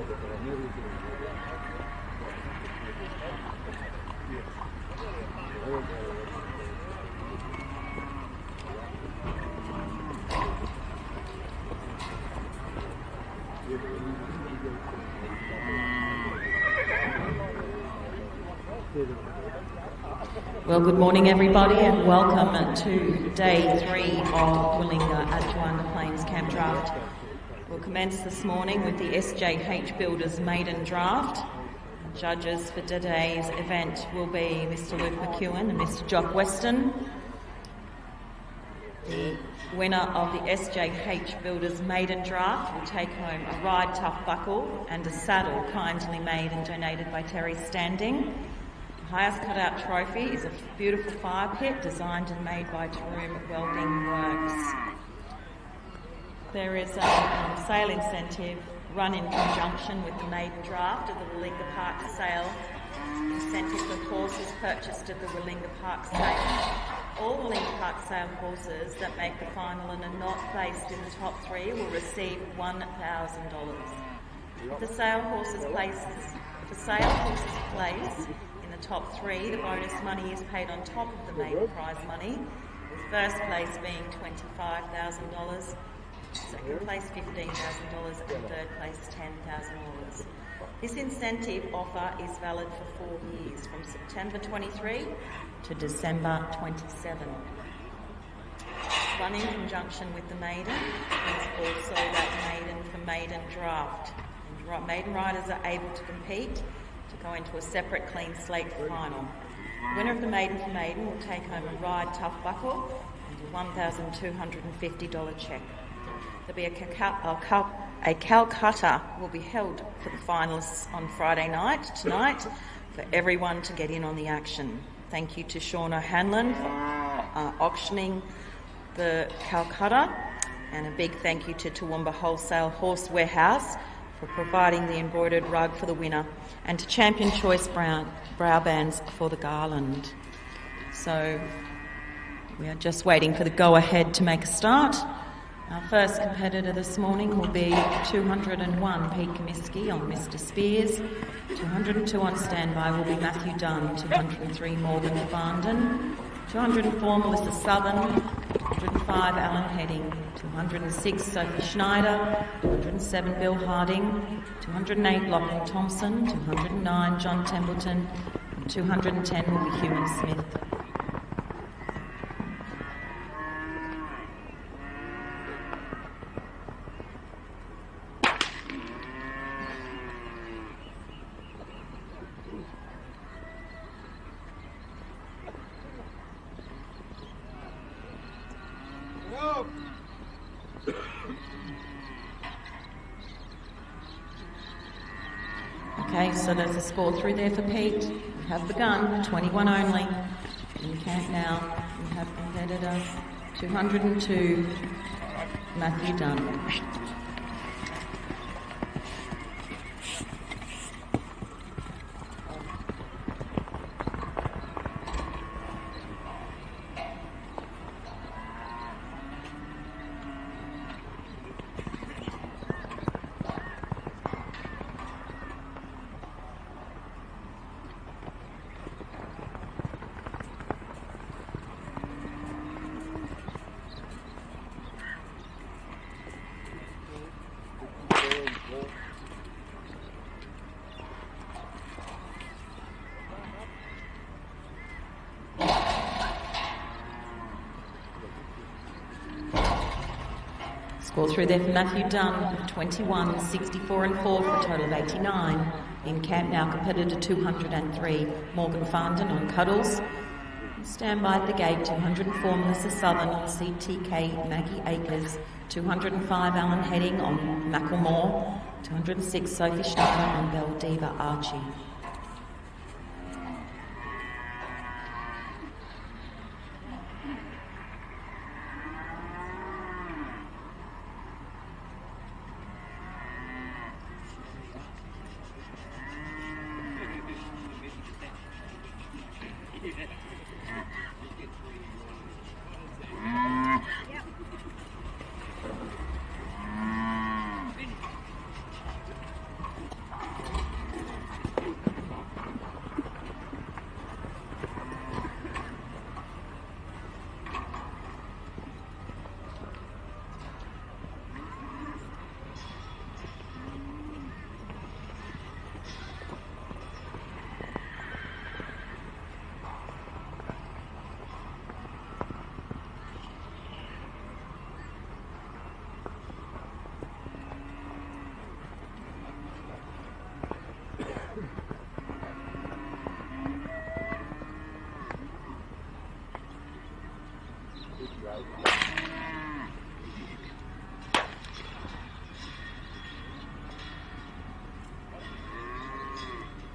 Well, good morning everybody and welcome to day 3 of Willinga Juandah Plains Campdraft. We'll commence this morning with the SJH Builders Maiden Draft. Judges for today's event will be Mr. Luke McEwen and Mr. Jock Weston. The winner of the SJH Builders Maiden Draft will take home a Ride Tough buckle and a saddle kindly made and donated by Terry Standing. The highest cutout trophy is a beautiful fire pit designed and made by Taroom Welding Works. There is a sale incentive run in conjunction with the maiden draft of the Willinga Park sale. Incentive for horses purchased at the Willinga Park sale. All Willinga Park sale horses that make the final and are not placed in the top 3 will receive $1,000. If the sale horses place in the top 3, the bonus money is paid on top of the maiden prize money, with first place being $25,000, second place $15,000 and third place $10,000. This incentive offer is valid for 4 years, from September 23 to December 27. Run in conjunction with the maiden is also that maiden for maiden draft. And maiden riders are able to compete to go into a separate clean slate final. The winner of the maiden for maiden will take home a Ride Tough buckle and a $1,250 cheque. There'll be a Calcutta will be held for the finalists on Friday night, tonight, for everyone to get in on the action. Thank you to Shauna Hanlon for auctioning the Calcutta, and a big thank you to Toowoomba Wholesale Horse Warehouse for providing the embroidered rug for the winner, and to Champion Choice Brow Bands for the garland. So we are just waiting for the go-ahead to make a start. Our first competitor this morning will be 201 Pete Comiskey on Mr. Spears, 202 on standby will be Matthew Dunn, 203 Morgan Farndon, 204 Melissa Southern, 205 Alan Heading, 206 Sophie Schneider, 207 Bill Harding, 208 Lachlan Thompson, 209 John Templeton, and 210 will be Hugh Smith. Okay, so there's a score through there for Pete. We have begun, 21 only. In camp now, we have competitor 202, Matthew Dunn. Score through there for Matthew Dunn, 21, 64 and 4 for a total of 89. In camp now, competitor 203, Morgan Farndon on Cuddles. Stand by at the gate, 204 Melissa Southern on CTK Maggie Akers, 205 Alan Heading on Macklemore, 206 Sophie Schneider on Belle Diva Archie.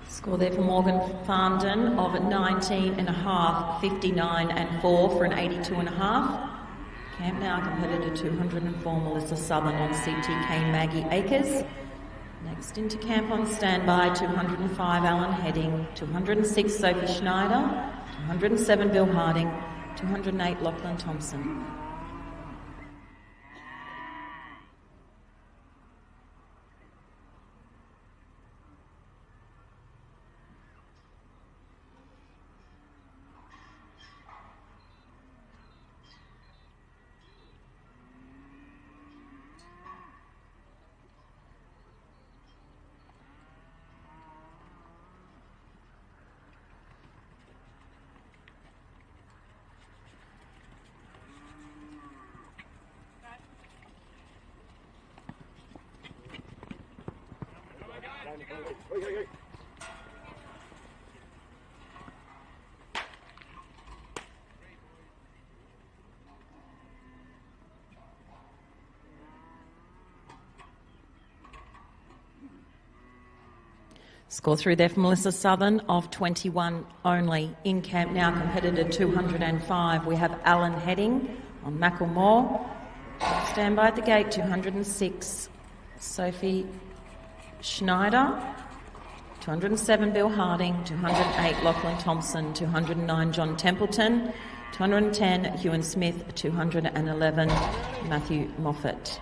Score there for Morgan Farndon of 19.5, 59 and 4 for an 82.5. Camp now competitor 204 Melissa Southern on CTK Maggie Akers. Next into camp on standby 205 Alan Heading, 206 Sophie Schneider, 207 Bill Harding, 208 Lachlan Thompson. Score through there for Melissa Southern of 21 only. In camp now, competitor 205. We have Alan Heading on Macklemore. Standby at the gate, 206 Sophie Schneider, 207 Bill Harding, 208 Lachlan Thompson, 209 John Templeton, 210 Ewan Smith, 211 Matthew Moffat.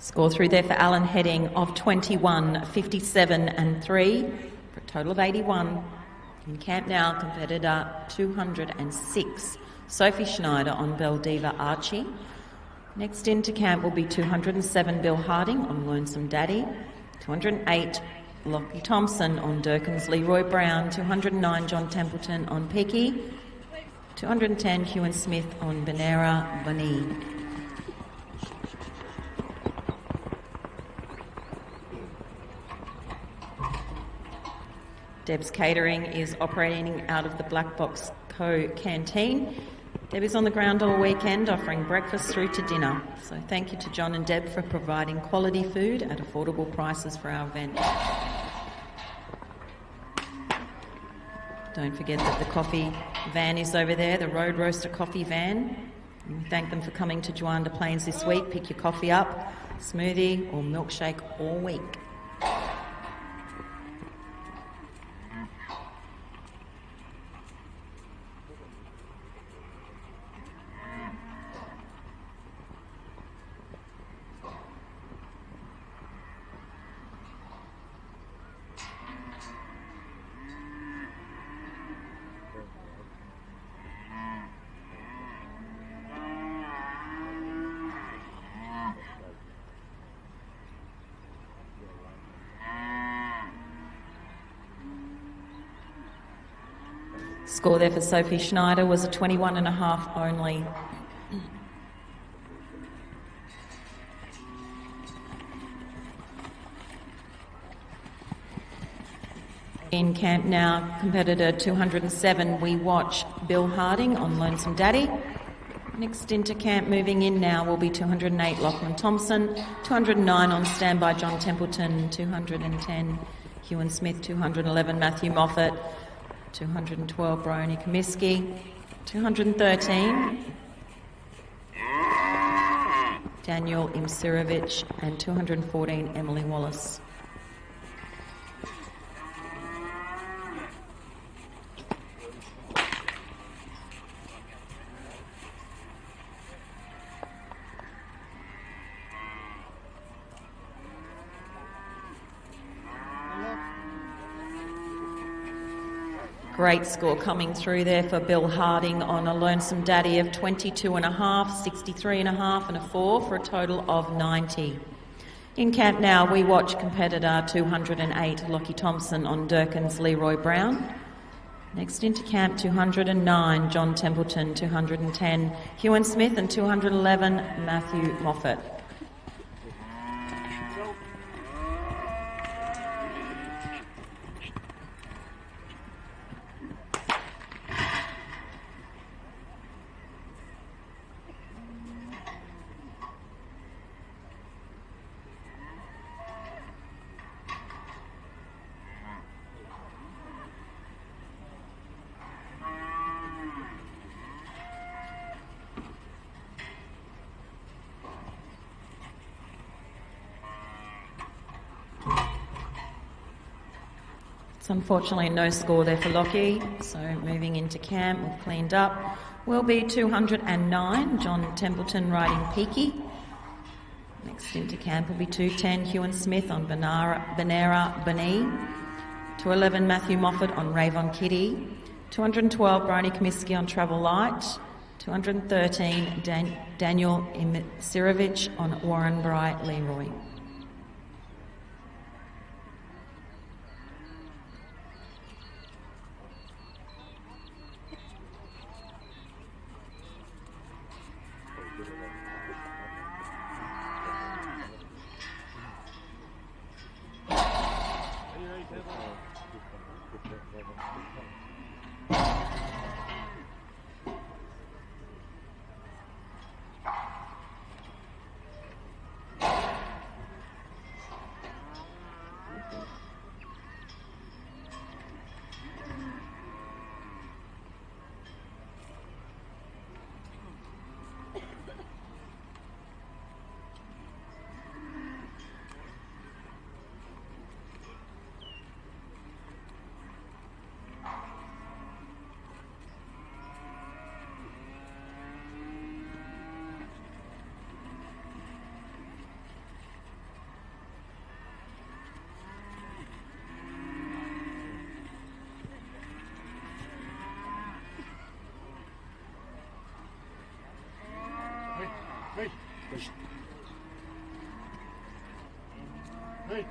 Score through there for Alan Heading of 21, 57 and 3 for a total of 81. In camp now, competitor 206, Sophie Schneider on Beldiva Archie. Next into camp will be 207 Bill Harding on Lonesome Daddy, 208 Lockie Thompson on Durkin's Leroy Brown, 209 John Templeton on Peaky, 210 Ewan Smith on Benera Bunny. Deb's Catering is operating out of the Black Box Co canteen. Deb is on the ground all weekend offering breakfast through to dinner. So thank you to John and Deb for providing quality food at affordable prices for our event. Don't forget that the coffee van is over there, the Road Roaster coffee van. And we thank them for coming to Juandah Plains this week. Pick your coffee up, smoothie or milkshake all week. Score there for Sophie Schneider was a 21.5 only. In camp now, competitor 207, we watch Bill Harding on Lonesome Daddy. Next into camp, moving in now, will be 208 Lachlan Thompson, 209 on standby John Templeton, 210 Hewan Smith, 211 Matthew Moffat, 212 Bryony Comiskey, 213 Daniel Imsirovic, and 214 Emily Wallace. Great score coming through there for Bill Harding on a Lonesome Daddy of 22.5, 63.5 and a 4 for a total of 90. In camp now, we watch competitor 208 Lockie Thompson on Durkin's Leroy Brown. Next into camp, 209 John Templeton, 210 Hewan Smith and 211 Matthew Moffat. It's unfortunately no score there for Lockie, so moving into camp, we've cleaned up, will be 209, John Templeton riding Peaky. Next into camp will be 210, Hewan Smith on Banera Bani, 211 Matthew Moffat on Ravon Kitty, 212 Bryony Comiskey on Travel Light, 213 Daniel Imsirovic on Warren Bry Leroy. Hey.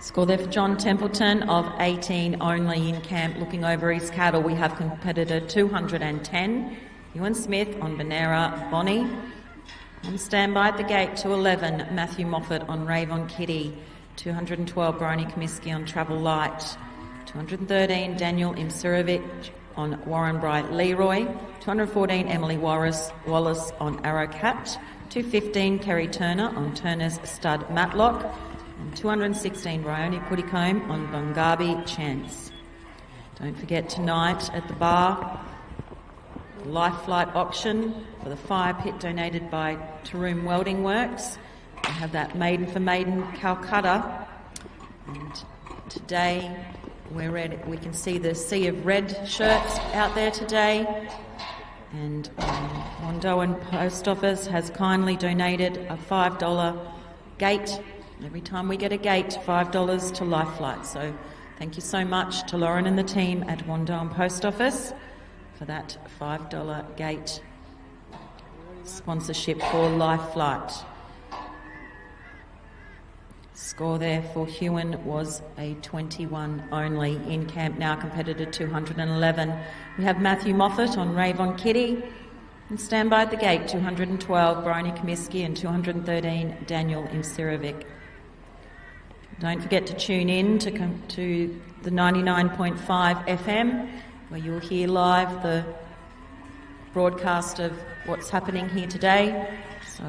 Score there for John Templeton of 18 only in camp. Looking over his cattle, we have competitor 210, Ewan Smith on Banera Bonnie. On standby at the gate, 211, Matthew Moffat on Ravon Kitty, 212, Bryony Comiskey on Travel Light, 213, Daniel Imsirovic on Warren Bright Leroy, 214, Emily Wallace on Arrow Cat, 215, Kerry Turner on Turner's Stud Matlock, and 216, Bryony Puddicombe on Bungabi Chance. Don't forget tonight at the bar, Life Flight auction for the fire pit donated by Taroom Welding Works. We have that maiden for maiden Calcutta, and today we can see the sea of red shirts out there today, and Juandah Post Office has kindly donated a $5 gate. Every time we get a gate, $5 to Life Flight. So thank you so much to Lauren and the team at Juandah Post Office for that $5 gate sponsorship for Life Flight. Score there for Hewen was a 21 only. In camp now, competitor 211. We have Matthew Moffat on Rave on Kitty. And stand by at the gate, 212, Bryony Comiskey, and 213, Daniel Imsirovic. Don't forget to tune in to the 99.5 FM, where you'll hear live the broadcast of what's happening here today. So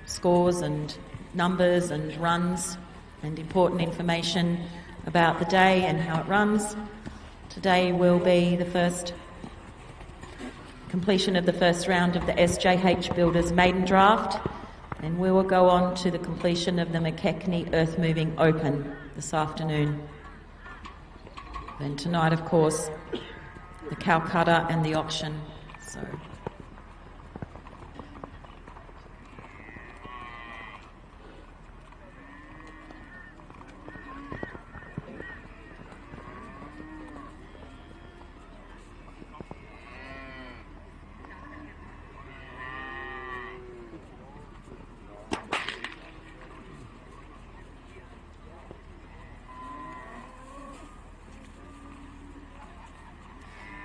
scores and numbers and runs and important information about the day and how it runs. Today will be the first completion of the first round of the SJH Builders Maiden Draft, and we will go on to the completion of the McKechnie Earthmoving Open this afternoon. Then tonight, of course, the Calcutta and the auction. So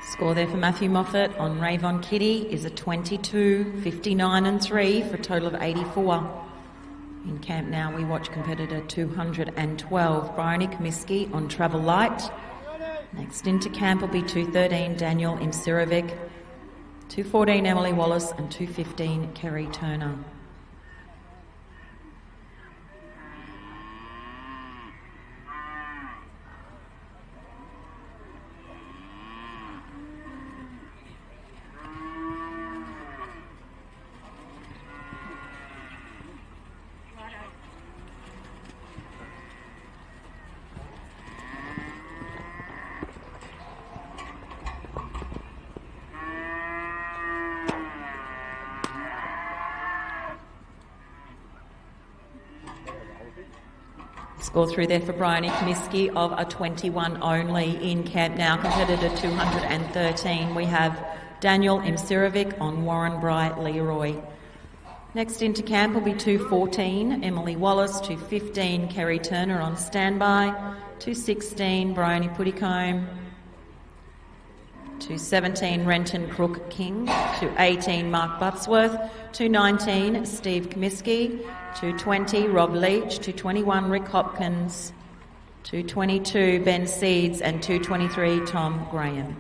score there for Matthew Moffat on Rave on Kitty is a 22, 59 and 3 for a total of 84. In camp now we watch competitor 212, Bryony Comiskey on Travel Light. Next into camp will be 213, Daniel Imsirovic, 214, Emily Wallace, and 215, Kerry Turner. Score through there for Bryony Comiskey of a 21 only. In camp now, competitor 213. We have Daniel Imsirovic on Warren Bright Leroy. Next into camp will be 214, Emily Wallace, 215, Kerry Turner on standby, 216, Bryony Puddicombe, 217, Renton Crook King, 218, Mark Buttsworth, 219, Steve Comiskey, 220, Rob Leach, 221, Rick Hopkins, 222, Ben Seeds, and 223, Tom Graham.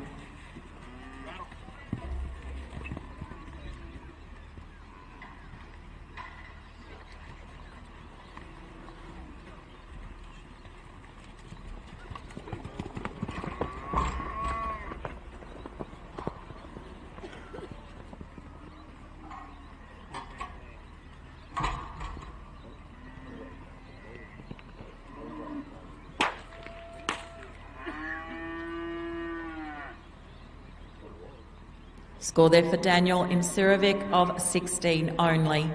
Score there for Daniel Imsirovic of 16 only.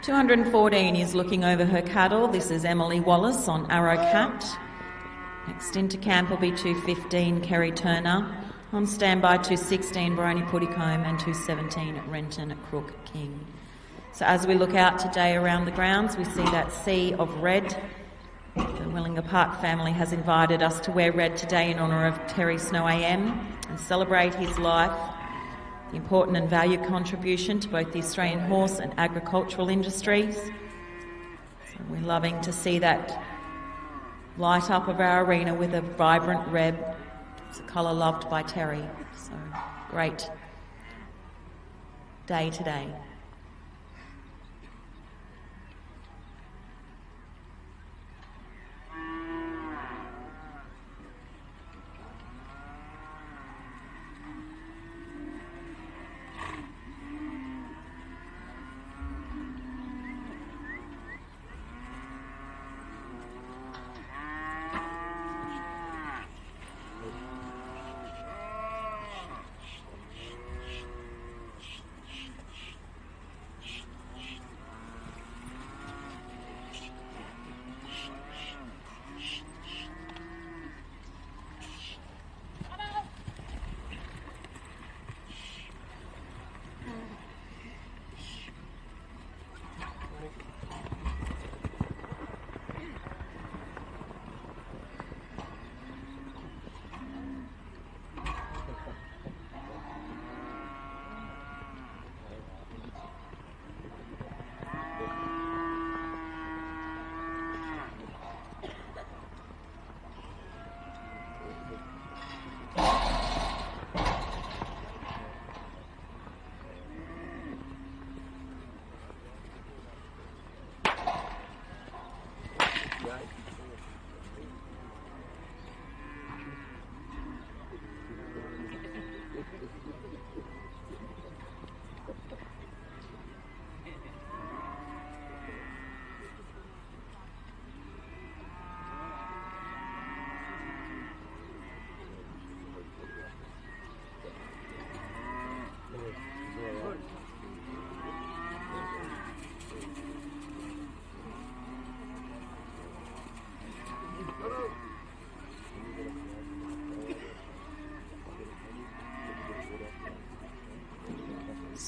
214 is looking over her cattle. This is Emily Wallace on Arrow Cat. Next into camp will be 215, Kerry Turner. On standby, 216, Bryony Puddicombe, and 217, Renton Crook King. So as we look out today around the grounds, we see that sea of red. The Willinga Park family has invited us to wear red today in honour of Terry Snow AM and celebrate his life, the important and valued contribution to both the Australian horse and agricultural industries. So we're loving to see that light up of our arena with a vibrant red. It's a colour loved by Terry. So great day today.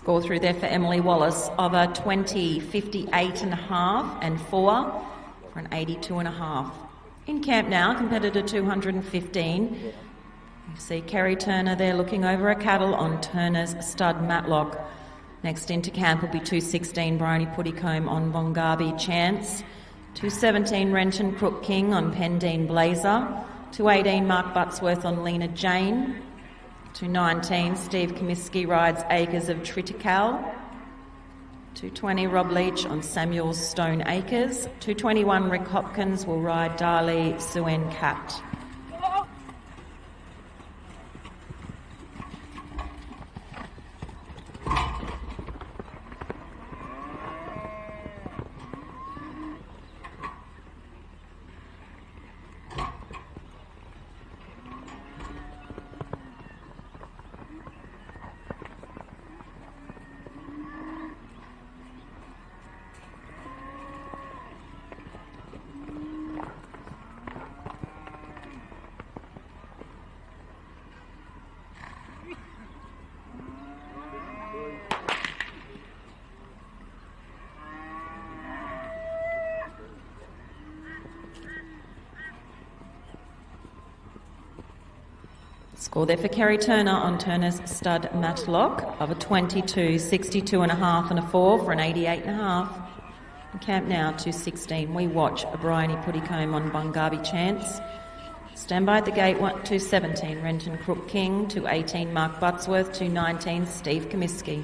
Score through there for Emily Wallace of a 20.58.5 and 4 for an 82.5. In camp now, competitor 215. You see Kerry Turner there looking over her cattle on Turner's stud Matlock. Next into camp will be 216 Bryony Puttycombe on Bongabi Chance, 217 Renton Crook King on Pendine Blazer, 218 Mark Buttsworth on Lena Jane, 219 Steve Comiskey rides Acres of Triticale, 220 Rob Leach on Samuel's Stone Acres, 221 Rick Hopkins will ride Darley Suen Cat. Score there for Kerry Turner on Turner's stud Matlock of a 22.62.5 and a 4 for an 88.5. In camp now, 216. We watch Bryony Puttycombe on Bungabi Chance. Stand by at the gate, 217 Renton Crook King, 218 Mark Buttsworth, 219 Steve Comiskey.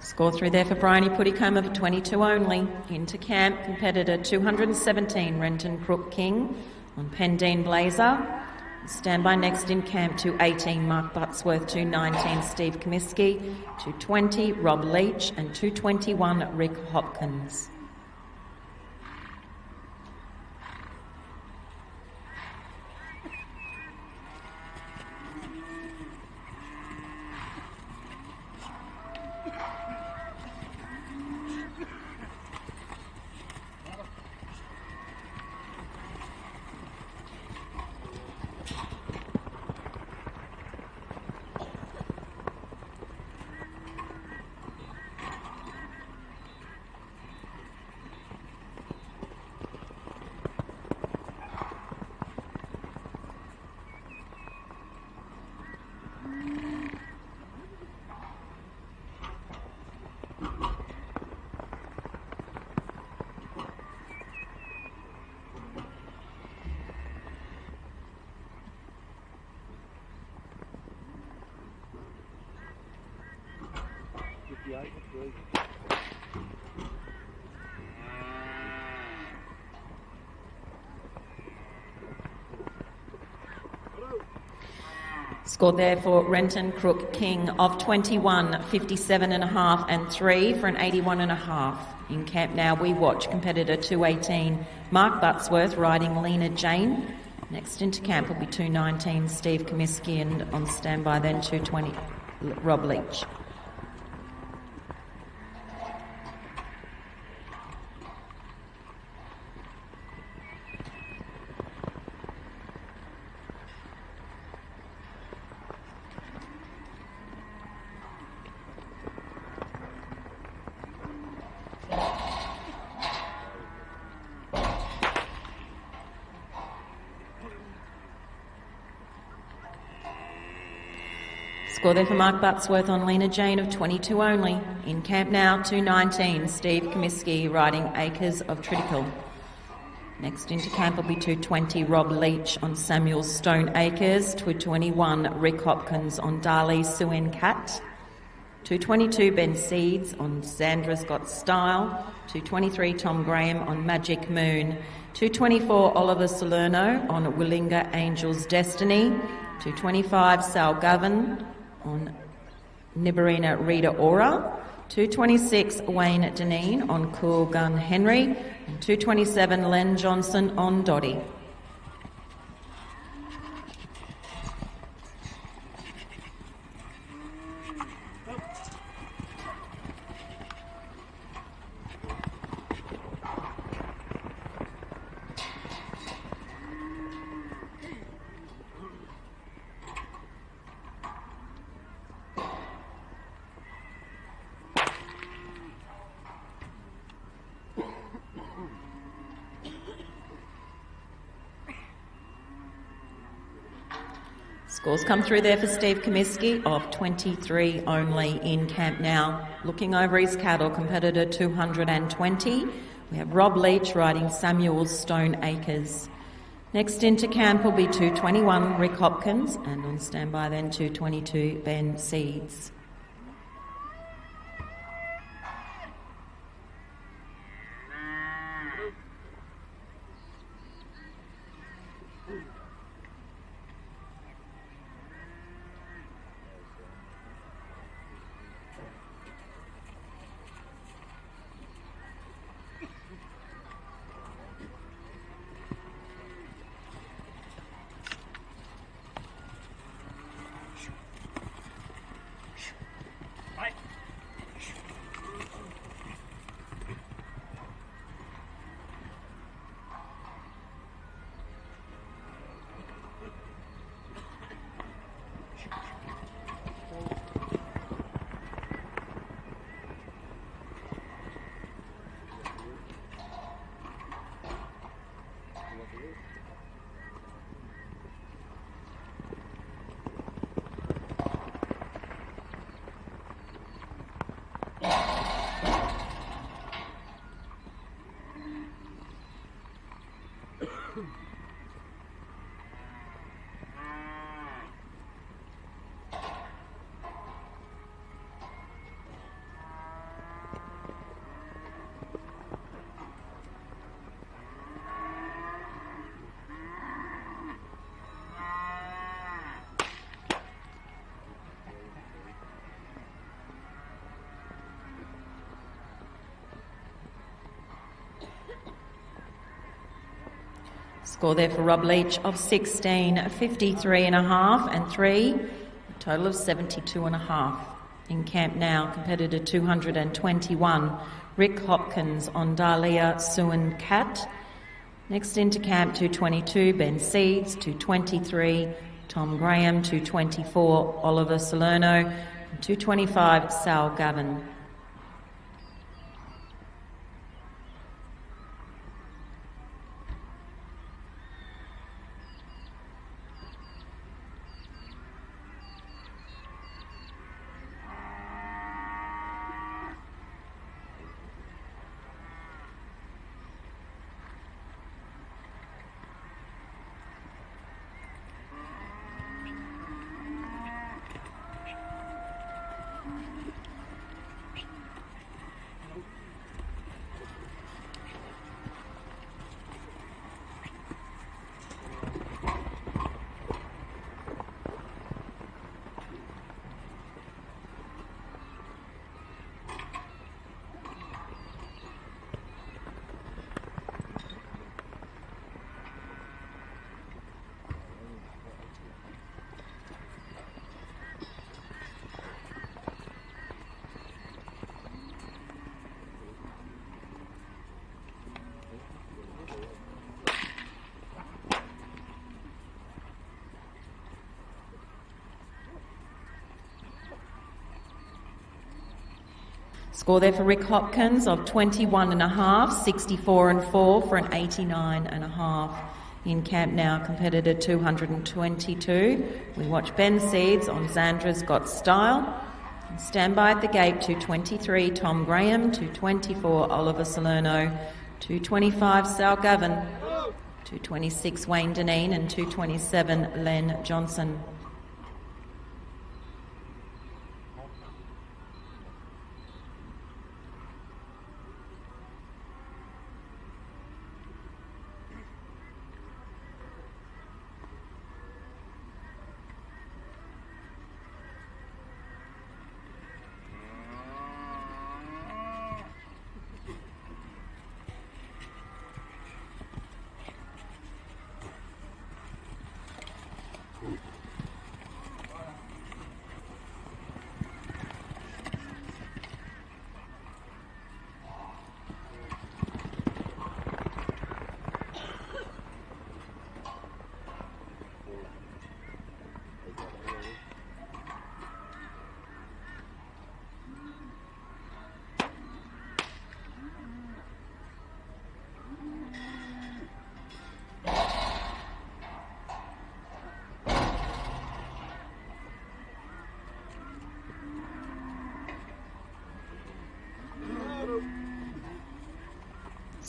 Score through there for Bryony Puttycombe of a 22 only. Into camp, competitor 217 Renton Crook King on Pendine Blazer. Stand by next in camp, 218 Mark Buttsworth, 219 Steve Comiskey, 220 Rob Leach and 221 Rick Hopkins. Scored there for Renton Crook King of 21.57.5 and 3 for an 81.5. In camp now, we watch competitor 218 Mark Buttsworth riding Lena Jane. Next into camp will be 219 Steve Comiskey and on standby then 220 Rob Leach. Score there for Mark Buttsworth on Lena Jane of 22 only. In camp now, 219 Steve Comiskey riding Acres of Triticale. Next into camp will be 220 Rob Leach on Samuel's Stone Acres, 221 Rick Hopkins on Darley Suen Cat. 222 Ben Seeds on Zandra's Got Style, 223 Tom Graham on Magic Moon, 224 Oliver Salerno on Willinga Angel's Destiny, 225 Sal Govan on Nibarina Rita Ora, 226 Wayne Deneen on Cool Gun Henry, and 227 Len Johnson on Dotty. Scores come through there for Steve Comiskey of 23 only in camp now. Looking over his cattle, competitor 220. We have Rob Leach riding Samuel's Stone Acres. Next into camp will be 221 Rick Hopkins, and on standby then 222 Ben Seeds. Score there for Rob Leach of 16, 53 and a half and 3, a total of 72 and a half. In camp now, competitor 221, Rick Hopkins on Dahlia Suan Cat. Next into camp 222, Ben Seeds, 223, Tom Graham, 224, Oliver Salerno, and 225, Sal Govan. Score there for Rick Hopkins of 21 and a half, 64 and 4 for an 89 and a half. In camp now, competitor 222. We watch Ben Seeds on Zandra's Got Style. And stand by at the gate 223 Tom Graham, 224 Oliver Salerno, 225 Sal Govan, 226 Wayne Deneen and 227 Len Johnson.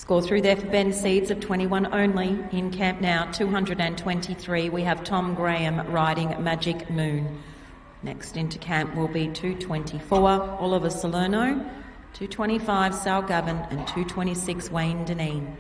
Score through there for Ben Seeds of 21 only. In camp now, 223. We have Tom Graham riding Magic Moon. Next into camp will be 224, Oliver Salerno, 225, Sal Govern, and 226, Wayne Deneen.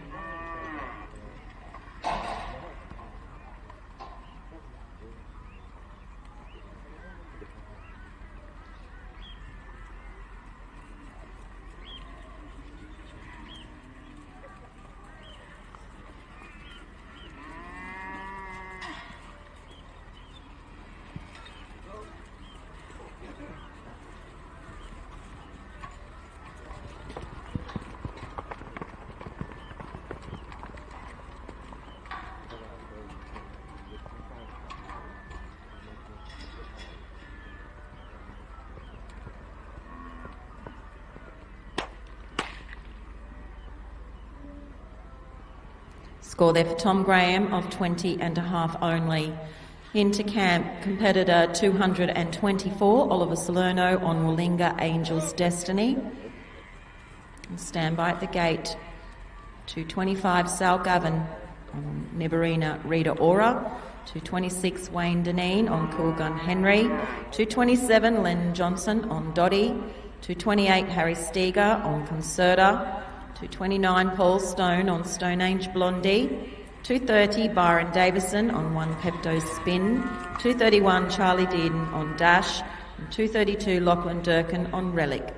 Score there for Tom Graham of 20.5 only. Into camp, competitor 224, Oliver Salerno on Willinga Angel's Destiny. And stand by at the gate, 225, Sal Govern on Nibarina Rita Ora, 226, Wayne Deneen on Cool Gun Henry, 227, Len Johnson on Dottie, 228, Harry Steger on Concerta, 229, Paul Stone on Stone Age Blondie, 230, Byron Davison on One Pepto Spin, 231, Charlie Dearden on Dash, and 232, Lachlan Durkin on Relic.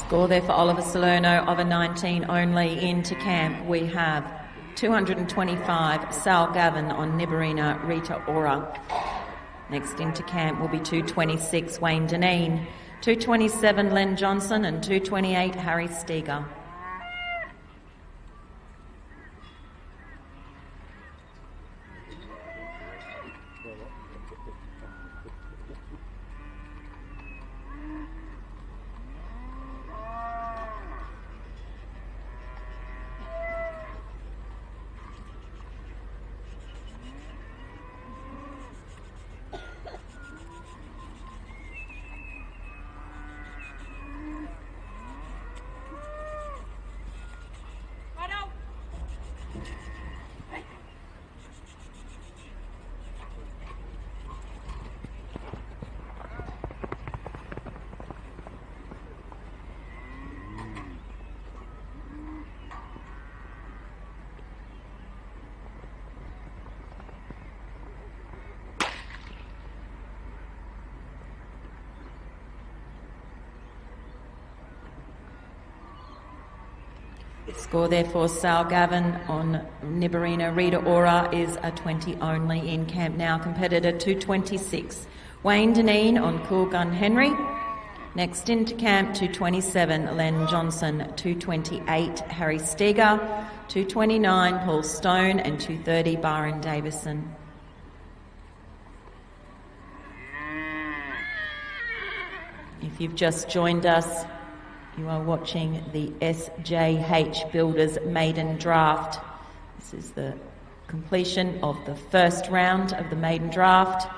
Score there for Oliver Salerno of a 19 only. Into camp we have 225, Sal Gavin on Nibarina Rita Ora. Next into camp will be 226, Wayne Deneen, 227, Len Johnson, and 228, Harry Steger. Score therefore Sal Gavin on Nibarina Rita Ora is a 20 only. In camp now, competitor 226, Wayne Deneen on Cool Gun Henry. Next into camp 227, Len Johnson, 228, Harry Steger, 229, Paul Stone, and 230, Byron Davison. If you've just joined us, you are watching the SJH Builders Maiden Draft. This is the completion of the first round of the maiden draft.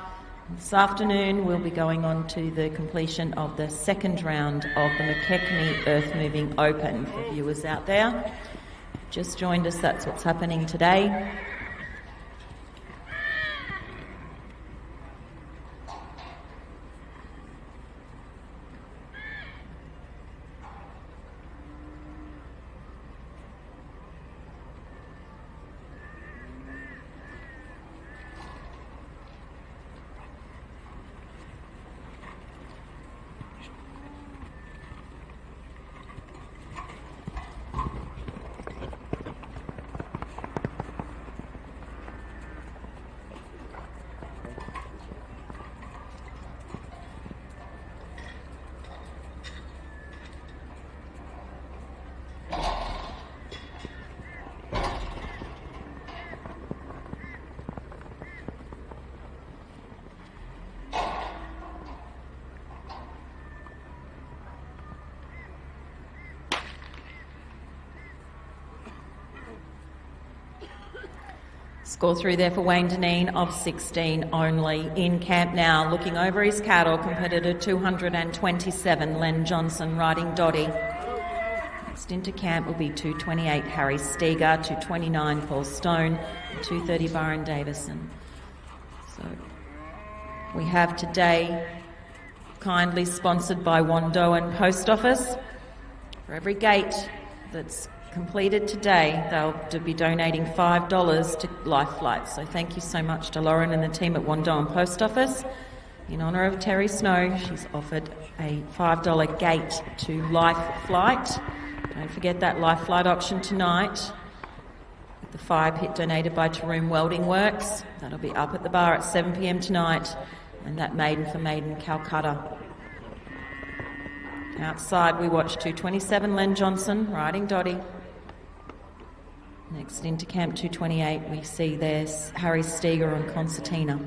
This afternoon we'll be going on to the completion of the second round of the McKechnie Earthmoving Open. For viewers out there, just joined us, that's what's happening today. Score through there for Wayne Deneen of 16 only. In camp now, looking over his cattle, competitor 227, Len Johnson, riding Dotty. Next into camp will be 228, Harry Steger, 229, Paul Stone, 230, Byron Davison. So we have today, kindly sponsored by Wandoan Post Office. For every gate that's completed today, they'll be donating $5 to Life Flight. So thank you so much to Lauren and the team at Wandoan Post Office. In honour of Terry Snow, she's offered a $5 gate to Life Flight. Don't forget that Life Flight auction tonight. The fire pit donated by Taroom Welding Works. That'll be up at the bar at 7 p.m. tonight. And that maiden for Maiden Calcutta. Outside we watch 227, Len Johnson, riding Dotty. Next into camp 228, we see there's Harry Steger and Concertina.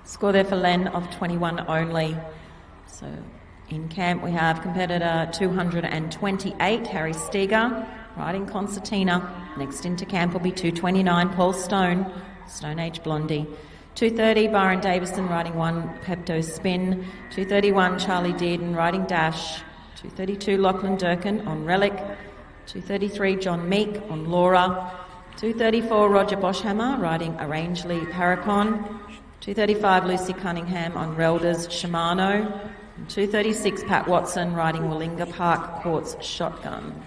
Score there for Len of 21 only. So in camp we have competitor 228, Harry Steger, riding Concertina. Next into camp will be 229, Paul Stone, Stone Age Blondie. 230, Byron Davison, riding 1, Pepto Spin. 231, Charlie Dearden, riding Dash. 232, Lachlan Durkin on Relic. 233, John Meek on Laura. 234, Roger Boschhammer, riding Arrangeley Paracon. 235, Lucy Cunningham on Relders Shimano. And 236, Pat Watson, riding Willinga Park Quartz Shotgun.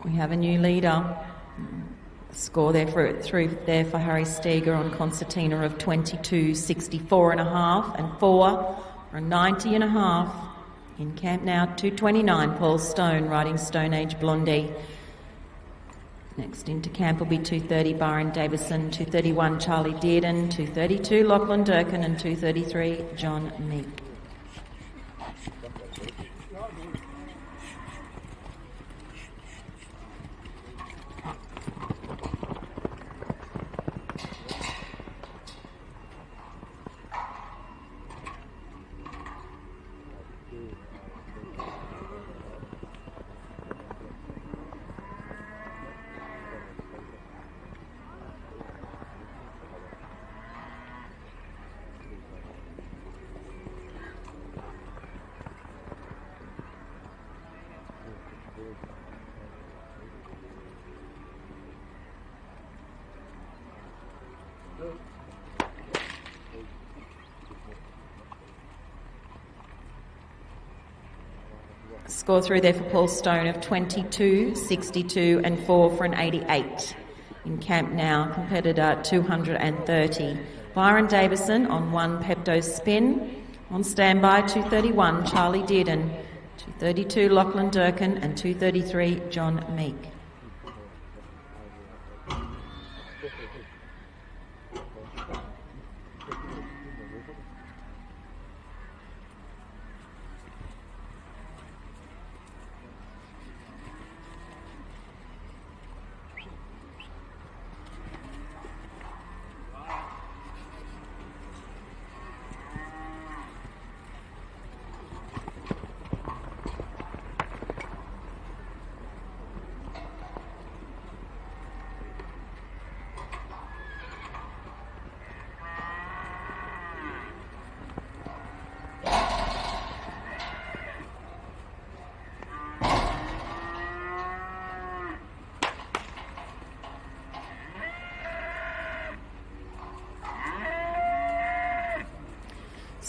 We have a new leader. Score there through there for Harry Steger on Concertina of 22.64.5 and 4 for a 90.5. In camp now 229, Paul Stone, riding Stone Age Blondie. Next into camp will be 230, Byron Davison, 231, Charlie Dearden, 232, Lachlan Durkin, and 233, John Meek. Score through there for Paul Stone of 22.62 and 4 for an 88. In camp now, competitor 230. Byron Davison on 1, Pepto Spin. On standby, 231, Charlie Dearden. 232, Lachlan Durkin, and 233, John Meek.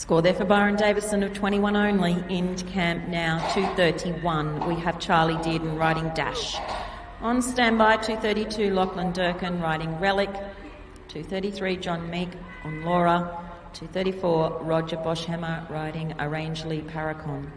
Score there for Byron Davison of 21 only. Into camp now, 2:31. We have Charlie Dearden riding Dash. On standby, 2:32, Lachlan Durkin riding Relic. 2:33, John Meek on Laura. 2:34, Roger Boschhammer riding Arrangely Paracon.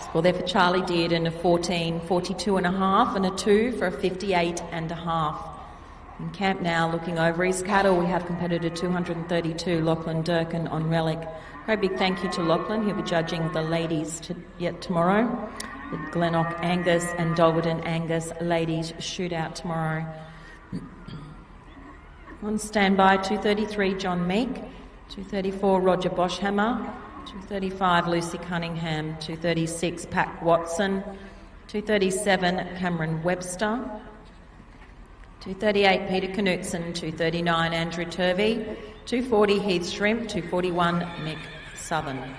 Score there for Charlie Dearden of 14, 42 and a half, and a 2 for a 58 and a half. In camp now, looking over his cattle, we have competitor 232, Lachlan Durkin on Relic. Great big thank you to Lachlan. He'll be judging the ladies tomorrow. The Glenelg Angus and Dolgarton Angus ladies shootout tomorrow. On standby, 2:33, John Meek. 2:34, Roger Boschhammer. 2:35, Lucy Cunningham. 2:36, Pat Watson. 2:37, Cameron Webster. 2:38, Peter Knutson. 2:39, Andrew Turvey. 2:40, Heath Shrimp. 2:41, Mick Southern.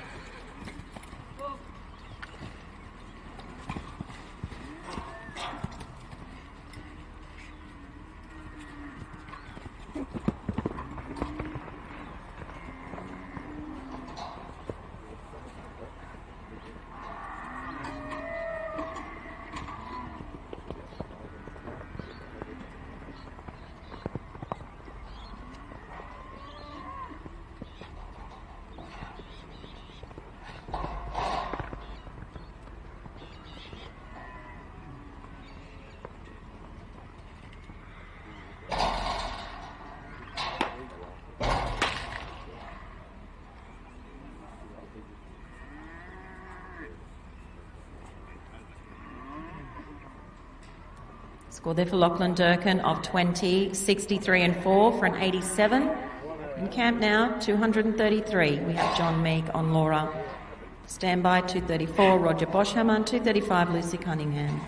Score there for Lachlan Durkin of 20, 63 and 4 for an 87. In camp now, 233. We have John Meek on Laura. Standby, 2:34, Roger Boschhammer, and 2:35, Lucy Cunningham.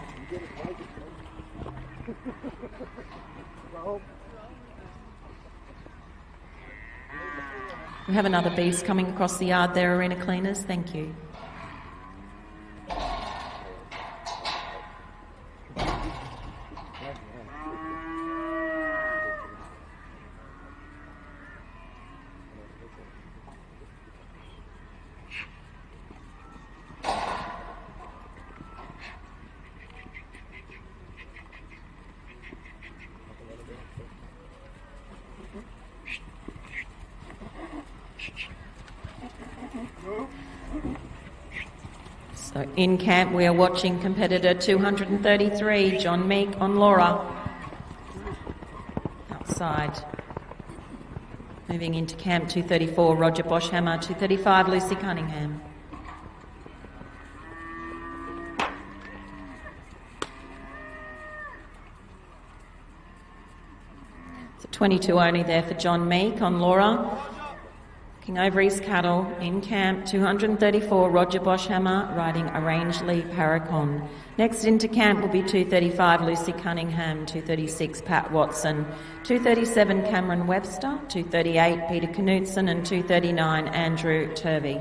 We have another beast coming across the yard there, arena cleaners. Thank you. So in camp we are watching competitor 233, John Meek on Laura. Outside. Moving into camp 234, Roger Boschhammer, 235, Lucy Cunningham. So 22 only there for John Meek on Laura. King Over East Cattle in camp, 234 Roger Boschhammer riding a Rangeley Paracon. Next into camp will be 235 Lucy Cunningham, 236 Pat Watson, 237 Cameron Webster, 238 Peter Knutson and 239 Andrew Turvey.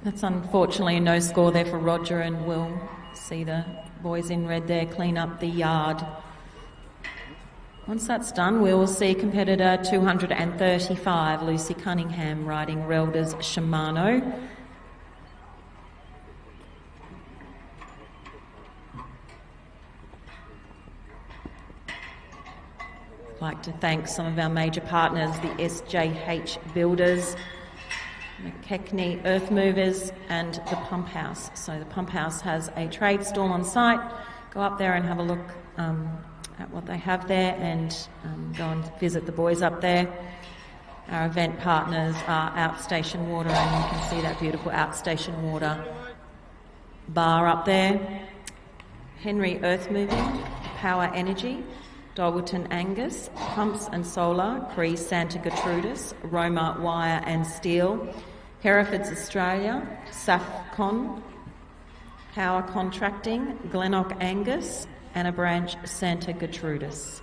That's unfortunately a no score there for Roger, and we'll see the boys in red there clean up the yard. Once that's done, we will see competitor 235, Lucy Cunningham, riding Relda's Shimano. I'd like to thank some of our major partners, the SJH Builders, McKechnie Earthmovers and the Pump House. So the Pump House has a trade stall on site. Go up there and have a look at what they have there, and go and visit the boys up there. Our event partners are Outstation Water, and you can see that beautiful Outstation Water bar up there. Henry Earthmoving, Power Energy, Doggerton Angus, Pumps and Solar, Cree Santa Gertrudis, Roma Wire and Steel, Herefords Australia, Safcon, Power Contracting, Glennock Angus, Anna Branch Santa Gertrudis.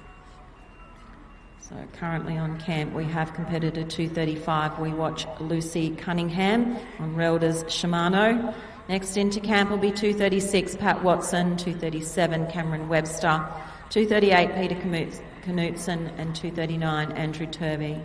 So currently on camp we have competitor 235. We watch Lucy Cunningham on Relda's Shimano. Next into camp will be 236 Pat Watson, 237 Cameron Webster, 238 Peter Knutson and 239 Andrew Turvey.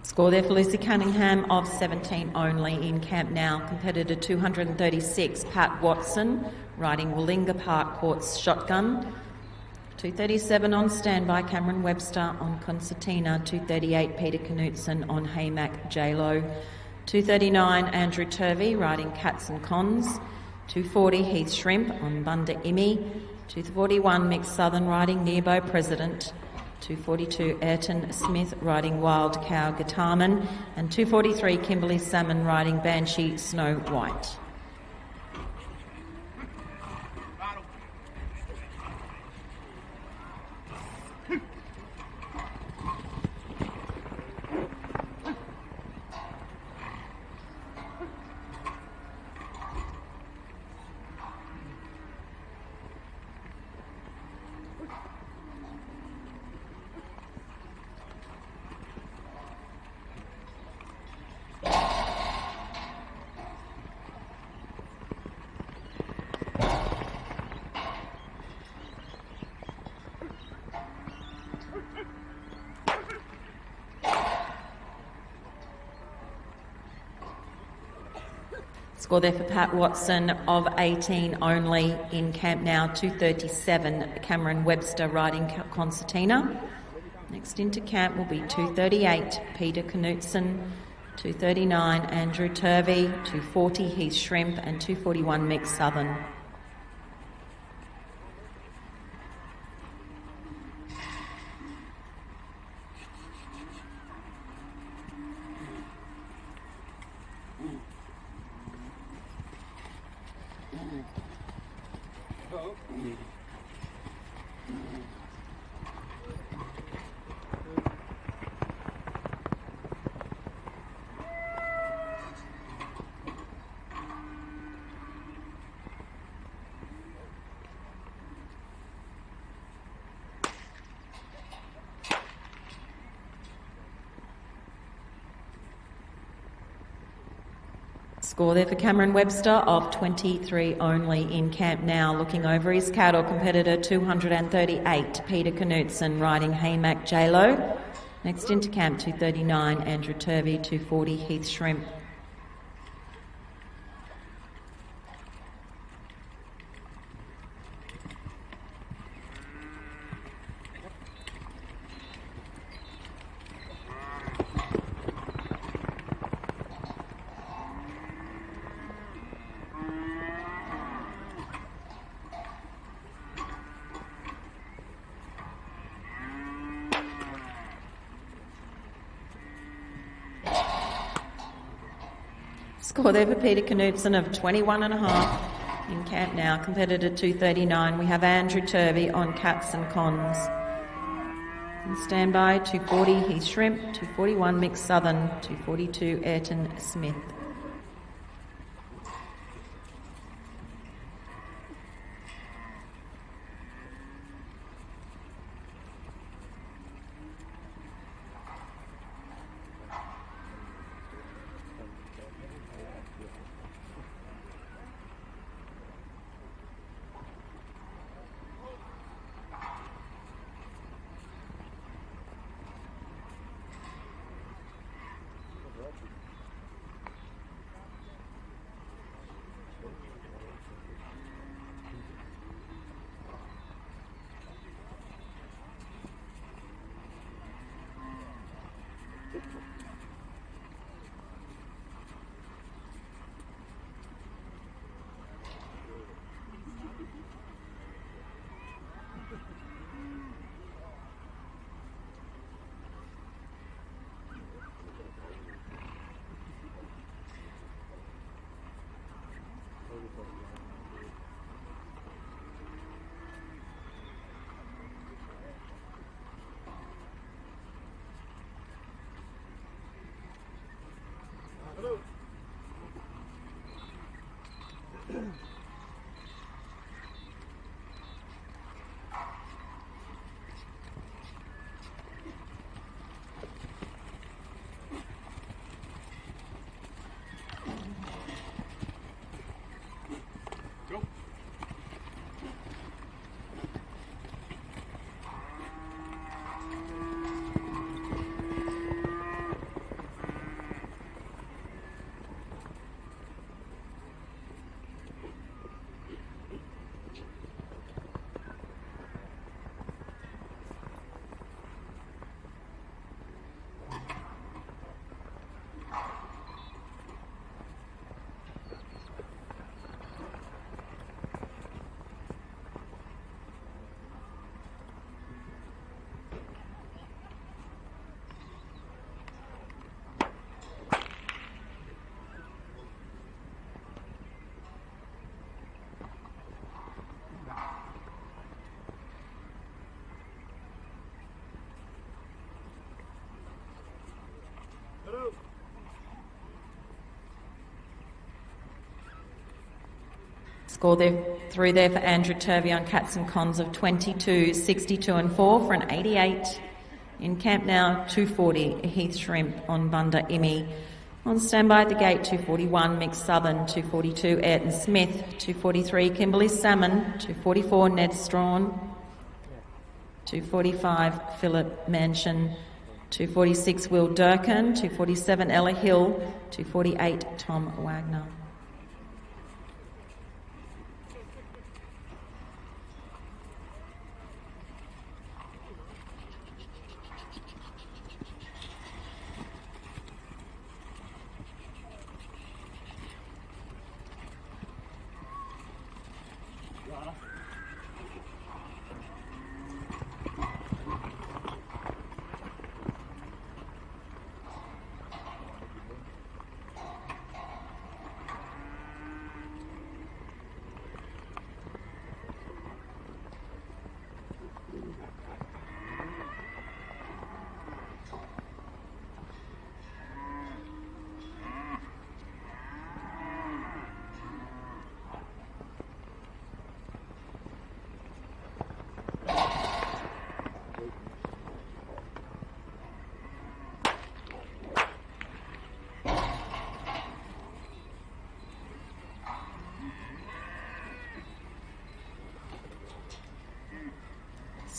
Score there for Lucy Cunningham of 17 only in camp now. Competitor 236, Pat Watson, riding Willinga Park Courts Shotgun. 237 on standby, Cameron Webster on Concertina. 238, Peter Knutson on Haymack J-Lo. 239, Andrew Turvey, riding Cats and Cons. 240, Heath Shrimp on Bunda Imi. 241, Mick Southern, riding Nearbo President. 242, Ayrton Smith, riding Wild Cow Guitarman. And 243, Kimberly Salmon, riding Banshee Snow White. Score there for Pat Watson of 18 only in camp now, 237. Cameron Webster riding Concertina. Next into camp will be 238, Peter Knutson, 239, Andrew Turvey, 240, Heath Shrimp, and 241, Mick Southern. Score there for Cameron Webster of 23 only in camp now. Looking over his cattle, competitor 238, Peter Knutson riding Haymack J-Lo. Next into camp, 239, Andrew Turvey, 240, Heath Shrimp. Score there for Peter Knutson of 21.5 in camp now. Competitor 239. We have Andrew Turvey on Cats and Cons. And standby 240 Heath Shrimp, 241 Mick Southern, 242 Ayrton Smith. Score there through there for Andrew Turvey on Cats and Cons of 22, 62 and 4 for an 88. In camp now, 240 Heath Shrimp on Bunda Imi. On standby at the gate, 241 Mick Southern, 242 Ayrton Smith, 243 Kimberley Salmon, 244 Ned Strawn, 245 Philip Mansion, 246 Will Durkin, 247 Ella Hill, 248 Tom Wagner.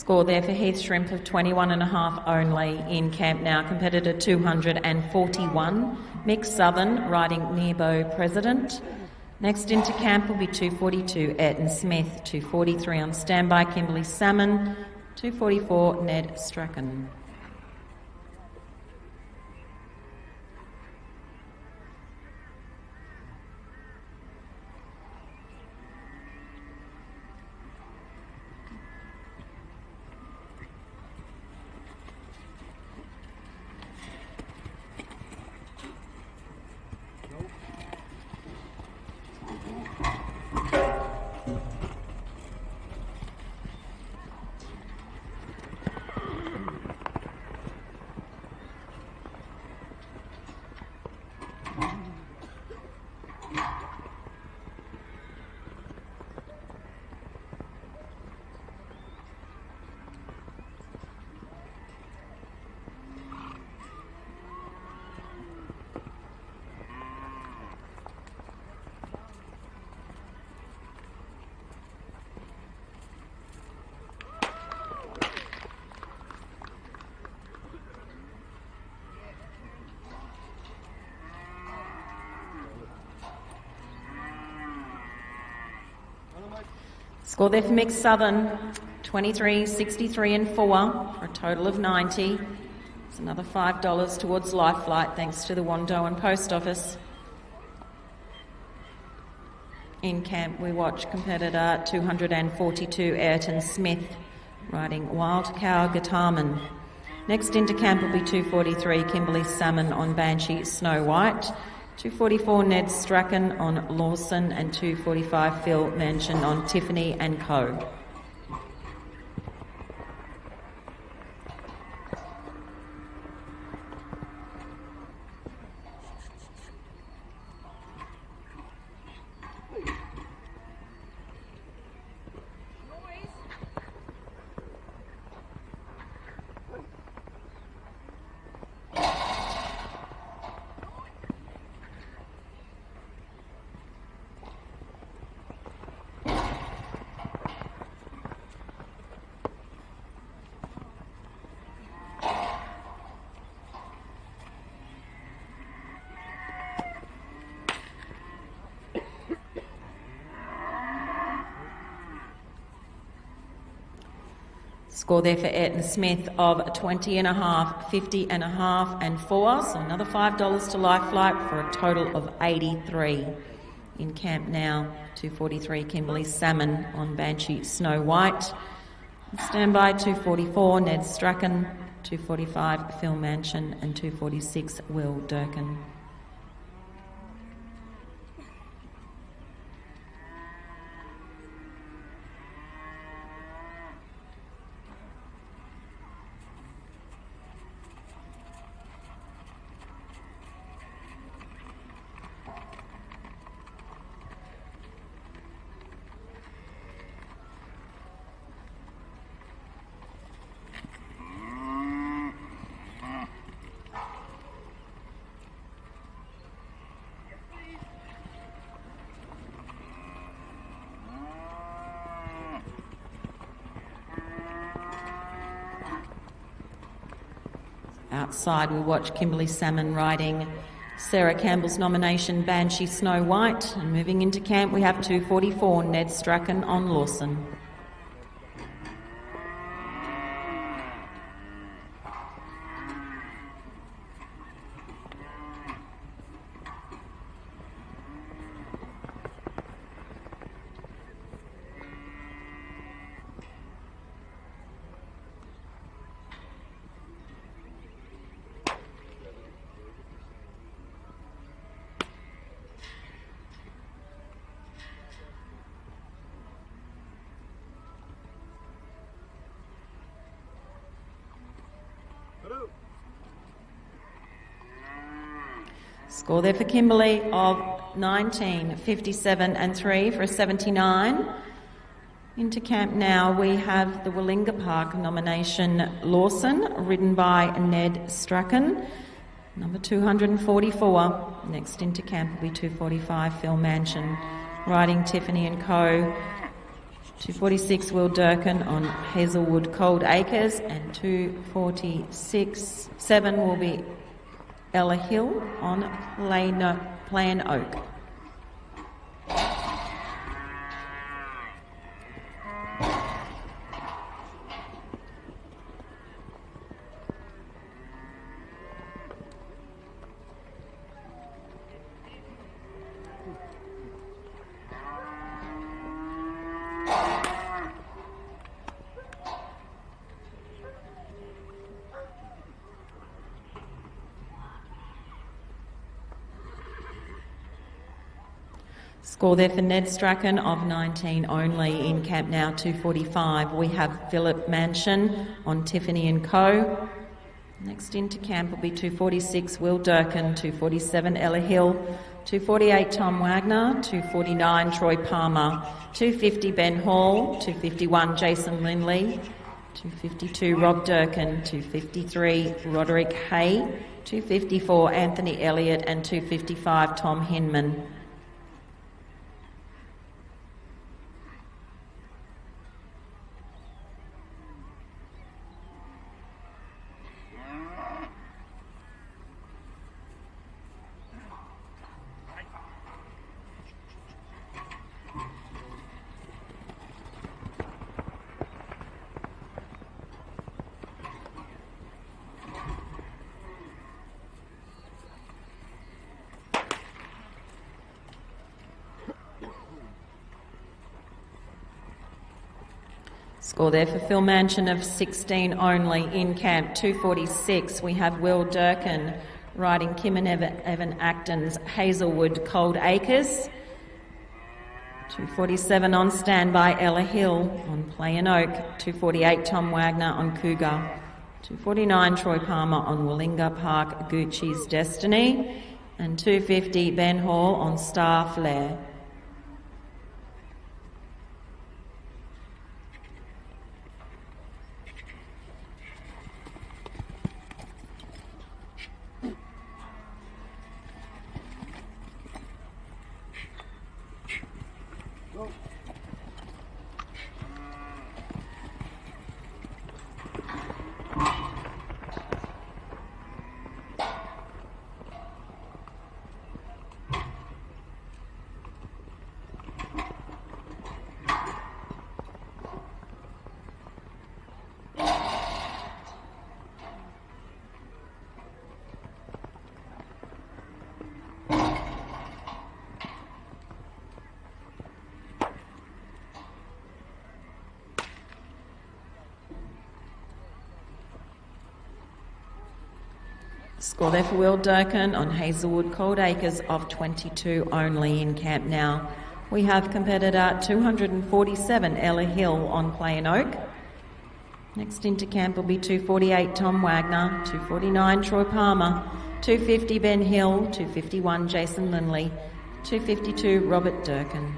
Score there for Heath Shrimp of 21.5 only in camp now. Competitor 241. Mick Southern riding Nearbo President. Next into camp will be 242 Ayrton Smith, 243 on standby Kimberley Salmon, 244 Ned Strachan. Score there for Mick Southern, 23, 63 and 4 for a total of 90. It's another $5 towards Life Flight thanks to the Wandoan Post Office. In camp we watch competitor 242 Ayrton Smith riding Wild Cow Guitarman. Next into camp will be 243 Kimberley Salmon on Banshee Snow White, 244 Ned Strachan on Lawson and 245 Phil Mansion on Tiffany and Co. Score there for Ayrton Smith of 20.5, 50.5 and 4. So another $5 to Life Flight for a total of 83. In camp now, 243 Kimberley Salmon on Banshee Snow White. Standby 244 Ned Strachan, 245 Phil Mansion and 246 Will Durkin. Outside we watch Kimberley Salmon riding Sarah Campbell's nomination Banshee Snow White, and moving into camp we have 244 Ned Strachan on Lawson. Score there for Kimberley of 19, 57 and 3 for a 79. Into camp now we have the Willinga Park nomination Lawson, ridden by Ned Strachan, number 244. Next into camp will be 245 Phil Mansion, riding Tiffany and Co. 246 Will Durkin on Hazelwood Cold Acres, and 246.7 will be Ella Hill on Plan Oak. Score there for Ned Strachan of 19 only. In camp now, 245. We have Philip Mansion on Tiffany & Co. Next into camp will be 246 Will Durkin, 247 Ella Hill, 248 Tom Wagner, 249 Troy Palmer, 250 Ben Hall, 251 Jason Lindley, 252 Rob Durkin, 253 Roderick Hay, 254 Anthony Elliott, and 255 Tom Hinman. Score there for Phil Mansion of 16 only. In camp, 246. We have Will Durkin riding Kim and Evan Acton's Hazelwood Cold Acres. 247 on standby Ella Hill on Play and Oak. 248 Tom Wagner on Cougar. 249 Troy Palmer on Willinga Park Gucci's Destiny. And 250 Ben Hall on Star Flare. Score there for Will Durkin on Hazelwood Cold Acres of 22 only. In camp now, we have competitor 247 Ella Hill on Play and Oak. Next into camp will be 248 Tom Wagner, 249 Troy Palmer, 250 Ben Hill, 251 Jason Lindley, 252 Robert Durkin.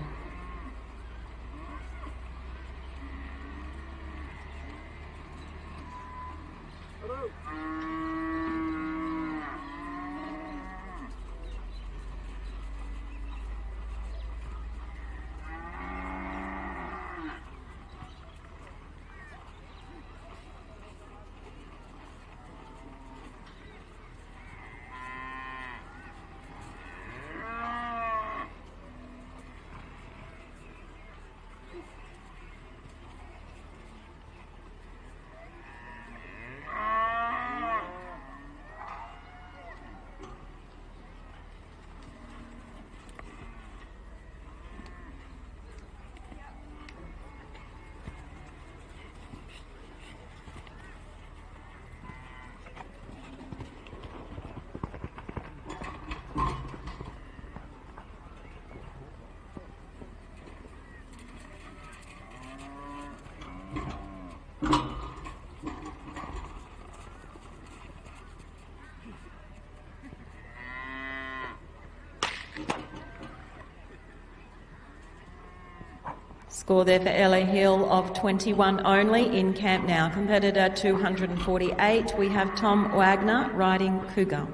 Score there for Ella Hill of 21 only. In camp now, competitor 248. We have Tom Wagner riding Cougar.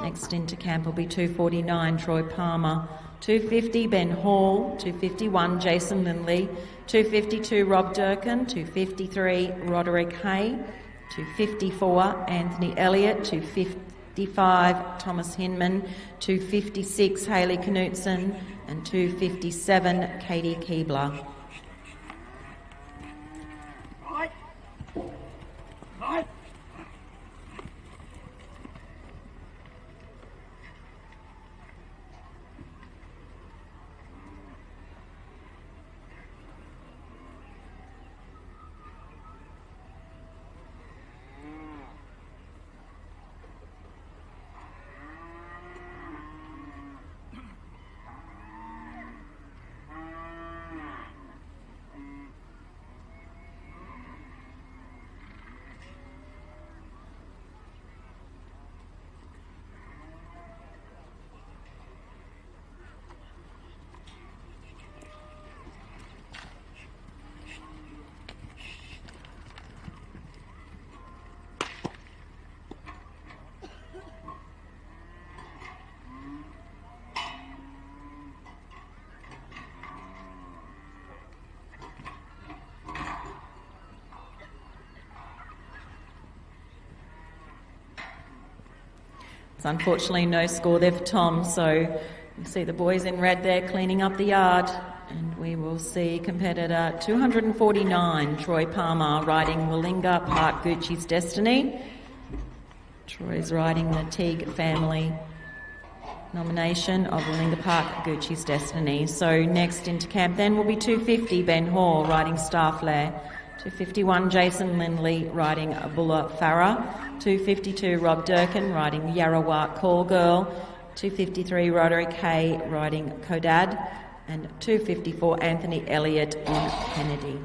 Next into camp will be 249 Troy Palmer, 250 Ben Hall, 251 Jason Lindley, 252 Rob Durkin, 253 Roderick Hay, 254 Anthony Elliott, 255 Thomas Hinman, 256 Hayley Knutson, and 257 Katie Keebler. It's unfortunately no score there for Tom, so you see the boys in red there cleaning up the yard, and we will see competitor 249, Troy Palmer, riding Willinga Park Gucci's Destiny. Troy's riding the Teague family nomination of Willinga Park Gucci's Destiny. So next into camp then will be 250, Ben Hall, riding Starflare. 251 Jason Lindley riding Bulla Farah, 252 Rob Durkin riding Yarrawat Call Girl, 253 Roderick Hay riding Kodad, and 254 Anthony Elliott on Kennedy.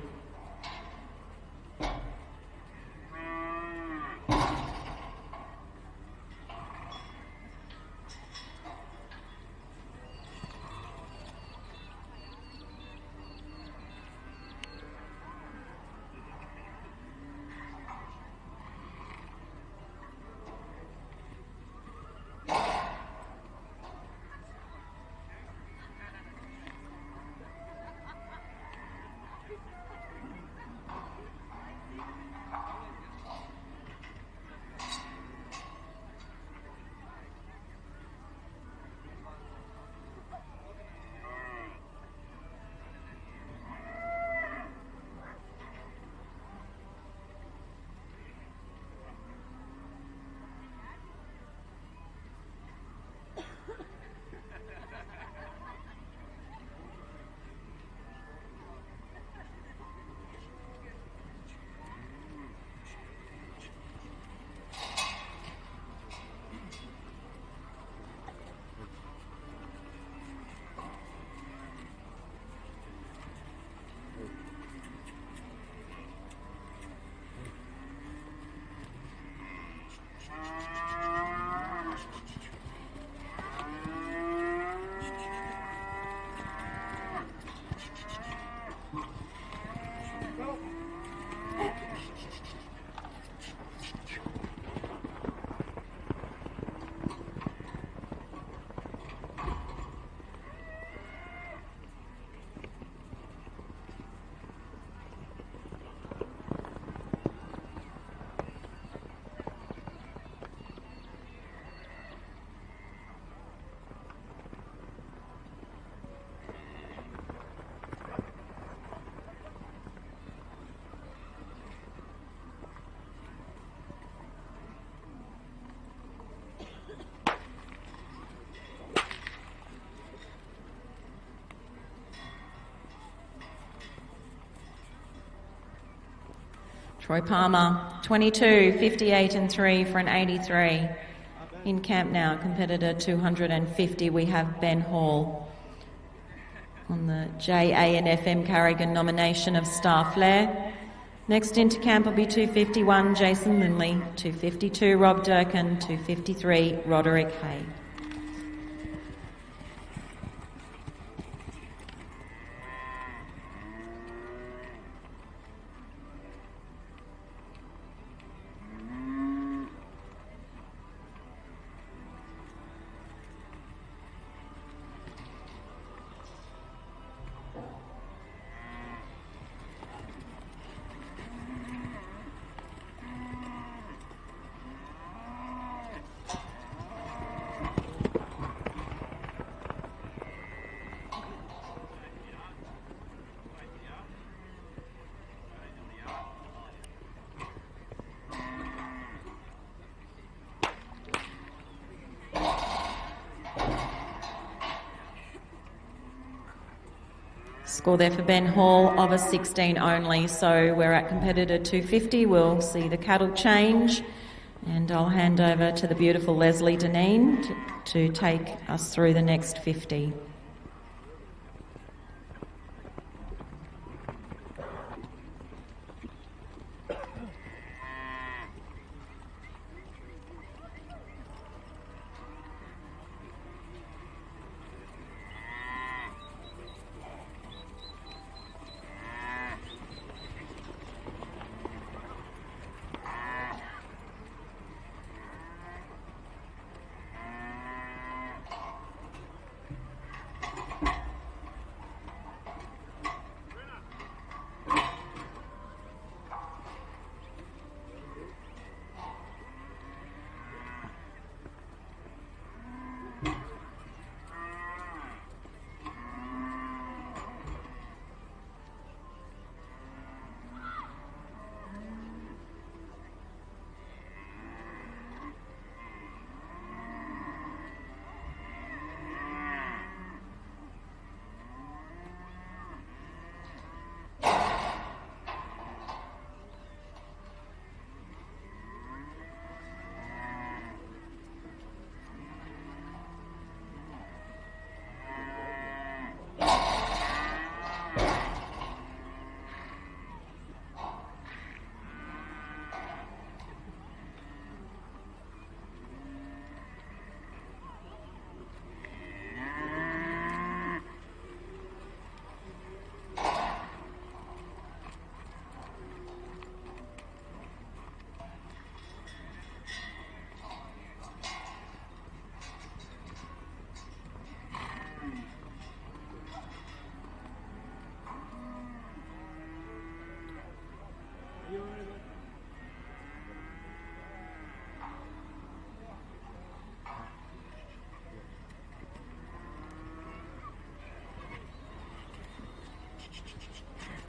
Troy Palmer, 22, 58 and 3 for an 83. In camp now, competitor 250, we have Ben Hall. On the JA and FM Carrigan nomination of Starflare. Next into camp will be 251, Jason Lindley, 252, Rob Durkin, 253, Roderick Hay. Score there for Ben Hall of a 16 only. So we're at competitor 250. We'll see the cattle change. And I'll hand over to the beautiful Leslie Deneen to take us through the next 50.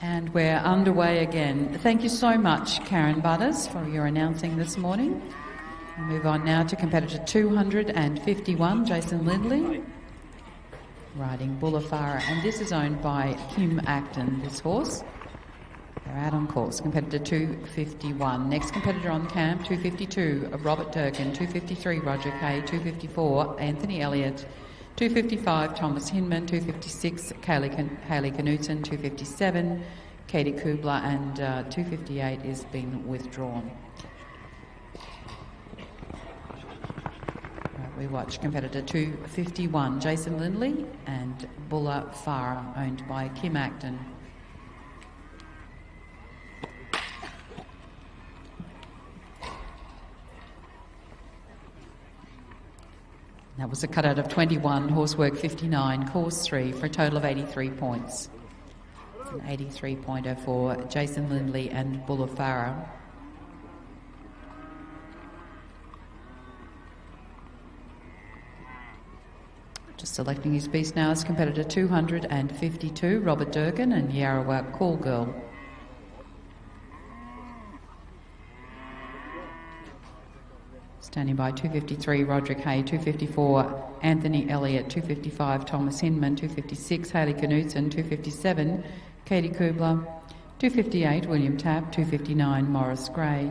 And we're underway again. Thank you so much, Karen Butters, for your announcing this morning. We'll move on now to competitor 251, Jason Lindley, riding Bullafara, and this is owned by Kim Acton, this horse. They're out on course. Competitor 251. Next competitor on camp, 252, Robert Durkin, 253, Roger Kay, 254, Anthony Elliott, 255, Thomas Hinman, 256, Hayley Knutson, 257, Katie Kubler, and 258 is being withdrawn. Right, we watch competitor 251, Jason Lindley and Bulla Farah, owned by Kim Acton. That was a cutout of 21, horsework 59, course 3, for a total of 83 points. It's an 83.04, Jason Lindley and Bullafara. Just selecting his piece now is competitor 252, Robert Durkin and Yarrawa Call Girl. Standing by 253, Roderick Hay, 254, Anthony Elliott, 255, Thomas Hinman, 256, Hayley Knutson, 257, Katie Kubler, 258, William Tapp, 259, Morris Gray,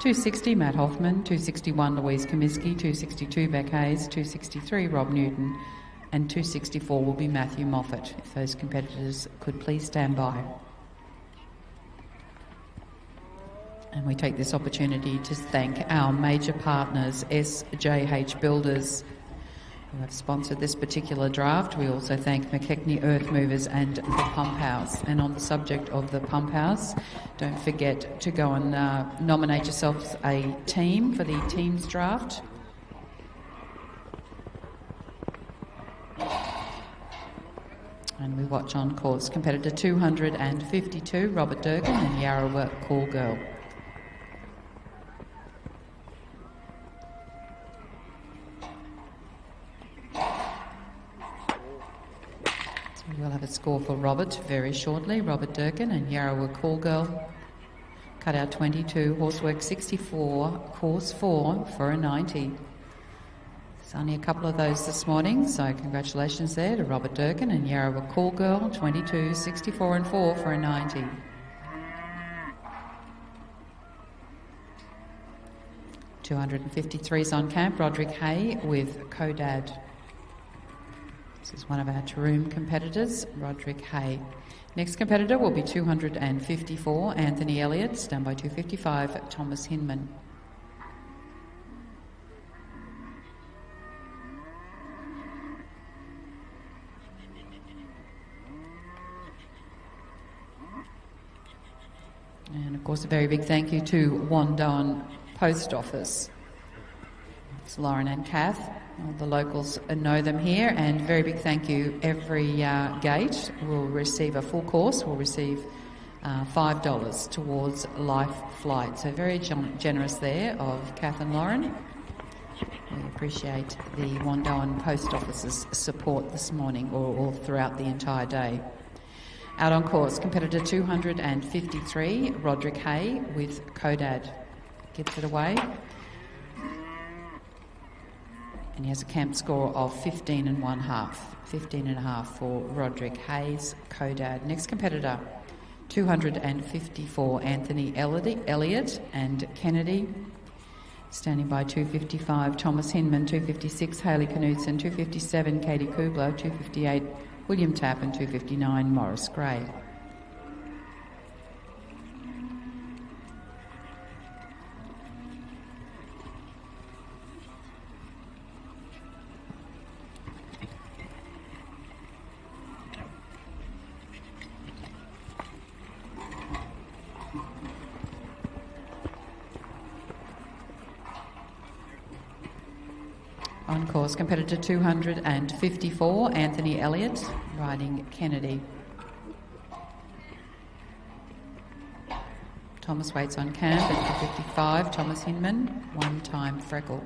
260, Matt Hoffman, 261, Louise Comiskey, 262, Beck Hayes, 263, Rob Newton, and 264 will be Matthew Moffat. If those competitors could please stand by. And we take this opportunity to thank our major partners, SJH Builders, who have sponsored this particular draft. We also thank McKechnie Earthmovers and the Pump House. And on the subject of the Pump House, don't forget to go and nominate yourselves a team for the teams draft. And we watch on course competitor 252, Robert Durkin and Yarrawa Call Girl. We'll have a score for Robert very shortly. Robert Durkin and Yarrawa Call Girl. Cut out 22, horsework 64, course 4 for a 90. This only a couple of those this morning, so congratulations there to Robert Durkin and Yarrawa Call Girl, 22, 64 and 4 for a 90. $253's on camp, Roderick Hay with Codad. This is one of our Taroom competitors, Roderick Hay. Next competitor will be 254, Anthony Elliott, standby 255, Thomas Hinman. And of course a very big thank you to Juandah Post Office. It's Lauren and Kath. All the locals know them here, and very big thank you. Every gate will receive a full course, will receive $5 towards life flight. So very generous there of Kath and Lauren. We appreciate the Juandah Post Office's support this morning or all throughout the entire day. Out on course, competitor 253, Roderick Hay with Codad. Gets it away. And he has a camp score of 15 and a half for Roderick Hayes, Codad. Next competitor, 254, Anthony Elliott and Kennedy. Standing by 255, Thomas Hinman, 256, Hayley Knudsen, 257, Katie Kubler, 258, William Tapp, and 259, Morris Gray. On course, competitor 254, Anthony Elliott, riding Kennedy. Thomas waits on camp at 255, Thomas Hinman, one-time Freckle.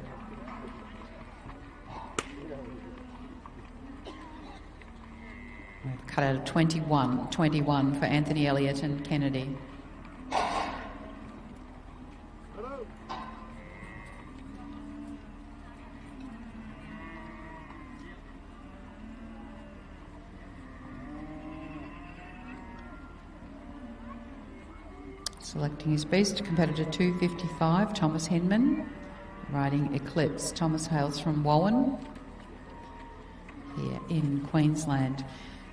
We've cut out of 21 for Anthony Elliott and Kennedy. Selecting his beast, competitor 255, Thomas Hinman, riding Eclipse. Thomas hails from Wowan, here in Queensland.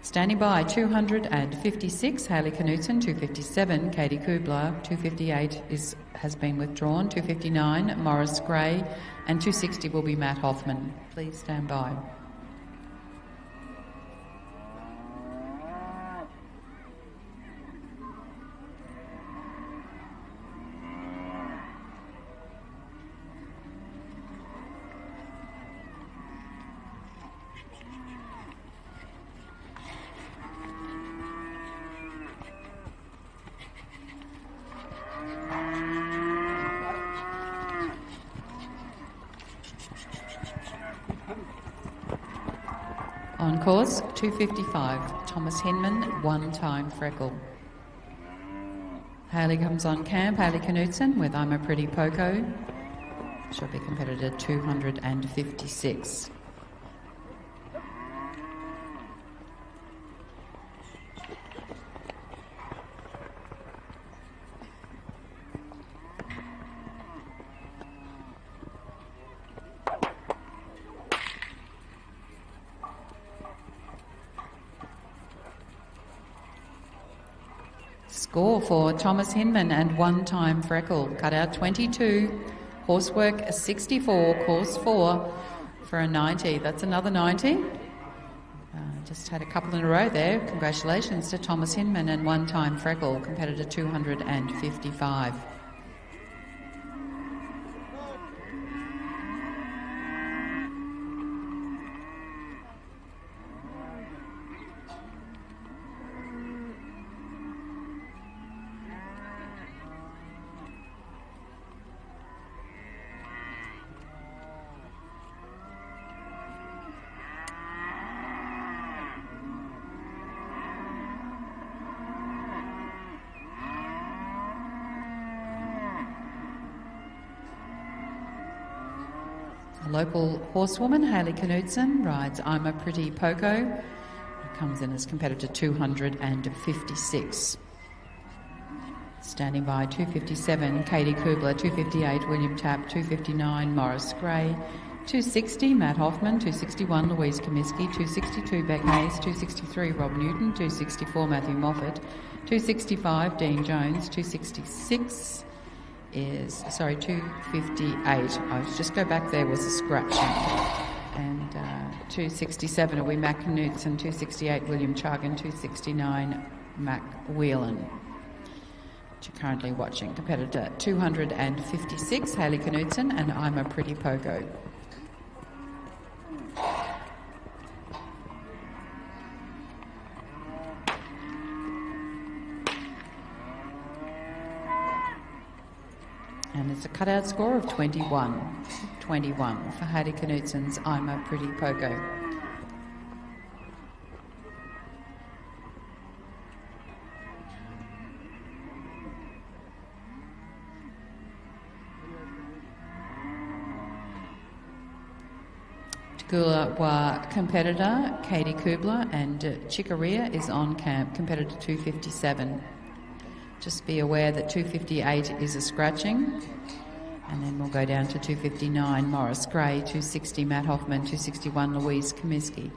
Standing by, 256, Hayley Knudsen, 257, Katie Kubler, 258 has been withdrawn, 259, Morris Gray, and 260 will be Matt Hoffman. Please stand by. On course, 255, Thomas Hinman, one-time Freckle. Hayley comes on camp, Hayley Knudsen with I'm a Pretty Poco. She'll be competitor 256. Score for Thomas Hinman and one-time Freckle. Cut out 22, horsework 64, course 4 for a 90. That's another 90. Just had a couple in a row there. Congratulations to Thomas Hinman and one-time Freckle, competitor 255. A local horsewoman, Hayley Knudsen, rides I'm a Pretty Poco. It comes in as competitor 256. Standing by 257, Katie Kubler, 258, William Tapp, 259, Morris Gray, 260, Matt Hoffman, 261, Louise Comiskey, 262, Beck Hayes, 263, Rob Newton, 264, Matthew Moffat, 265, Dean Jones, 266 is, 258. Just go back, there was a scratching. And 267 will be Matt Knudsen, 268, William Chagan, 269, Mac Whelan. You're currently watching competitor 256, Hayley Knudsen, and I'm a Pretty Pogo. And it's a cutout score of 21. 21 for Hayley Knudsen's I'm a Pretty Pogo. Gulawa competitor Katie Kubler, and Chicoria is on camp, competitor 257. Just be aware that 258 is a scratching, and then we'll go down to 259, Morris Gray, 260, Matt Hoffman, 261, Louise Comiskey.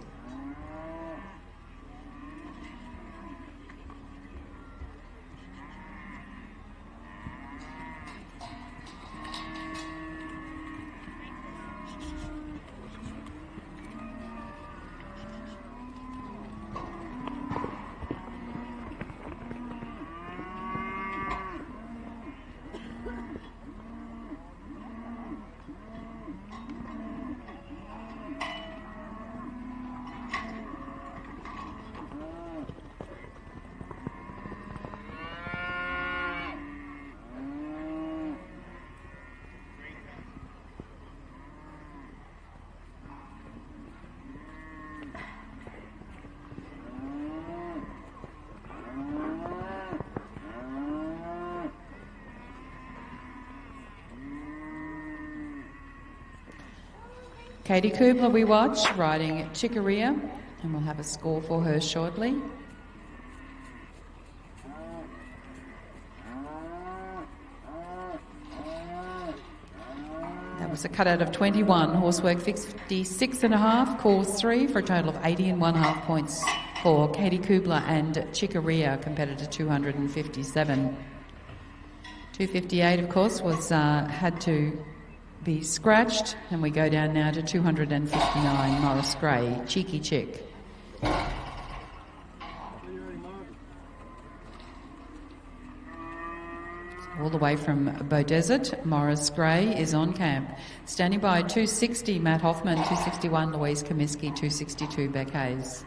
Katie Kubler we watch, riding Chicoria, and we'll have a score for her shortly. That was a cutout of 21, horsework 56.5, course 3, for a total of 80.5 points for Katie Kubler and Chicoria, competitor 257. 258, of course, was had to be scratched, and we go down now to 259, Morris Gray, Cheeky Chick. All the way from Beaudesert, Morris Gray is on camp. Standing by 260, Matt Hoffman, 261, Louise Comiskey, 262, Beck Hayes.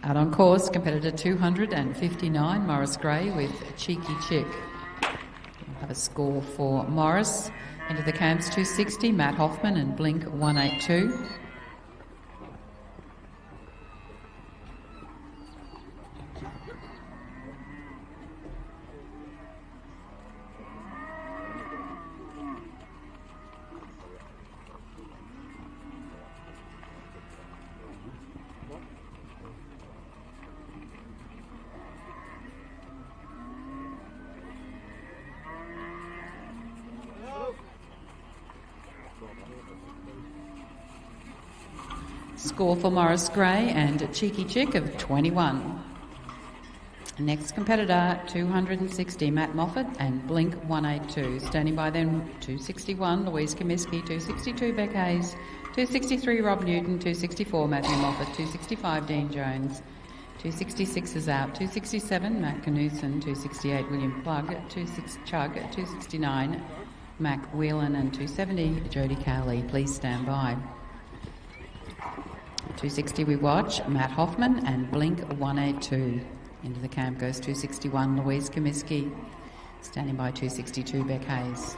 Out on course, competitor 259, Morris Gray with Cheeky Chick. We'll have a score for Morris. Into the camps 260, Matt Hoffman and Blink 182. Score for Morris Gray and Cheeky Chick of 21. Next competitor, 260, Matt Moffat and Blink 182. Standing by then, 261, Louise Comiskey, 262, Beck Hayes, 263, Rob Newton, 264, Matthew Moffat, 265, Dean Jones, 266 is out, 267, Matt Knudsen, 268, William Chug, 269, Mac Whelan, and 270, Jodie Cowley. Please stand by. 260 we watch, Matt Hoffman and Blink 182. Into the camp goes 261, Louise Comiskey. Standing by 262, Beck Hayes.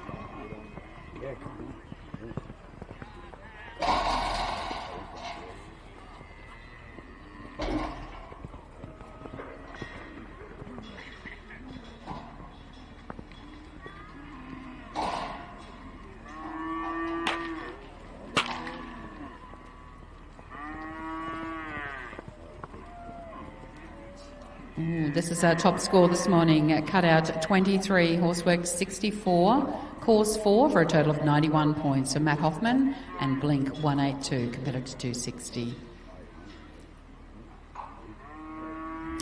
This is our top score this morning. Cut out 23, horsework 64, course 4 for a total of 91 points. So Matt Hoffman and Blink 182, competitor 260.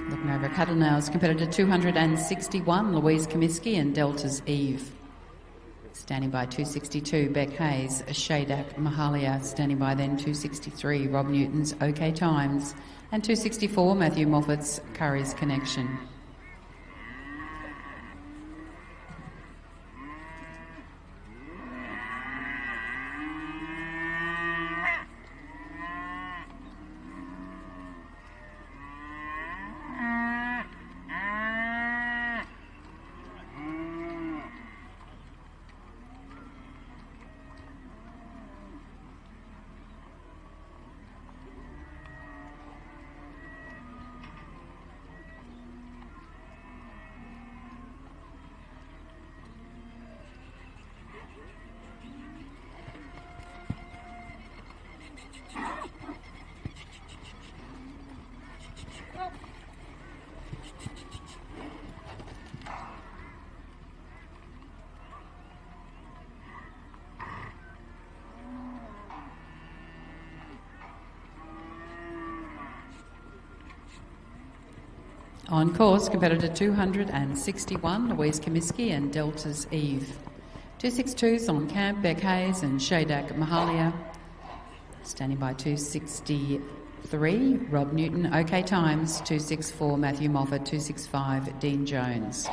Looking over Cuddle Now's competitor 261, Louise Comiskey and Delta's Eve. Standing by 262, Beck Hayes, Shadak Mahalia. Standing by then 263, Rob Newton's OK Times. And 264, Matthew Moffat's Curry's Connection. On course, competitor 261, Louise Comiskey and Delta's Eve. 262's on camp, Beck Hayes and Shadak Mahalia. Standing by 263, Rob Newton, OK Times. 264, Matthew Moffat. 265, Dean Jones.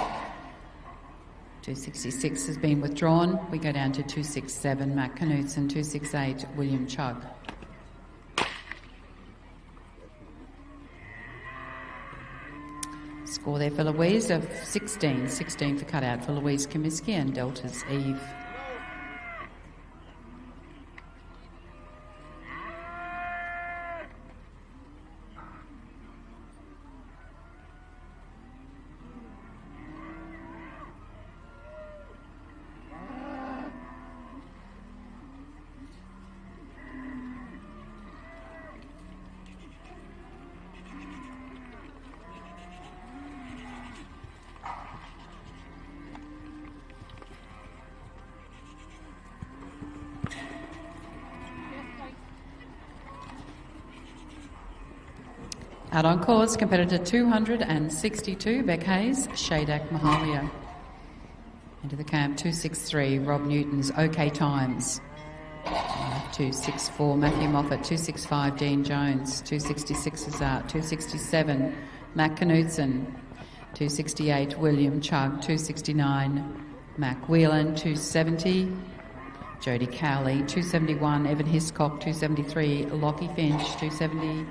266 has been withdrawn. We go down to 267, Matt Knudsen. 268, William Chug. Score there for Louise of 16. 16 for cutout for Louise Comiskey and Delta's Eve. Out on course, competitor 262, Beck Hayes, Shadak Mahalia. Into the camp, 263, Rob Newton's OK Times. 264, Matthew Moffat. 265, Dean Jones. 266 is out. 267, Matt Knudsen. 268, William Chug. 269, Mac Whelan. 270, Jodie Cowley. 271, Evan Hiscock. 273, Lockie Finch. 272,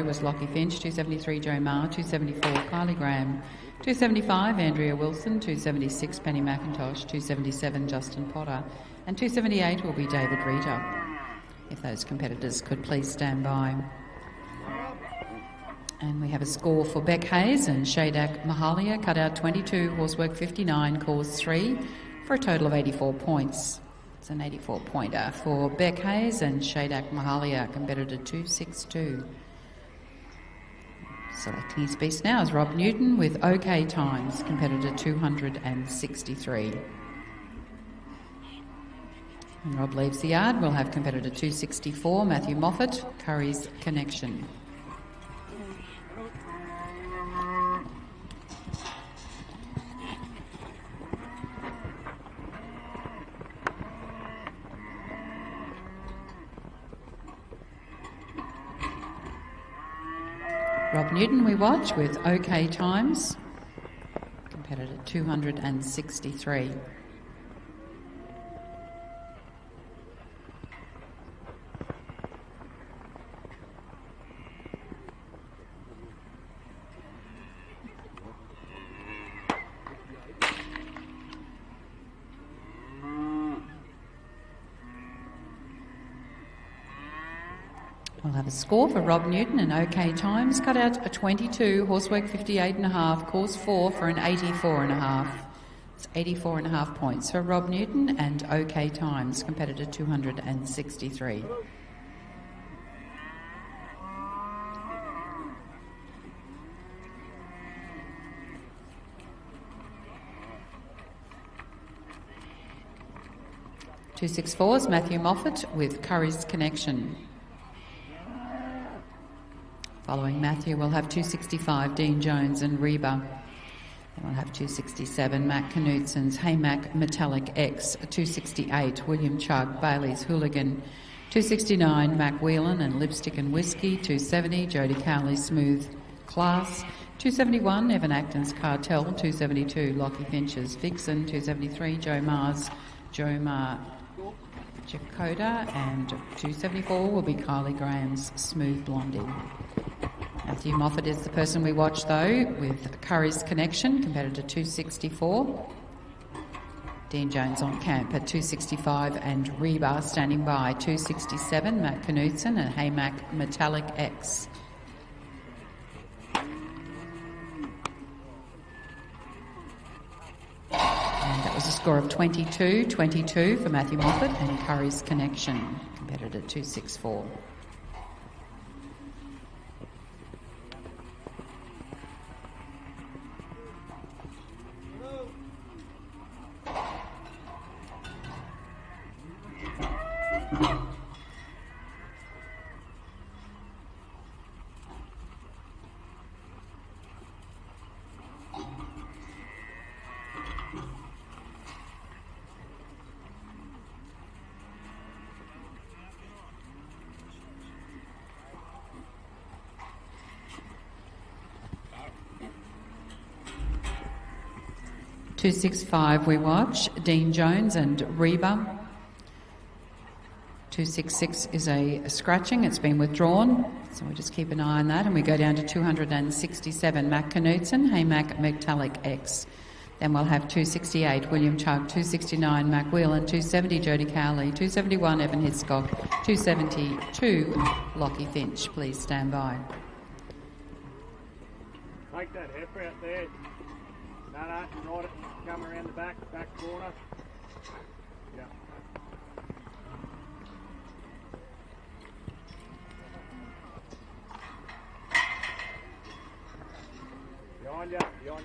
was Lockie Finch. 273, Joe Marr. 274, Kylie Graham. 275, Andrea Wilson. 276, Penny McIntosh. 277, Justin Potter. And 278 will be David Rita. If those competitors could please stand by. And we have a score for Beck Hayes and Shadak Mahalia, cut out 22, horsework 59, course 3, for a total of 84 points. It's an 84-pointer for Beck Hayes and Shadak Mahalia, competitor 262. Selecting his beast now is Rob Newton with OK Times, competitor 263. When Rob leaves the yard, we'll have competitor 264, Matthew Moffat, Curry's Connection. Rob Newton we watch with OK Times, competitor 263. We'll have a score for Rob Newton and OK Times. Cut out a 22, horsework 58.5, course 4 for an 84.5. It's 84.5 points for Rob Newton and OK Times, competitor 263. Two 264s, Matthew Moffat with Curry's Connection. Following Matthew, we'll have 265, Dean Jones and Reba. And we'll have 267, Matt Knutson's Haymack Metallic X. 268, William Chug, Bailey's Hooligan. 269, Mac Whelan and Lipstick and Whiskey. 270, Jodie Cowley Smooth Class. 271, Evan Acton's Cartel. 272, Lockie Finch's Vixen. 273, Joe Mars, Joe Mar Jacoda. And 274 will be Kylie Graham's Smooth Blondie. Matthew Moffat is the person we watch, though, with Curry's Connection, competitor 264. Dean Jones on camp at 265 and Reba standing by 267, Matt Knudsen and Haymack Metallic X. And that was a score of 22 for Matthew Moffat and Curry's Connection, competitor 264. Two 265 we watch, Dean Jones and Reba. 266 is a scratching, it's been withdrawn, so we just keep an eye on that, and we go down to 267, Matt Knudsen, Haymack Metallic X. Then we'll have 268, William Chug, 269, Mac Whelan, 270, Jodie Cowley, 271, Evan Hiscock, 272, Lockie Finch. Please stand by. Take that heifer out there. No, ride it. Come around the back corner. Yeah. Behind you, son.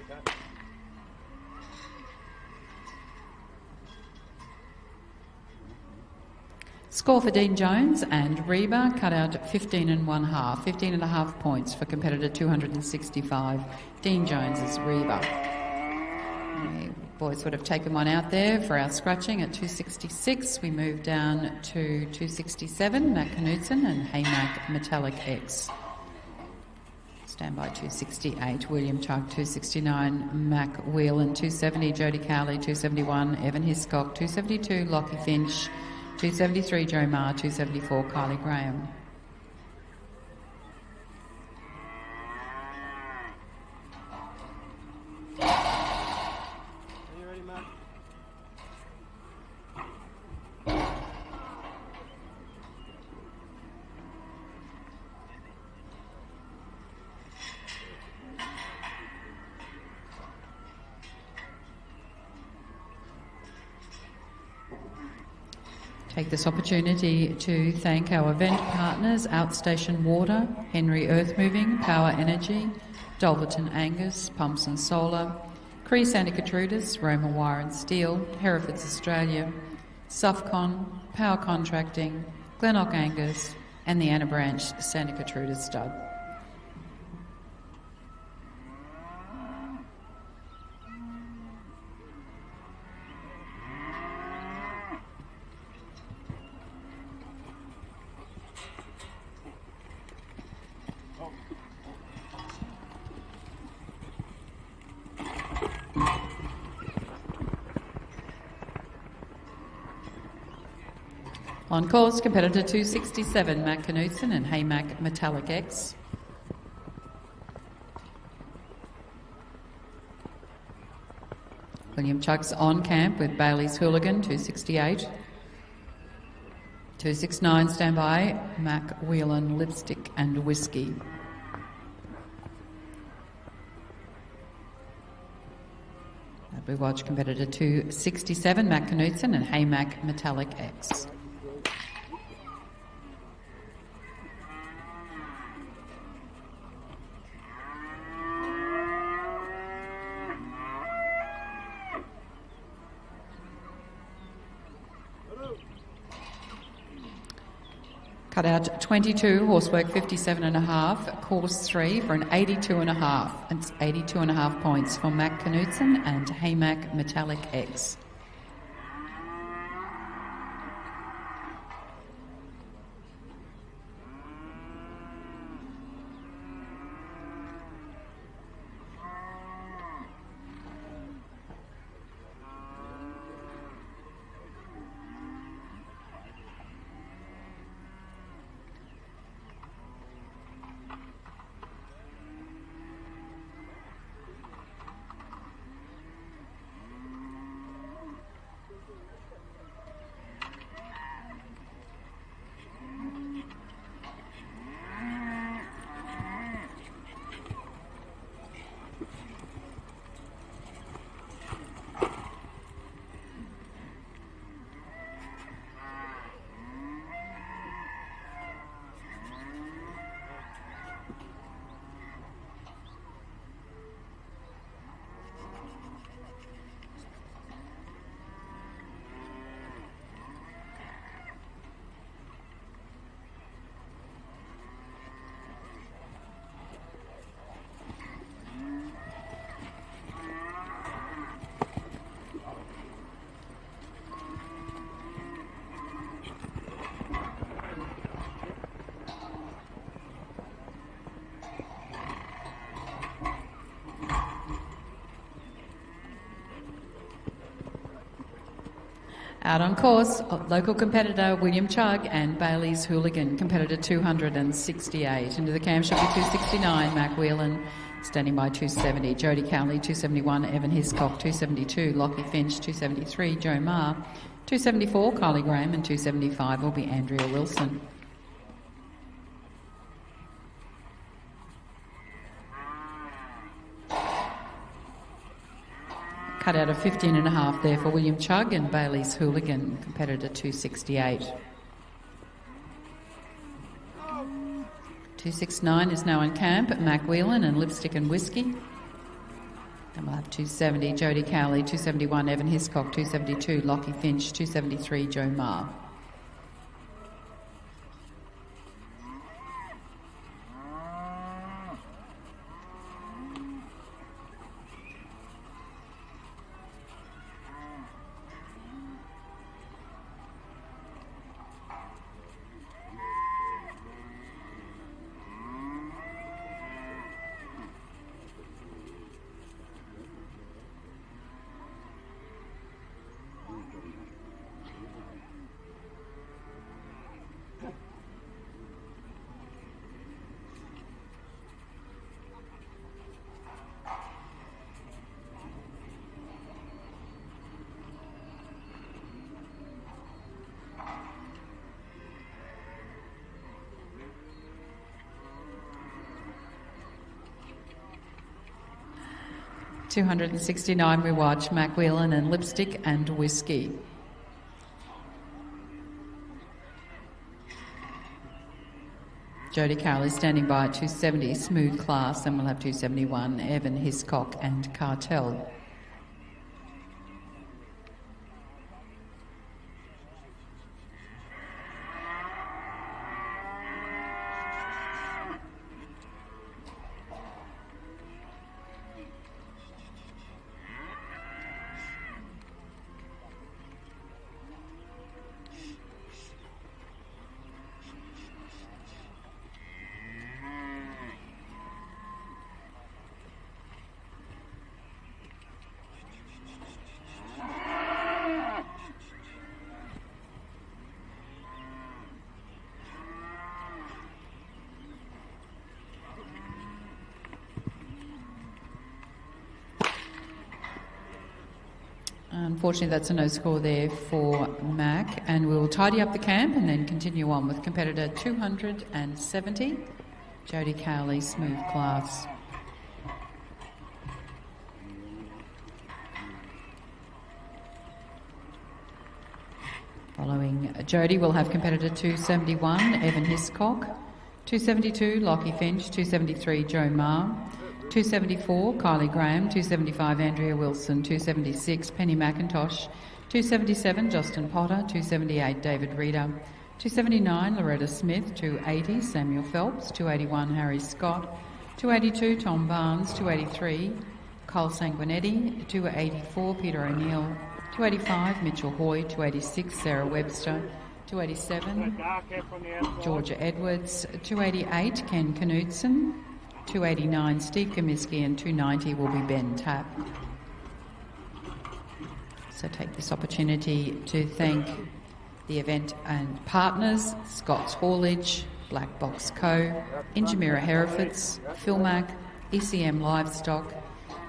Score for Dean Jones and Reba, cut out 15.5 points for competitor 265. Dean Jones is Reba. The boys would have taken one out there for our scratching at 266. We move down to 267, Matt Knudsen and Haymack Metallic X. Stand by 268, William Chug, 269, Mac Whelan, 270, Jodie Cowley, 271, Evan Hiscock, 272, Lockie Finch, 273, Joe Marr, 274, Kylie Graham. Take this opportunity to thank our event partners, Outstation Water, Henry Earthmoving, Power Energy, Dolverton Angus, Pumps and Solar, Cree Santa Gertrudis, Roma Wire and Steel, Herefords Australia, Sufcon, Power Contracting, Glenelg Angus, and the Anna Branch Santa Gertruda stud. On course, competitor 267, Matt Knudsen and Haymack Metallic X. William Chuck's on camp with Bailey's Hooligan, 268. 269, standby, Mac Whelan, Lipstick and Whiskey. We watch competitor 267, Matt Knudsen and Haymack Metallic X. Cut out 22, horsework 57.5, course 3 for an 82.5. It's 82.5 points for Mac Knudsen and Haymack Metallic X. Out on course, local competitor William Chugg and Bailey's Hooligan, competitor 268. Into the cam should be 269, Mac Whelan, standing by 270. Jodie Cowley, 271, Evan Hiscock, 272, Lockie Finch, 273, Joe Marr, 274, Kylie Graham, and 275 will be Andrea Wilson. Cut out of 15.5 there for William Chugg and Bailey's Hooligan, competitor 268. 269 is now in camp at Mac Whelan and Lipstick and Whiskey. And we'll have 270, Jodie Cowley, 271, Evan Hiscock, 272, Lockie Finch, 273, Joe Marr. $269 we watch, Mac Whelan and Lipstick and Whiskey. Jodie Cowley standing by at 270, Smooth Class, and we'll have 271, Evan Hiscock and Cartel. Unfortunately, that's a no score there for Mac, and we'll tidy up the camp and then continue on with competitor 270, Jodie Cowley, smooth class. Following Jodie, we'll have competitor 271, Evan Hiscock, 272, Lockie Finch, 273, Joe Marr, 274, Kylie Graham, 275, Andrea Wilson, 276, Penny McIntosh, 277, Justin Potter, 278, David Reeder, 279, Loretta Smith, 280, Samuel Phelps, 281, Harry Scott, 282, Tom Barnes, 283, Cole Sanguinetti, 284, Peter O'Neill, 285, Mitchell Hoy, 286, Sarah Webster, 287, Georgia Edwards, 288, Ken Knudsen, 289, Steve Comiskey, and 290 will be Ben Tapp. So take this opportunity to thank the event and partners, Scott's Haulage, Black Box Co, Injamira Herefords, Philmac, ECM Livestock,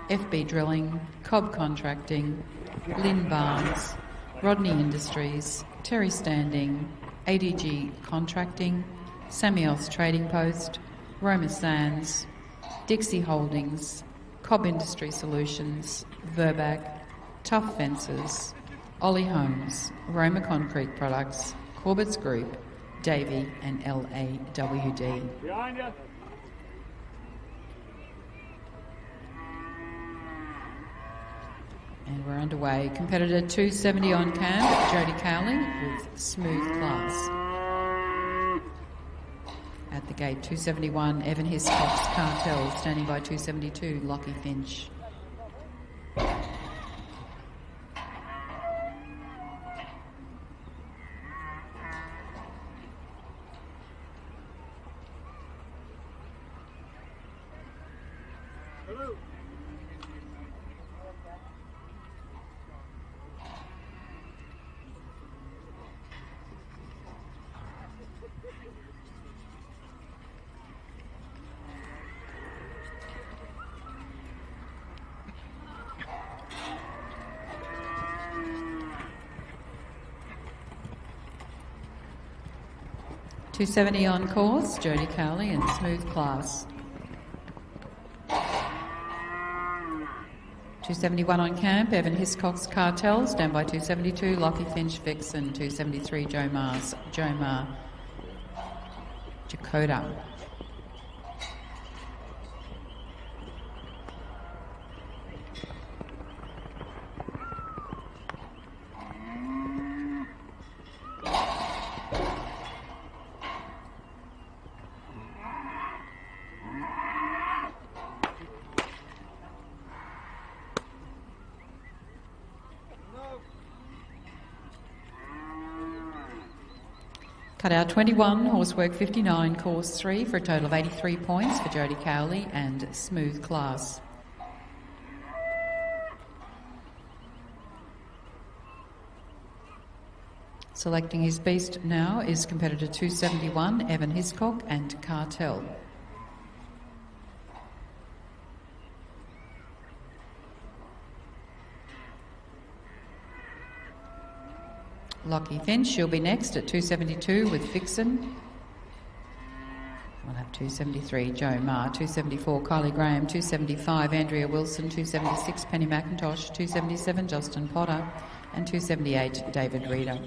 FB Drilling, Cobb Contracting, Lynn Barnes, Rodney Industries, Terry Standing, ADG Contracting, Samuel's Trading Post, Roma Sands, Dixie Holdings, Cobb Industry Solutions, Verbac, Tough Fences, Ollie Homes, Roma Concrete Products, Corbett's Group, Davey and LAWD. Behind you. And we're underway. Competitor 270 on camp, Jodie Cowley with smooth class. At the gate, 271, Evan Hiscock's Cartel, standing by 272, Lockie Finch. Hello. 270 on course, Jodie Cowley in smooth class. 271 on camp, Evan Hiscock's Cartel, stand by 272, Lockie Finch Vixen, 273, Joe Marr, Jacoda. Cut out 21, horsework 59, course 3 for a total of 83 points for Jodie Cowley and smooth class. Selecting his beast now is competitor 271, Evan Hiscock and Cartel. Lockie Finch, she'll be next at 272 with Vixen. We'll have 273, Joe Marr, 274, Kylie Graham, 275, Andrea Wilson, 276, Penny McIntosh, 277, Justin Potter, and 278, David Reeder.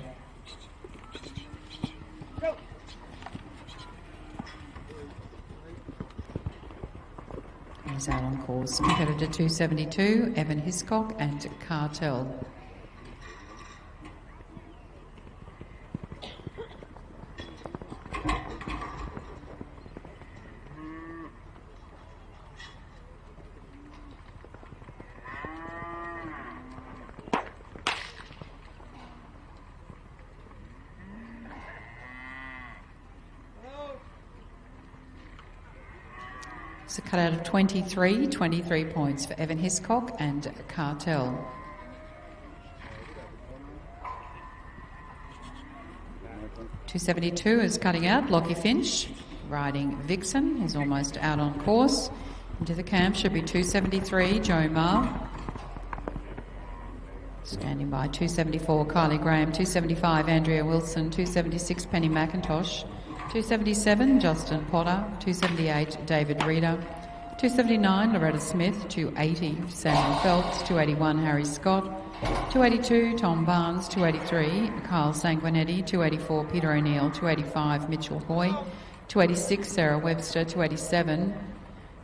He's out on course. Competitor 272, Evan Hiscock and Cartel. It's a cut out of 23 points for Evan Hiscock and Cartel. .272 is cutting out, Lockie Finch, riding Vixen, is almost out on course. Into the camp should be 273, Joe Marr. Standing by 274, Kylie Graham. 275, Andrea Wilson. 276, Penny McIntosh. 277, Justin Potter. 278, David Reeder. 279, Loretta Smith. 280, Samuel Phelps. 281, Harry Scott. 282, Tom Barnes. 283, Carl Sanguinetti. 284, Peter O'Neill. 285, Mitchell Hoy. 286, Sarah Webster. 287,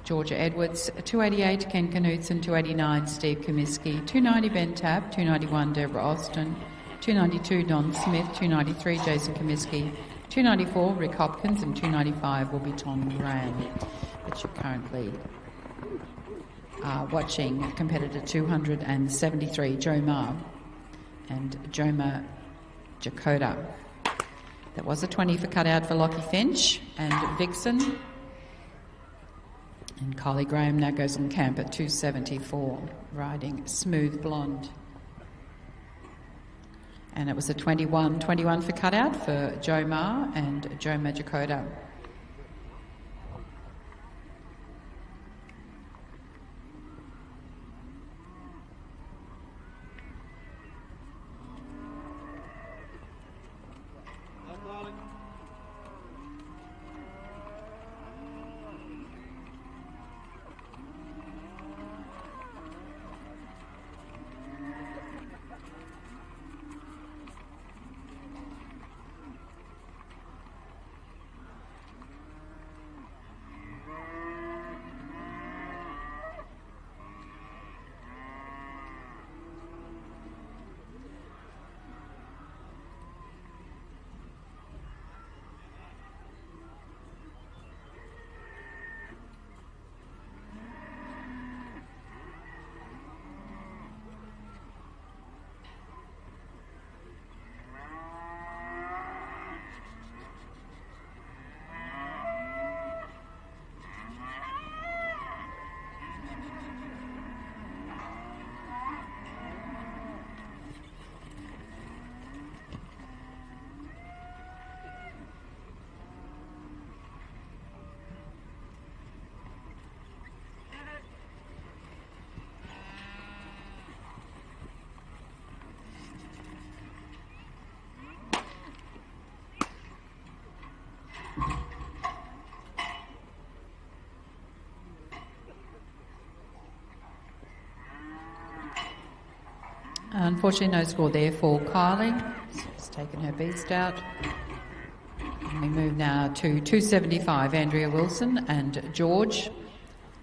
Georgia Edwards. 288, Ken Knutson. 289, Steve Comiskey. 290, Ben Tabb. 291, Deborah Austin. 292, Don Smith. 293, Jason Comiskey. 294, Rick Hopkins. And 295 will be Tom Graham. But you're currently watching competitor 273, Joe Ma and Joma Jakota. That was a 20 for cutout for Lockie Finch and Vixen. And Kylie Graham now goes on camp at 274, riding Smooth Blonde. And it was a 21 for cutout for Joe Ma and Joma Jakota. Unfortunately, no score there for Kylie. She's taken her beast out. And we move now to 275, Andrea Wilson and George.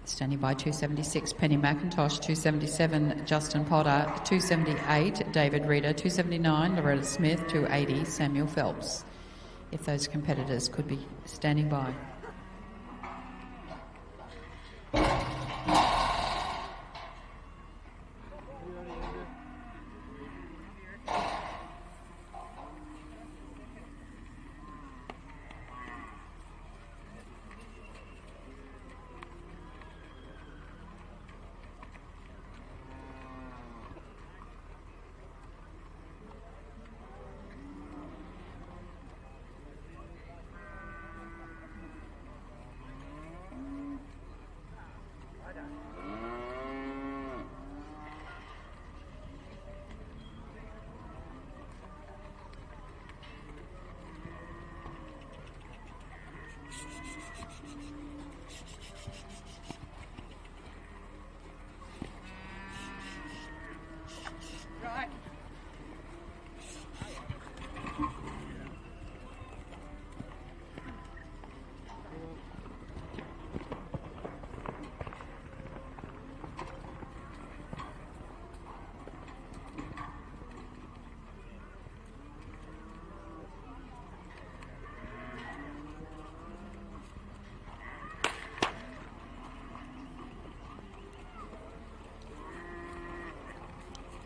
Standing by 276, Penny McIntosh. 277, Justin Potter. 278, David Reeder. 279, Loretta Smith. 280, Samuel Phelps. If those competitors could be standing by.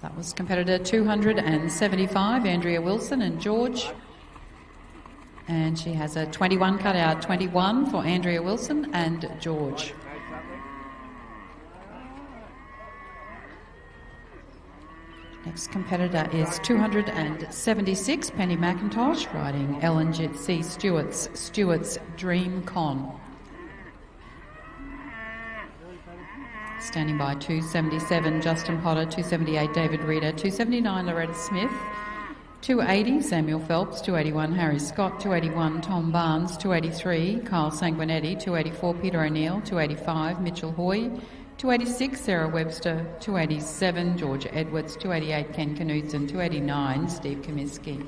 That was competitor 275, Andrea Wilson and George. And she has a 21 cut out, 21 for Andrea Wilson and George. Next competitor is 276, Penny McIntosh, riding Ellen C. Stewart's Dream Con. Standing by 277, Justin Potter, 278, David Reader, 279, Loretta Smith, 280, Samuel Phelps, 281, Harry Scott, 281, Tom Barnes, 283, Kyle Sanguinetti, 284, Peter O'Neill, 285, Mitchell Hoy, 286, Sarah Webster, 287, Georgia Edwards, 288, Ken Knudsen, 289, Steve Comiskey.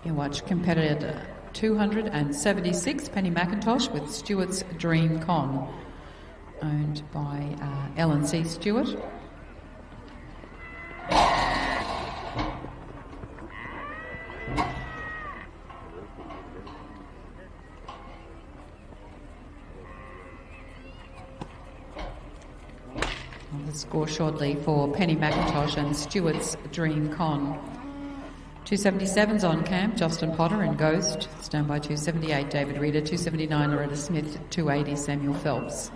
You watch competitor 276, Penny McIntosh with Stewart's Dream Con, owned by Ellen C. Stewart. The score shortly for Penny McIntosh and Stewart's Dream Con. 277's on camp, Justin Potter and Ghost. Stand by 278, David Reader, 279, Loretta Smith, 280, Samuel Phelps.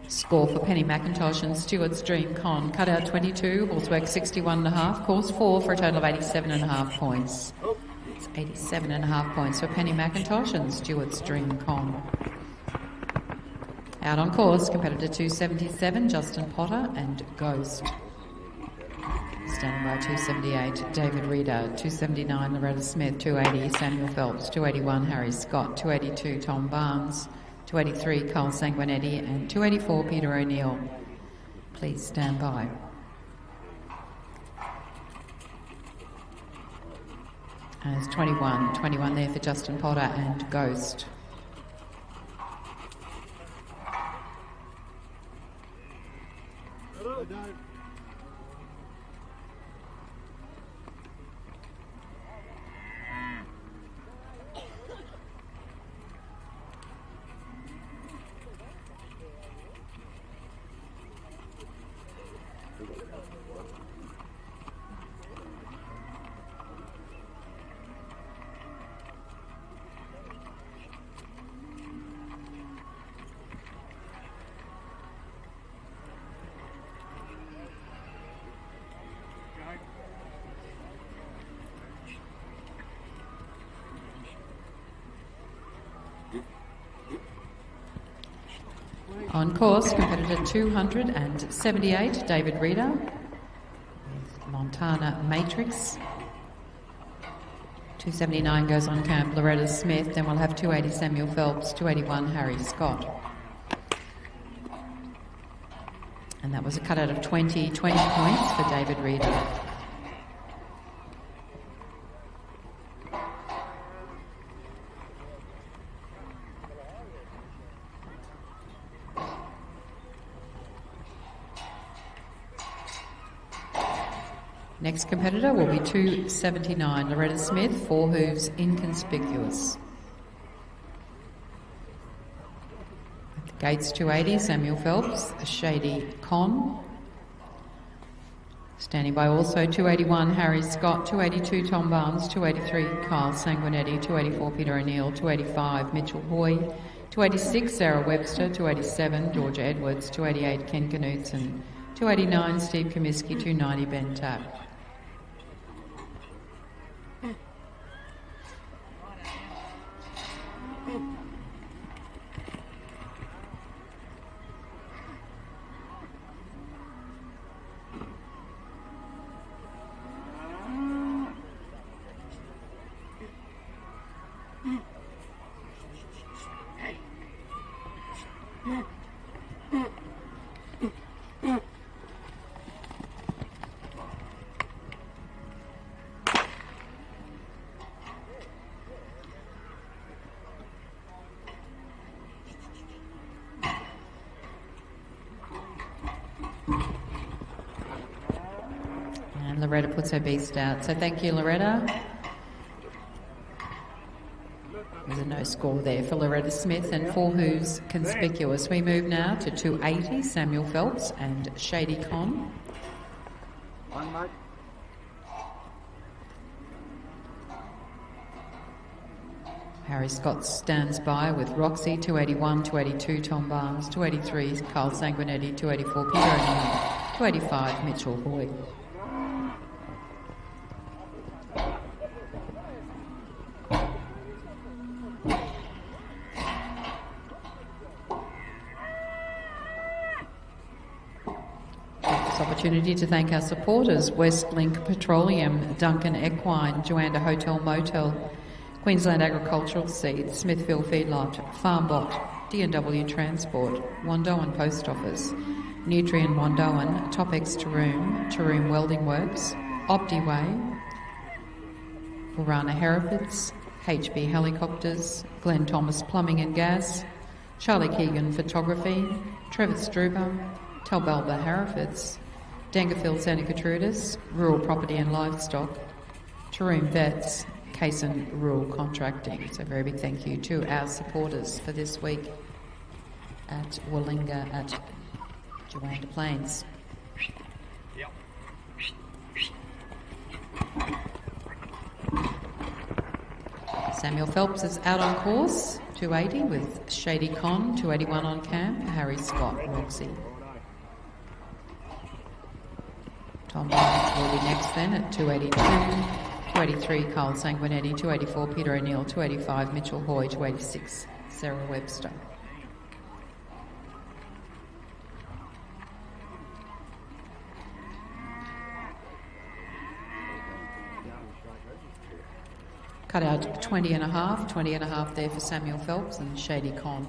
Score for Penny McIntosh and Stewart's Dream Con. Cutout 22, horsework 61.5, course 4 for a total of 87.5 points. It's 87.5 points for Penny McIntosh and Stewart's Dream Con. Out on course, competitor 277, Justin Potter and Ghost. Standing by 278, David Reader, 279, Loretta Smith, 280, Samuel Phelps, 281, Harry Scott, 282, Tom Barnes, 283, Carl Sanguinetti, and 284, Peter O'Neill. Please stand by. And it's 21 there for Justin Potter and Ghost. On course, competitor 278, David Reader, with Montana Matrix. 279 goes on camp, Loretta Smith. Then we'll have 280, Samuel Phelps, 281, Harry Scott. And that was a cutout of 20 points for David Reader. Next competitor will be 279, Loretta Smith, 4 hooves inconspicuous. At the gates 280, Samuel Phelps, a Shady Con. Standing by also 281, Harry Scott, 282, Tom Barnes, 283, Kyle Sanguinetti, 284, Peter O'Neill, 285, Mitchell Hoy, 286, Sarah Webster, 287, Georgia Edwards, 288, Ken Knudsen, 289, Steve Comiskey, 290, Ben Tapp. And Loretta puts her beast out. So thank you, Loretta. There's a no score there for Loretta Smith, and for who's conspicuous. We move now to 280, Samuel Phelps and Shady Con. One, mate. Harry Scott stands by with Roxy, 281, 282, Tom Barnes, 283, Carl Sanguinetti, 284, Peter O'Neill, 285, Mitchell Hoy. This opportunity to thank our supporters: Westlink Petroleum, Duncan Equine, Juandah Hotel Motel, Queensland Agricultural Seeds, Smithville Feedlot, Farmbot, D&W Transport, Wandoan Post Office, Nutrien Wandoan, Topex Taroom, Taroom Welding Works, Optiway, Warana Herefords, HB Helicopters, Glenn Thomas Plumbing and Gas, Charlie Keegan Photography, Trevor Struber, Talbalba Herefords, Dangerfield Santa Gertrudis, Rural Property and Livestock, Taroom Vets, Cason Rural Contracting. So a very big thank you to our supporters for this week at Willinga at Juandah Plains. Samuel Phelps is out on course, 280 with Shady Con, 281 on camp, Harry Scott, Roxy. Tom Barnes will be next then at 282. 283, Carl Sanguinetti, 284, Peter O'Neill, 285, Mitchell Hoy, 286, Sarah Webster. Cut out 20 and a half there for Samuel Phelps and Shady Con.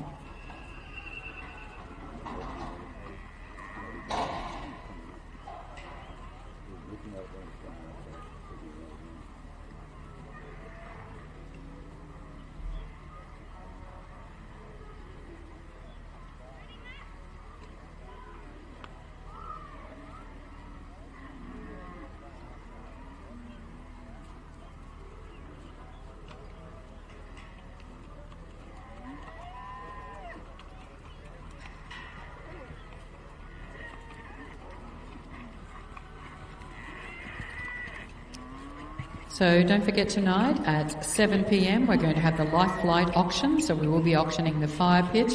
So don't forget, tonight at 7 p.m. we're going to have the Life Flight auction. So we will be auctioning the fire pit,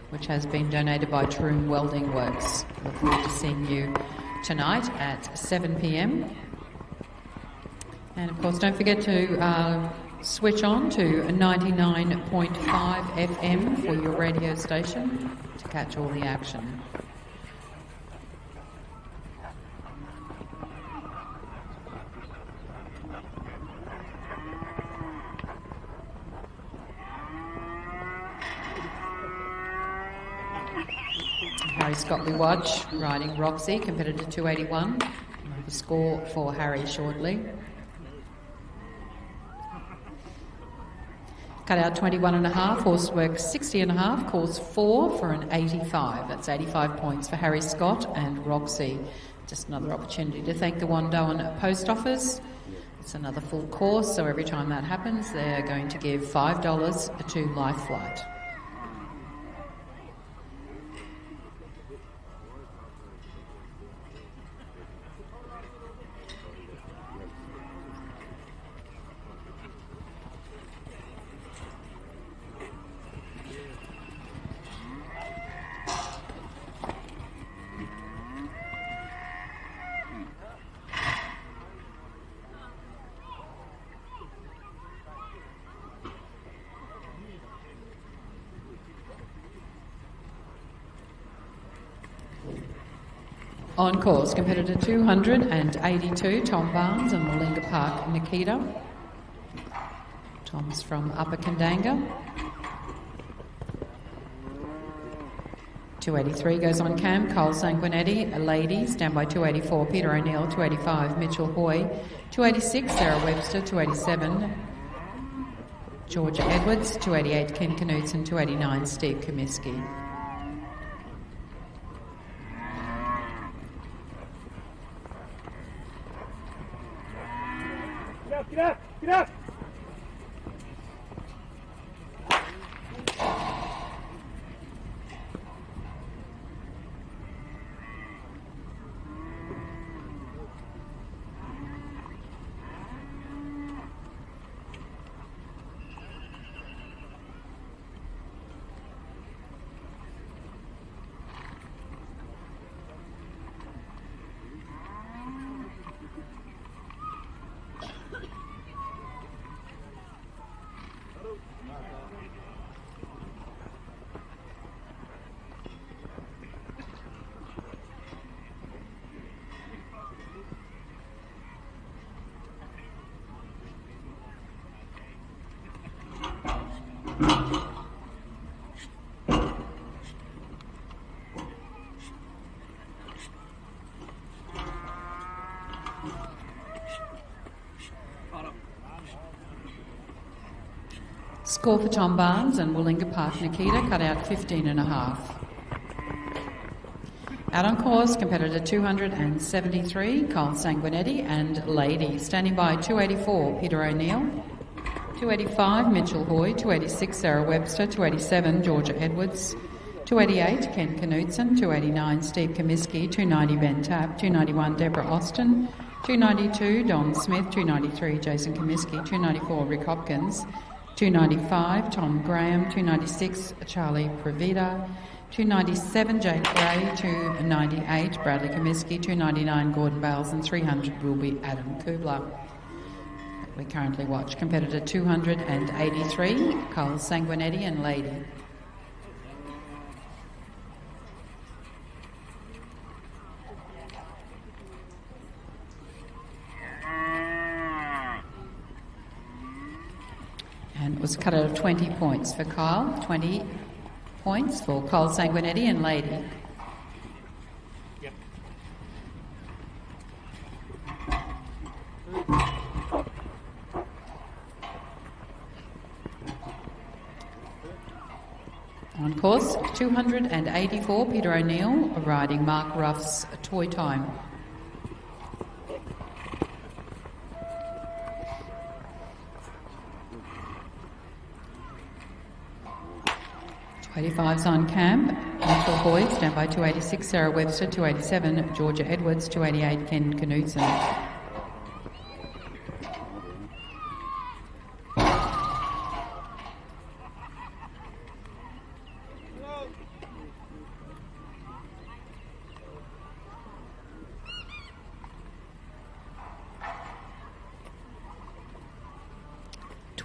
which has been donated by Taroom Welding Works. Look forward to seeing you tonight at 7 p.m. And of course, don't forget to switch on to 99.5 FM for your radio station to catch all the action. Harry Scott we watch, riding Roxy, competitor 281. We'll have a score for Harry shortly. Cut out 21 and a half, horsework 60 and a half, course 4 for an 85. That's 85 points for Harry Scott and Roxy. Just another opportunity to thank the Wandoan Post Office. It's another full course, so every time that happens, they're going to give $5 to Life Flight. On course, competitor 282, Tom Barnes and Willinga Park, Nikita. Tom's from Upper Kandanga. 283 goes on cam, Carl Sanguinetti, a lady, standby 284, Peter O'Neill, 285, Mitchell Hoy, 286, Sarah Webster, 287, Georgia Edwards, 288, Ken Knutson, 289, Steve Comiskey. Get up! Get up! Score for Tom Barnes and Willinga Park Nikita, cut out 15.5. Out on course, competitor 273, Carl Sanguinetti and Lady. Standing by 284, Peter O'Neill. 285, Mitchell Hoy. 286, Sarah Webster. 287, Georgia Edwards. 288, Ken Knutson. 289, Steve Comiskey. 290, Ben Tapp. 291, Deborah Austin. 292, Don Smith. 293, Jason Comiskey. 294, Rick Hopkins. 295, Tom Graham. 296, Charlie Pravida. 297, Jake Gray. 298, Bradley Comiskey. 299, Gordon Bales. And 300 will be Adam Kubler. We currently watch competitor 283, Carl Sanguinetti and Lady. And it was cut out of 20 points for Kyle, 20 points for Carl Sanguinetti and Lady. Yep. On course, 284, Peter O'Neill, riding Mark Ruff's Toy Time. '85's on camp. Mitchell Hoy, stand by 286, Sarah Webster. 287, Georgia Edwards. 288, Ken Knutson.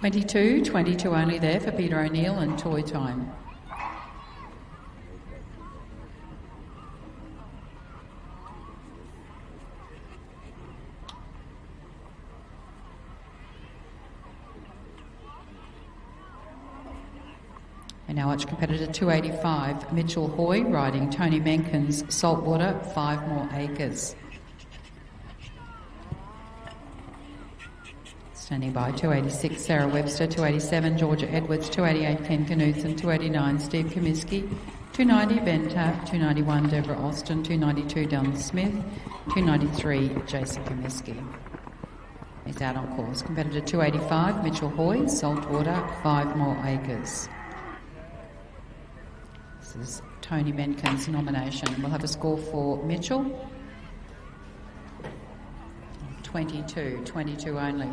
'22 only there for Peter O'Neill and Toy Time. We now watch competitor 285, Mitchell Hoy, riding Tony Menken's Saltwater, 5 More Acres. Standing by 286, Sarah Webster. 287, Georgia Edwards. 288, Ken Knutson. 289, Steve Comiskey. 290, Ben Tapp. 291, Deborah Austin. 292, Don Smith. 293, Jason Comiskey. He's out on course. Competitor 285, Mitchell Hoy, Saltwater, 5 More Acres. This is Tony Menken's nomination. We'll have a score for Mitchell. 22 only.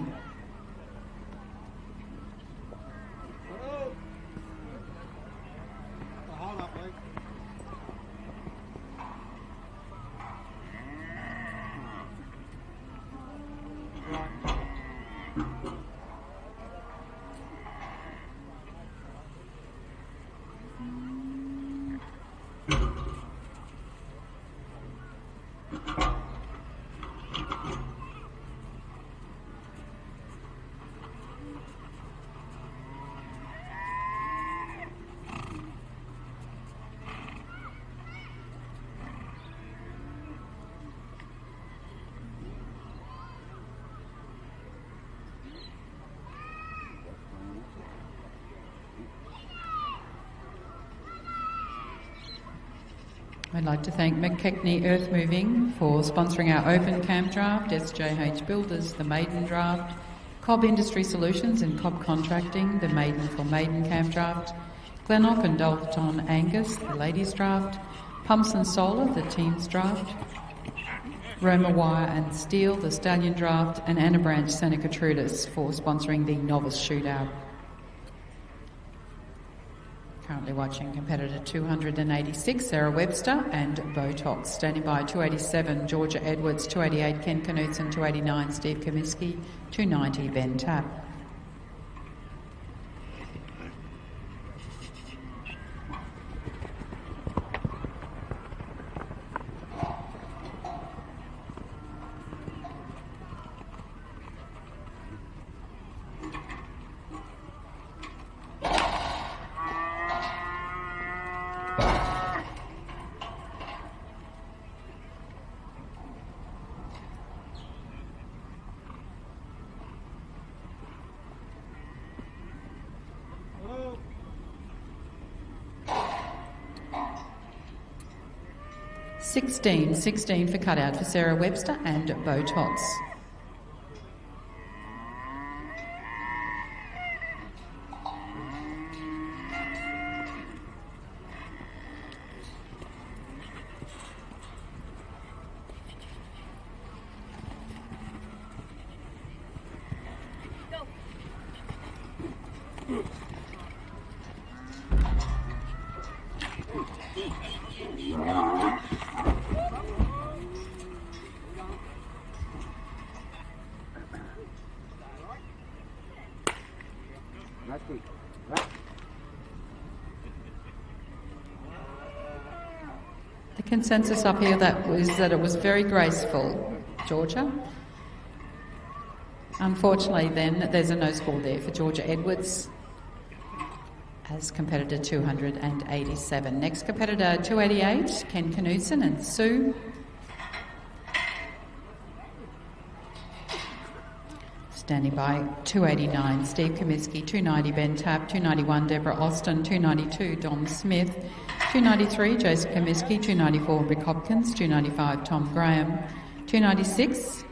I'd like to thank McKechnie Earthmoving for sponsoring our Open Campdraft, SJH Builders, the Maiden Draft, Cobb Industry Solutions and Cobb Contracting, the maiden for maiden campdraft. Glenelg and Dalton Angus, the ladies draft. Pumps and Solar, the teams draft. Roma Wire and Steel, the stallion draft. And Anna Branch Seneca Trudis for sponsoring the novice shootout. Currently watching competitor 286, Sarah Webster and Botox. Standing by 287, Georgia Edwards, 288, Ken Knutson, 289, Steve Comiskey, 290, Ben Tapp. Sixteen for cutout for Sarah Webster and Botox. The consensus up here was that it was very graceful, Georgia. Unfortunately then, there's a no score there for Georgia Edwards as competitor 287. Next competitor 288, Ken Knutson and Sue. Standing by 289, Steve Comiskey, 290, Ben Tapp, 291, Deborah Austin, 292, Don Smith, 293, Jason Comiskey, 294, Rick Hopkins, 295, Tom Graham, 296,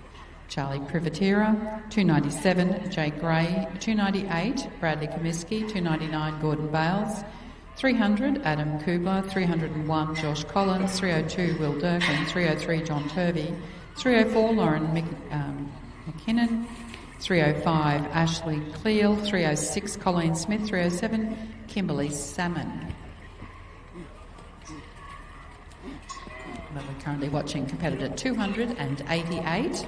Charlie Privatera, 297, Jake Gray, 298, Bradley Comiskey, 299, Gordon Bales, 300, Adam Kubler, 301, Josh Collins, 302, Will Durkin, 303, John Turvey, 304, Lauren McKinnon, 305, Ashley Cleal, 306, Colleen Smith, 307, Kimberly Salmon. But we're currently watching competitor 288.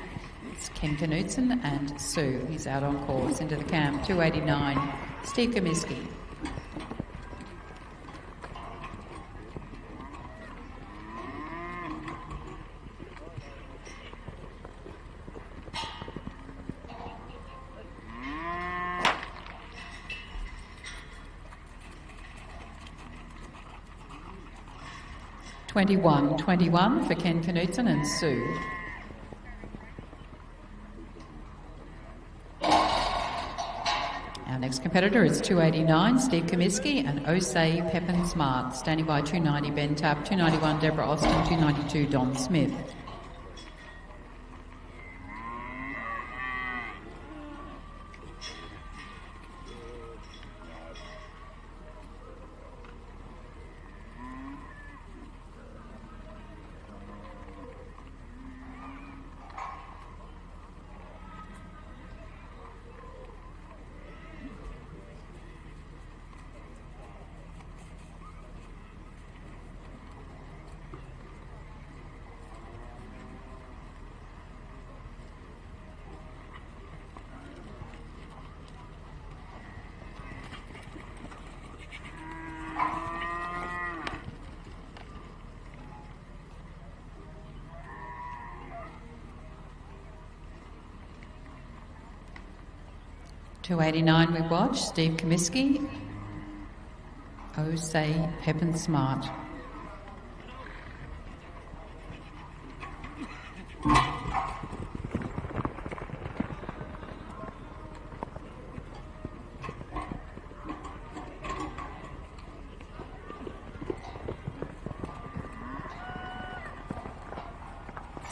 It's Ken Knutson and Sue. He's out on course into the camp. 289, Steve Comiskey. $21 for Ken Knutson and Sue. Our next competitor is 289, Steve Comiskey and Osei Pepin Smart. Standing by 290, Ben Tapp, 291, Deborah Austin, 292, Don Smith. $289 we watch, Steve Comiskey, Osei Pepin Smart.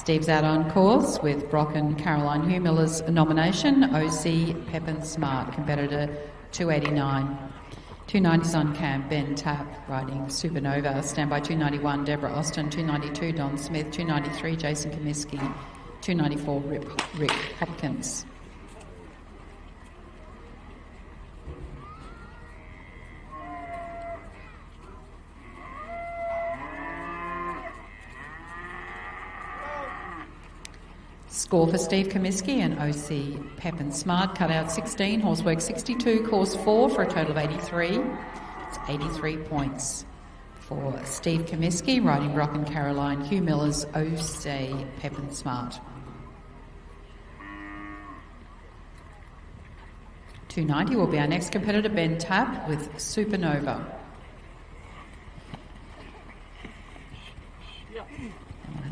Steve's out on course with Brock and Caroline Hugh Miller's nomination, OC Pepin Smart, competitor 289. 290's on camp, Ben Tapp riding Supernova. Standby 291, Deborah Austin. 292, Don Smith. 293, Jason Comiskey. 294, Rick Hopkins. Score for Steve Comiskey and OC Pepin Smart, cut out 16, horsework 62, course 4 for a total of 83. It's 83 points for Steve Comiskey, riding Brock and Caroline Hugh Miller's OC Pepin Smart. 290 will be our next competitor, Ben Tapp with Supernova.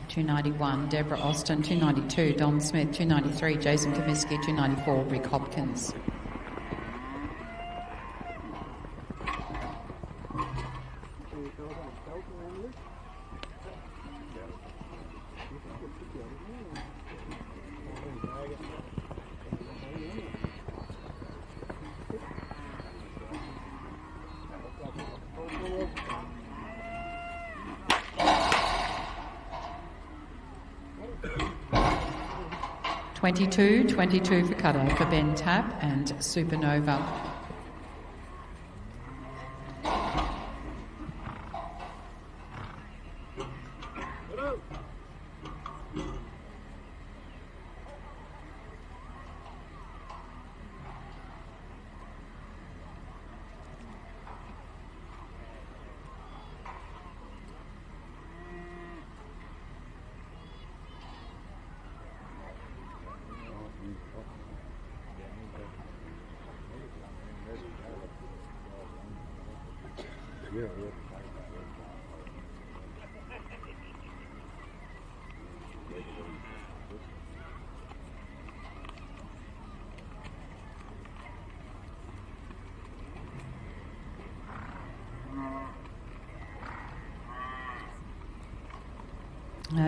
291, Deborah Austin. 292, Don Smith. 293, Jason Comiskey. 294, Rick Hopkins. $22 for cutout for Ben Tapp and Supernova.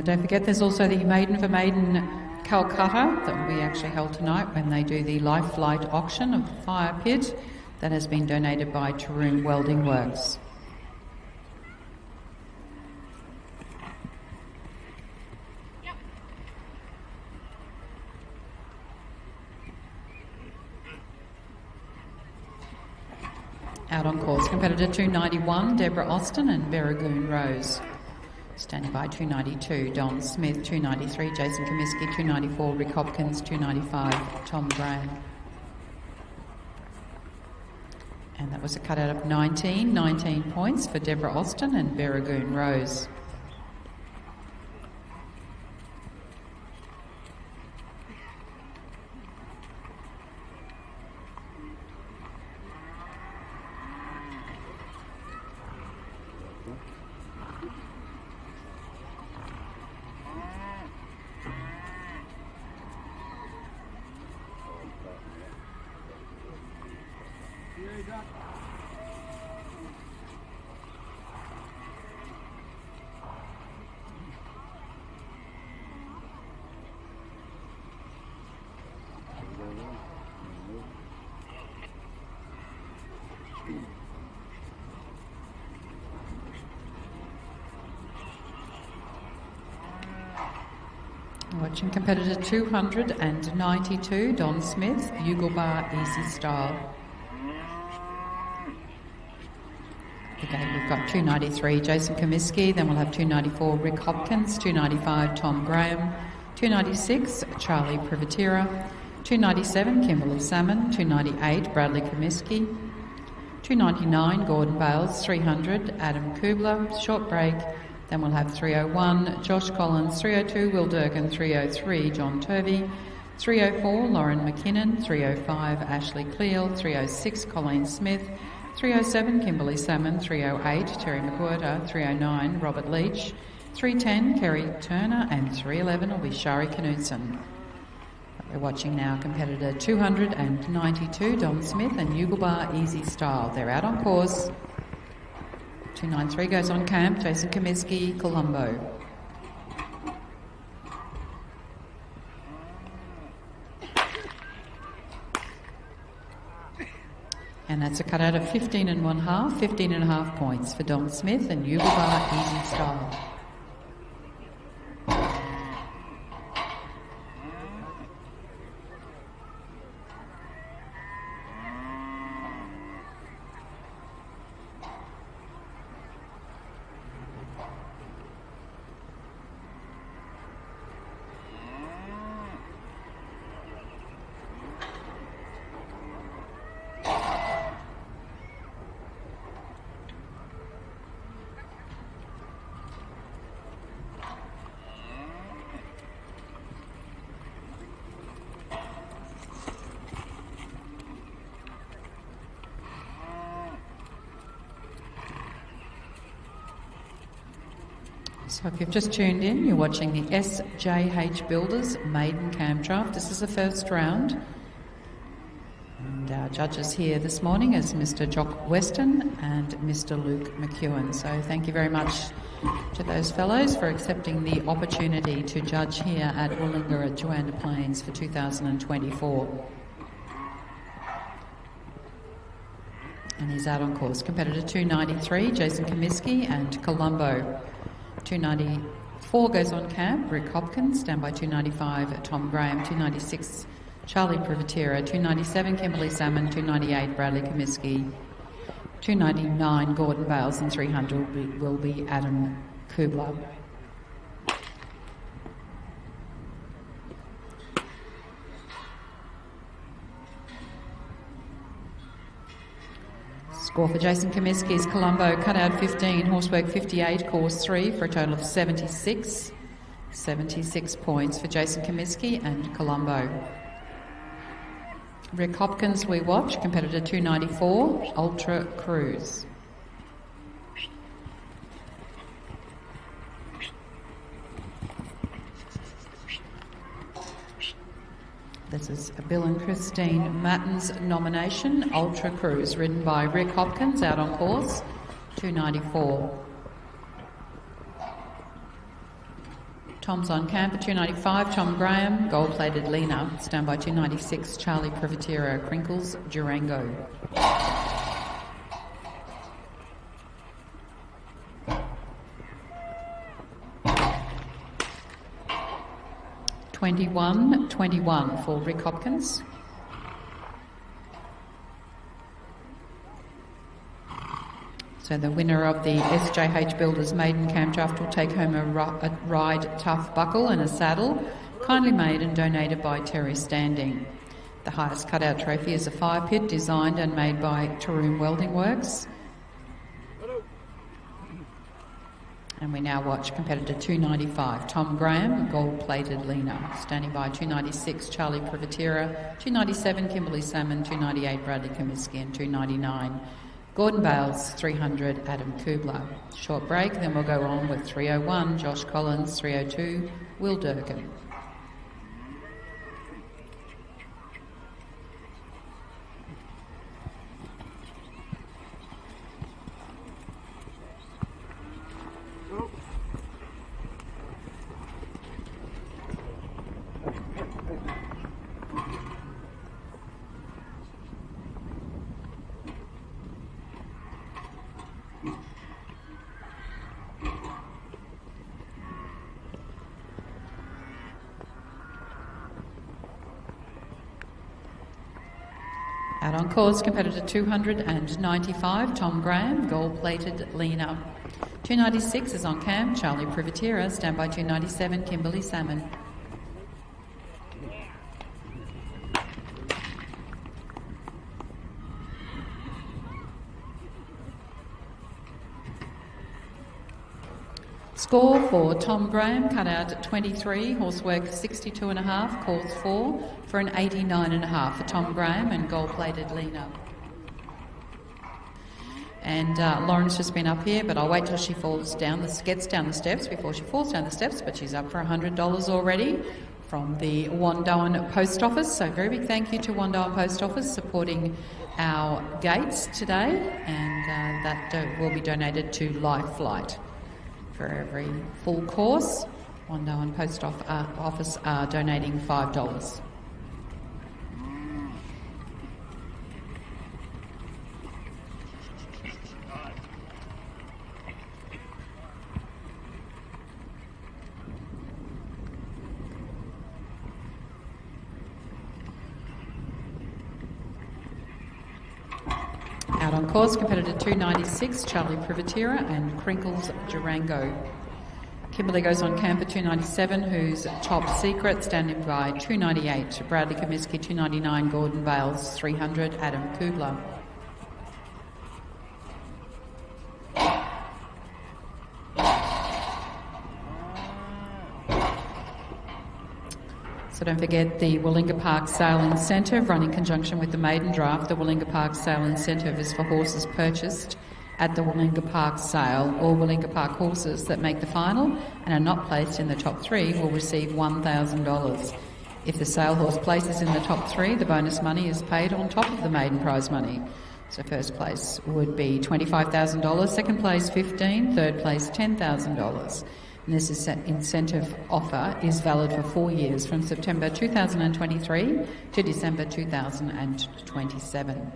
Don't forget there's also the Maiden for Maiden Calcutta that will be actually held tonight when they do the Life Flight auction of the fire pit that has been donated by Taroom Welding Works. Out on course, competitor 291, Deborah Austin and Berragoon Rose. Standing by 292, Don Smith. 293, Jason Comiskey. 294, Rick Hopkins. 295, Tom Graham. And that was a cutout of 19 points for Deborah Austin and Berragoon Rose. Watching competitor 292, Don Smith, Bugle Bar Easy Style. Again, we've got 293, Jason Comiskey, then we'll have 294, Rick Hopkins, 295, Tom Graham, 296, Charlie Privatera, 297, Kimberly Salmon, 298, Bradley Comiskey, 299, Gordon Bales, 300, Adam Kubler, short break. Then we'll have 301, Josh Collins, 302, Will Durkin, 303, John Turvey, 304, Lauren McKinnon, 305, Ashley Cleal, 306, Colleen Smith, 307, Kimberly Salmon, 308, Terry McWhirter, 309, Robert Leach, 310, Kerry Turner, and 311 will be Shari Knudsen. We're watching now competitor 292, Don Smith and Yugelbar Easy Style. They're out on course. 293 goes on camp, Jason Comiskey, Colombo. And that's a cutout of 15 and 1/2, 15 and a half points for Don Smith and Yubabar Easy Style. So if you've just tuned in, you're watching the SJH Builders Maiden Campdraft. This is the first round. And our judges here this morning is Mr. Jock Weston and Mr. Luke McEwen. So thank you very much to those fellows for accepting the opportunity to judge here at Willinga Juandah Plains for 2024. And he's out on course. Competitor 293, Jason Comiskey and Colombo. 294 goes on camp, Rick Hopkins. Standby 295, Tom Graham. 296, Charlie Privatera. 297, Kimberly Salmon. 298, Bradley Comiskey. 299, Gordon Bales. And 300 will be Adam Kubler. Score for Jason Comiskey's Colombo, cutout 15, horsework 58, course 3 for a total of 76. 76 points for Jason Comiskey and Colombo. Rick Hopkins we watch, competitor 294, Ultra Cruise. This is Bill and Christine Matten's nomination, Ultra Cruise, ridden by Rick Hopkins, out on course, 294. Tom's on camp at 295, Tom Graham, gold-plated Lena, standby 296, Charlie Privatera, Crinkles, Durango. $21.21 for Rick Hopkins. So the winner of the SJH Builders Maiden Campdraft will take home a Ride Tough buckle and a saddle, kindly made and donated by Terry Standing. The highest cutout trophy is a fire pit designed and made by Taroom Welding Works. And we now watch competitor 295, Tom Graham, gold-plated Lena. Standing by 296, Charlie Privatera, 297, Kimberly Salmon, 298, Bradley Comiskey, and 299, Gordon Bales, 300, Adam Kubler. Short break, then we'll go on with 301, Josh Collins, 302, Will Durkin. Out on course, competitor 295, Tom Graham, gold-plated Lena. 296 is on camp, Charlie Privatera, standby 297, Kimberly Salmon. Score for Tom Graham, cut out 23, horsework 62.5, course 4 for an 89.5 for Tom Graham and gold-plated Lena. And Lauren's just been up here, but I'll wait till she gets down the steps before she falls down the steps, but she's up for $100 already from the Wandoan Post Office. So very big thank you to Wandoan Post Office supporting our gates today, and that will be donated to Life Flight. For every full course, Wandoan Post Office are donating $5. on course, competitor 296, Charlie Privatera and Crinkles Durango. Kimberley goes on camper 297, who's top secret, standing by 298, Bradley Comiskey 299, Gordon Bales 300, Adam Kubler. So don't forget the Willinga Park Sale Incentive, run in conjunction with the maiden draft. The Willinga Park Sale Incentive is for horses purchased at the Willinga Park sale. All Willinga Park horses that make the final and are not placed in the top three will receive $1,000. If the sale horse places in the top three, the bonus money is paid on top of the maiden prize money. So first place would be $25,000, second place $15,000, third place $10,000. And this incentive offer is valid for 4 years, from September 2023 to December 2027.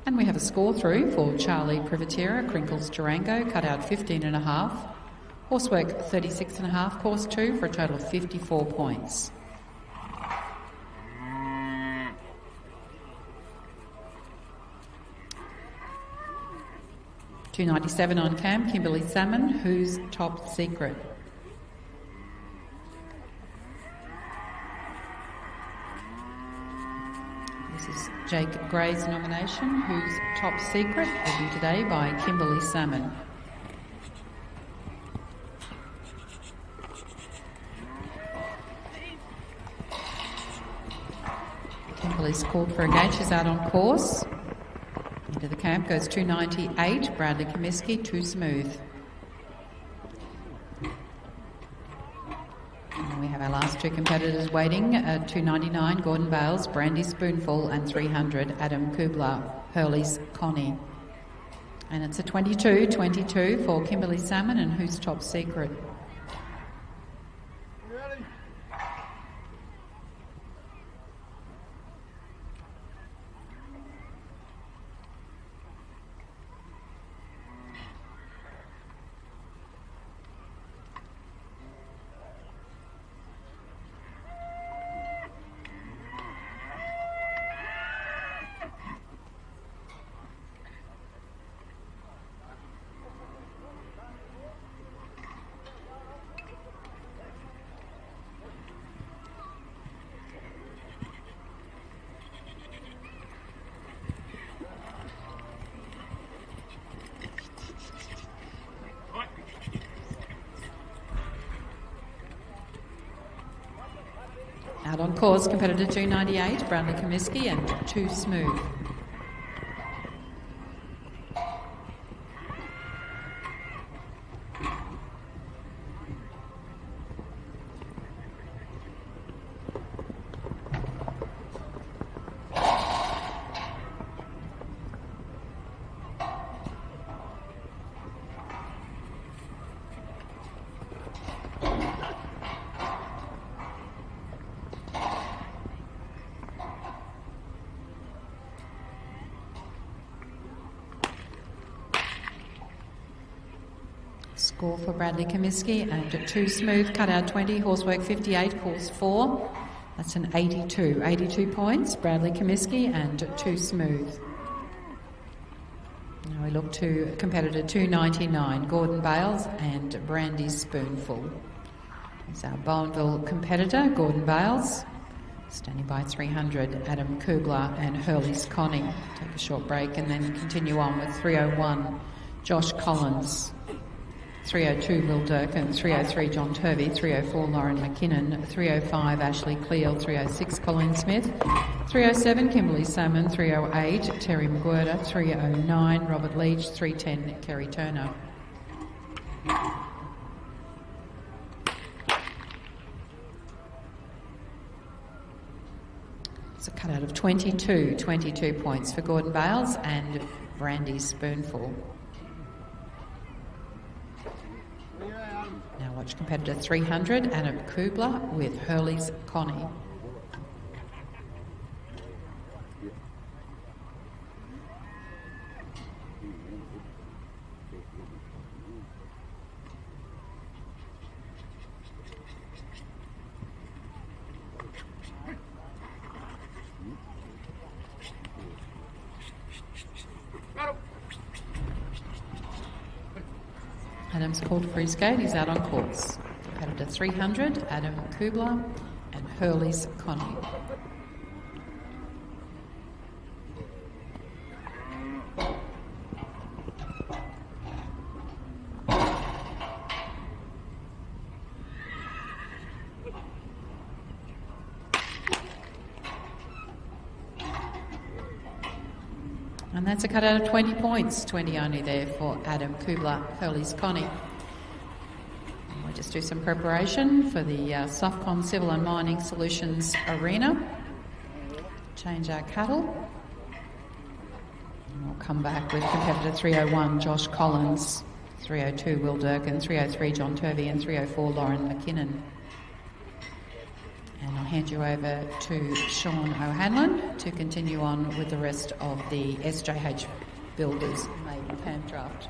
And we have a score through for Charlie Privatera, Crinkles Durango, cut out 15.5, horsework 36.5, course 2 for a total of 54 points. $297 on cam, Kimberley Salmon, who's top secret. This is Jake Gray's nomination, who's top secret, ridden today by Kimberley Salmon. Kimberley's called for a gate, she's out on course. Into the camp goes 298, Bradley Comiskey, too smooth. And we have our last two competitors waiting at 299, Gordon Bales, Brandy Spoonful, and 300, Adam Kubler, Hurley's Connie. And it's a 22-22 for Kimberley Salmon, and who's top secret. Out on course, competitor 298, Bradley Comiskey, and Too Smooth. Score for Bradley Comiskey and Too Smooth, cut out 20, horsework 58, course 4. That's an 82. 82 points, Bradley Comiskey and Too Smooth. Now we look to competitor 299, Gordon Bales and Brandy Spoonful. It's our Bowenville competitor, Gordon Bales. Standing by 300, Adam Kubler and Hurley's Connie. Take a short break and then continue on with 301, Josh Collins. 302 Will Durkin, 303 John Turvey, 304 Lauren McKinnon, 305 Ashley Cleal, 306 Colleen Smith, 307 Kimberley Salmon, 308 Terry McGuirter, 309 Robert Leach, 310 Kerry Turner. It's a cutout of 22 points for Gordon Bales and Brandy Spoonful. Now watch competitor 300, Adam Kubler with Hurley's Connie. Adam's called for his gate. He's out on course. Competitor 300, Adam Kubler and Hurley's Connie. And that's a cut out of 20 points, 20 only there for Adam Kubler, Hurley's Connie. And we'll just do some preparation for the Softcom Civil and Mining Solutions Arena. Change our cattle. And we'll come back with competitor 301, Josh Collins, 302, Will Durkin, 303, John Turvey, and 304, Lauren McKinnon. And I'll hand you over to Sean O'Hanlon to continue on with the rest of the SJH Builders maiden campdraft.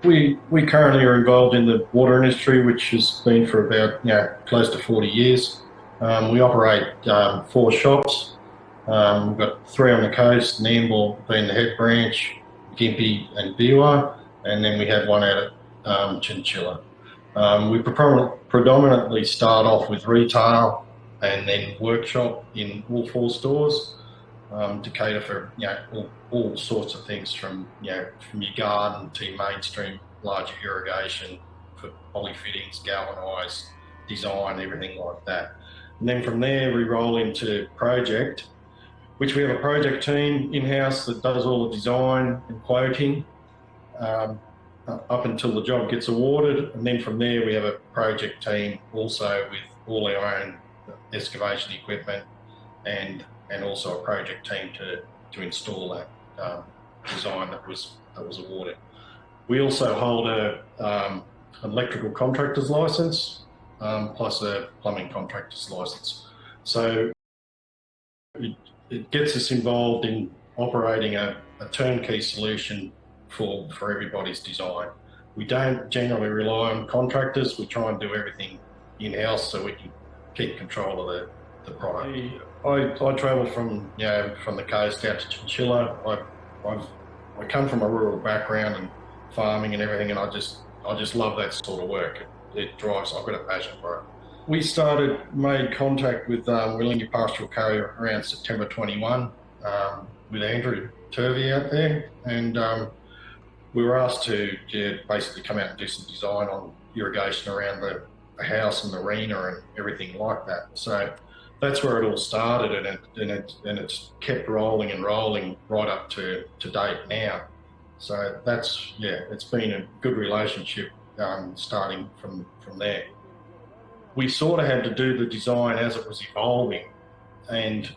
We currently are involved in the water industry, which has been for about close to 40 years. We operate 4 shops. We've got 3 on the coast, Nambour being the head branch, Gympie and Biwa, and then we have one out at Chinchilla. We predominantly start off with retail and then workshop in all 4 stores to cater for all sorts of things from your garden to mainstream larger irrigation for poly fittings, galvanised design, everything like that. And then from there we roll into project, which we have a project team in-house that does all the design and quoting up until the job gets awarded. And then from there we have a project team also with all our own excavation equipment and also a project team to install that design that was awarded. We also hold an electrical contractor's license plus a plumbing contractor's license. So it gets us involved in operating a turnkey solution for everybody's design. We don't generally rely on contractors. We try and do everything in-house so we can keep control of the product. I travel from the coast out to Chinchilla. I come from a rural background and farming and everything, and I just love that sort of work. It drives. I've got a passion for it. We made contact with Willinga Pastoral Co around September 21 with Andrew Turvey out there, and we were asked to basically come out and do some design on irrigation around the house and the arena and everything like that. So that's where it all started, and it's kept rolling and rolling right up to date now. So it's been a good relationship starting from there. We sort of had to do the design as it was evolving, and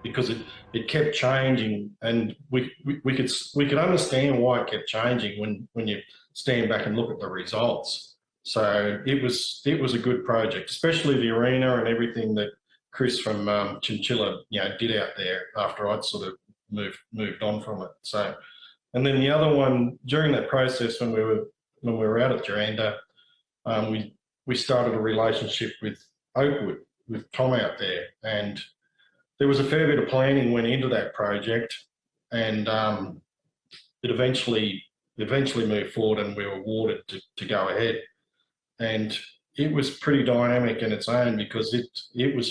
because it kept changing, and we could understand why it kept changing when you stand back and look at the results. So it was a good project, especially the arena and everything that Chris from Chinchilla did out there after I'd sort of moved on from it. So, and then the other one during that process when we were out at Juandah, we started a relationship with Oakwood, with Tom out there, and there was a fair bit of planning went into that project, and it eventually moved forward, and we were awarded to go ahead. And it was pretty dynamic in its own because it was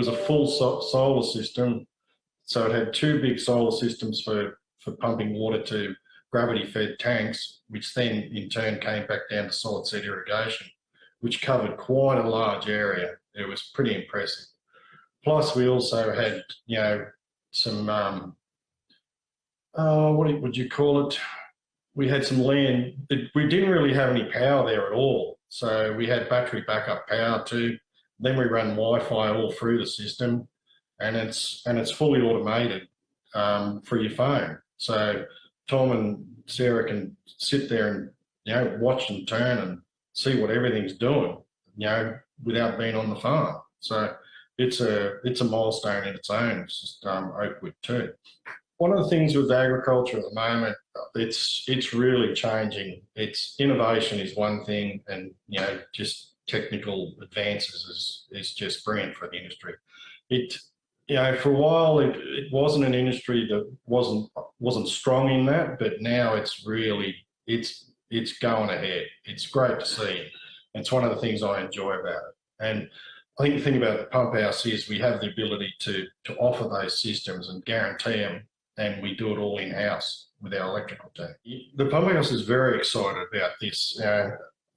a full solar system, so it had 2 big solar systems for pumping water to gravity-fed tanks, which then in turn came back down to solid seed irrigation, which covered quite a large area. It was pretty impressive. Plus, we also had, some, what would you call it? We had some land. We didn't really have any power there at all. So we had battery backup power too. Then we run Wi-Fi all through the system, and it's fully automated for your phone. So Tom and Sarah can sit there and watch and turn and see what everything's doing, without being on the farm. So it's a milestone in its own. It's just Oakwood too. One of the things with agriculture at the moment, it's really changing. It's innovation is one thing, and just technical advances is just brilliant for the industry. For a while it wasn't an industry that wasn't strong in that, but now it's going ahead. It's great to see. It's one of the things I enjoy about it. And I think the thing about the pump house is we have the ability to offer those systems and guarantee them, and we do it all in-house with our electrical team. The pump house is very excited about this.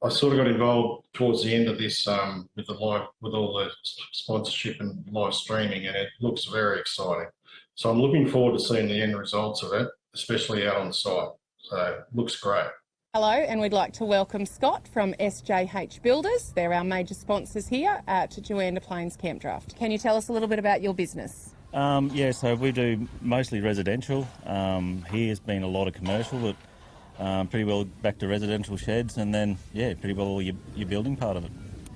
I sort of got involved towards the end of this with all the sponsorship and live streaming, and it looks very exciting. So I'm looking forward to seeing the end results of it, especially out on site. So it looks great. Hello, and we'd like to welcome Scott from SJH Builders. They're our major sponsors here at Juandah Plains Campdraft. Can you tell us a little bit about your business? So we do mostly residential. Here's been a lot of commercial, but pretty well back to residential sheds, and then pretty well your building part of it.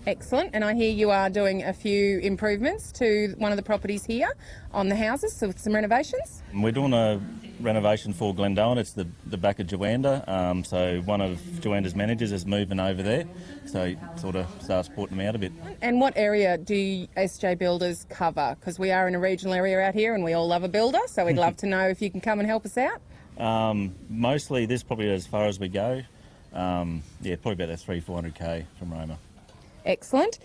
Excellent. And I hear you are doing a few improvements to one of the properties here on the houses, so with some renovations. We're doing a renovation for Glendowen. It's the back of Juandah. So one of Juandah's managers is moving over there. So he sort of starts supporting them out a bit. And what area do SJ Builders cover? Because we are in a regional area out here and we all love a builder, so we'd love to know if you can come and help us out. Mostly this probably as far as we go. Yeah, probably about that 300-400k from Roma. Excellent.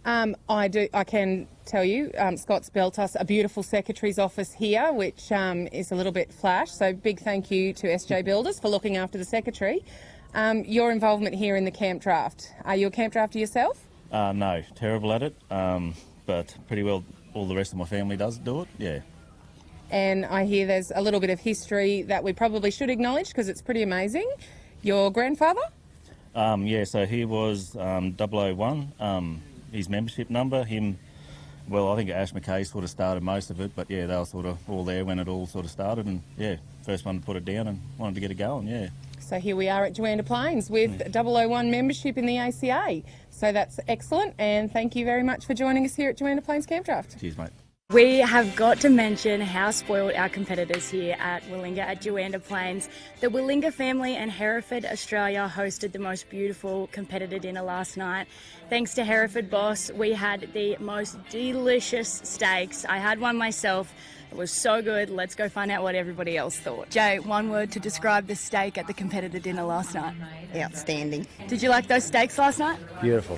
I can tell you, Scott's built us a beautiful secretary's office here, which is a little bit flash. So big thank you to SJ Builders for looking after the secretary. Your involvement here in the camp draft. Are you a camp drafter yourself? No, terrible at it, but pretty well all the rest of my family does do it, yeah. And I hear there's a little bit of history that we probably should acknowledge because it's pretty amazing. Your grandfather? Yeah, so he was 001, his membership number, well, I think Ash McKay sort of started most of it, but yeah, they were sort of all there when it all sort of started, and yeah, first one to put it down and wanted to get it going, yeah. So here we are at Juandah Plains with 001 membership in the ACA. So that's excellent, and thank you very much for joining us here at Juandah Plains Campdraft. Cheers, mate. We have got to mention how spoiled our competitors here at Willinga at Juandah Plains. The Willinga family and Hereford, Australia hosted the most beautiful competitor dinner last night. Thanks to Hereford Boss, we had the most delicious steaks. I had one myself. It was so good. Let's go find out what everybody else thought. Jay, one word to describe the steak at the competitor dinner last night. Outstanding. Did you like those steaks last night? Beautiful.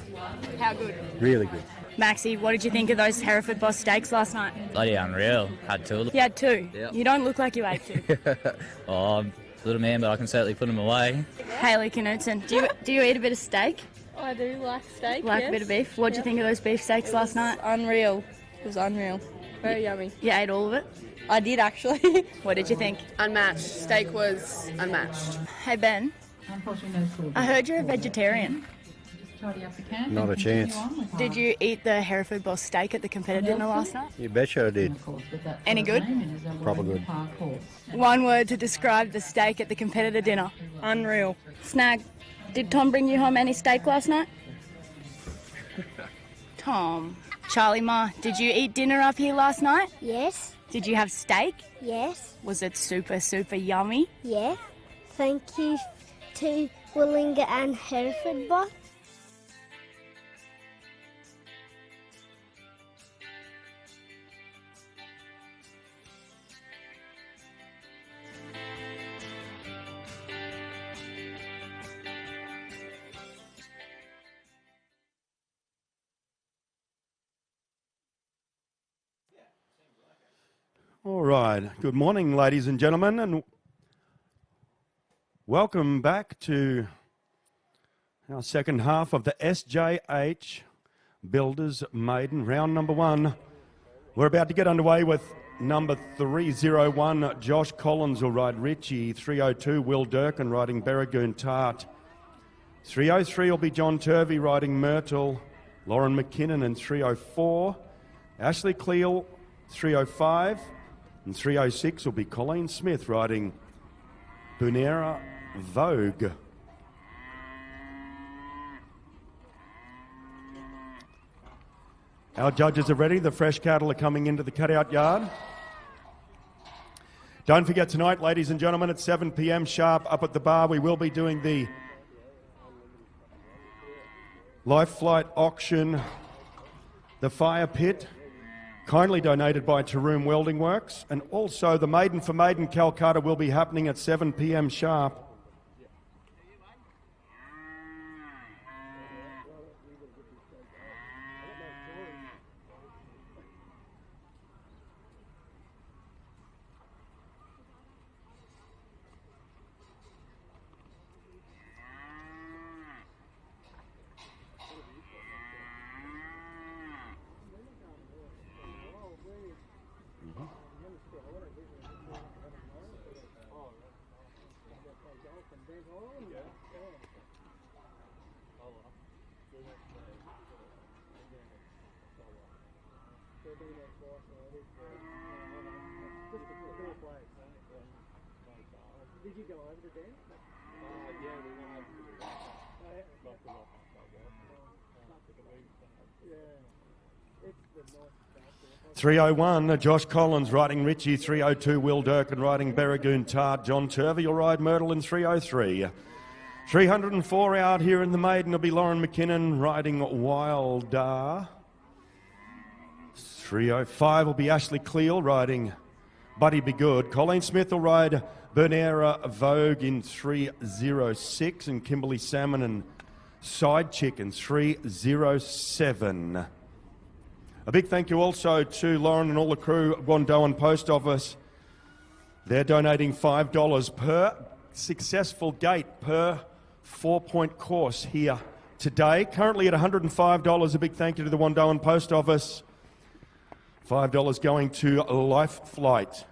How good? Really good. Maxie, what did you think of those Hereford Boss steaks last night? Bloody unreal. Had two of them. You had two? Yep. You don't look like you ate two. Oh, I'm a little man, but I can certainly put them away. Hayley Knutson, do you eat a bit of steak? I do like steak, Like yes. a bit of beef? What did you think of those beef steaks last night? Unreal. It was unreal. Very yummy. You ate all of it? I did actually. What did you think? Unmatched. Steak was unmatched. Hey Ben, I heard you're a vegetarian. Not a chance. Did you eat the Hereford Boss steak at the competitor dinner last night? You betcha I did. Any good? Proper good. One word to describe the steak at the competitor dinner. Unreal. Snag, did Tom bring you home any steak last night? Tom. Charlie Ma, did you eat dinner up here last night? Yes. Did you have steak? Yes. Was it super, super yummy? Yeah. Thank you to Willinga and Hereford Boss. All right. Good morning, ladies and gentlemen, and welcome back to our second half of the SJH Builders Maiden round number one. We're about to get underway with number 301. Josh Collins will ride Richie. 302, Will Durkin riding Berrigoon Tart. 303 will be John Turvey riding Myrtle. Lauren McKinnon in 304. Ashley Cleal, 305. And 306 will be Colleen Smith riding Bunera Vogue. Our judges are ready. The fresh cattle are coming into the cutout yard. Don't forget tonight, ladies and gentlemen, at 7 p.m. sharp up at the bar, we will be doing the Life Flight auction, the fire pit, kindly donated by Taroom Welding Works, and also the Maiden for Maiden Calcutta will be happening at 7 p.m. sharp. Did you go over to Dan? Yeah, we went over to the 301, Josh Collins riding Richie. 302, Will Durkin riding Berragoon Tart. John Turvey will ride Myrtle in 303. 304 out here in the maiden will be Lauren McKinnon riding Wilder. 305 will be Ashley Cleal riding Buddy Be Good. Colleen Smith will ride Bernera Vogue in 306 and Kimberly Salmon and Side Chick in 307. A big thank you also to Lauren and all the crew at Juandah Post Office. They're donating $5 per successful gate per 4-point course here today. Currently at $105. A big thank you to the Juandah Post Office. $5 going to Life Flight.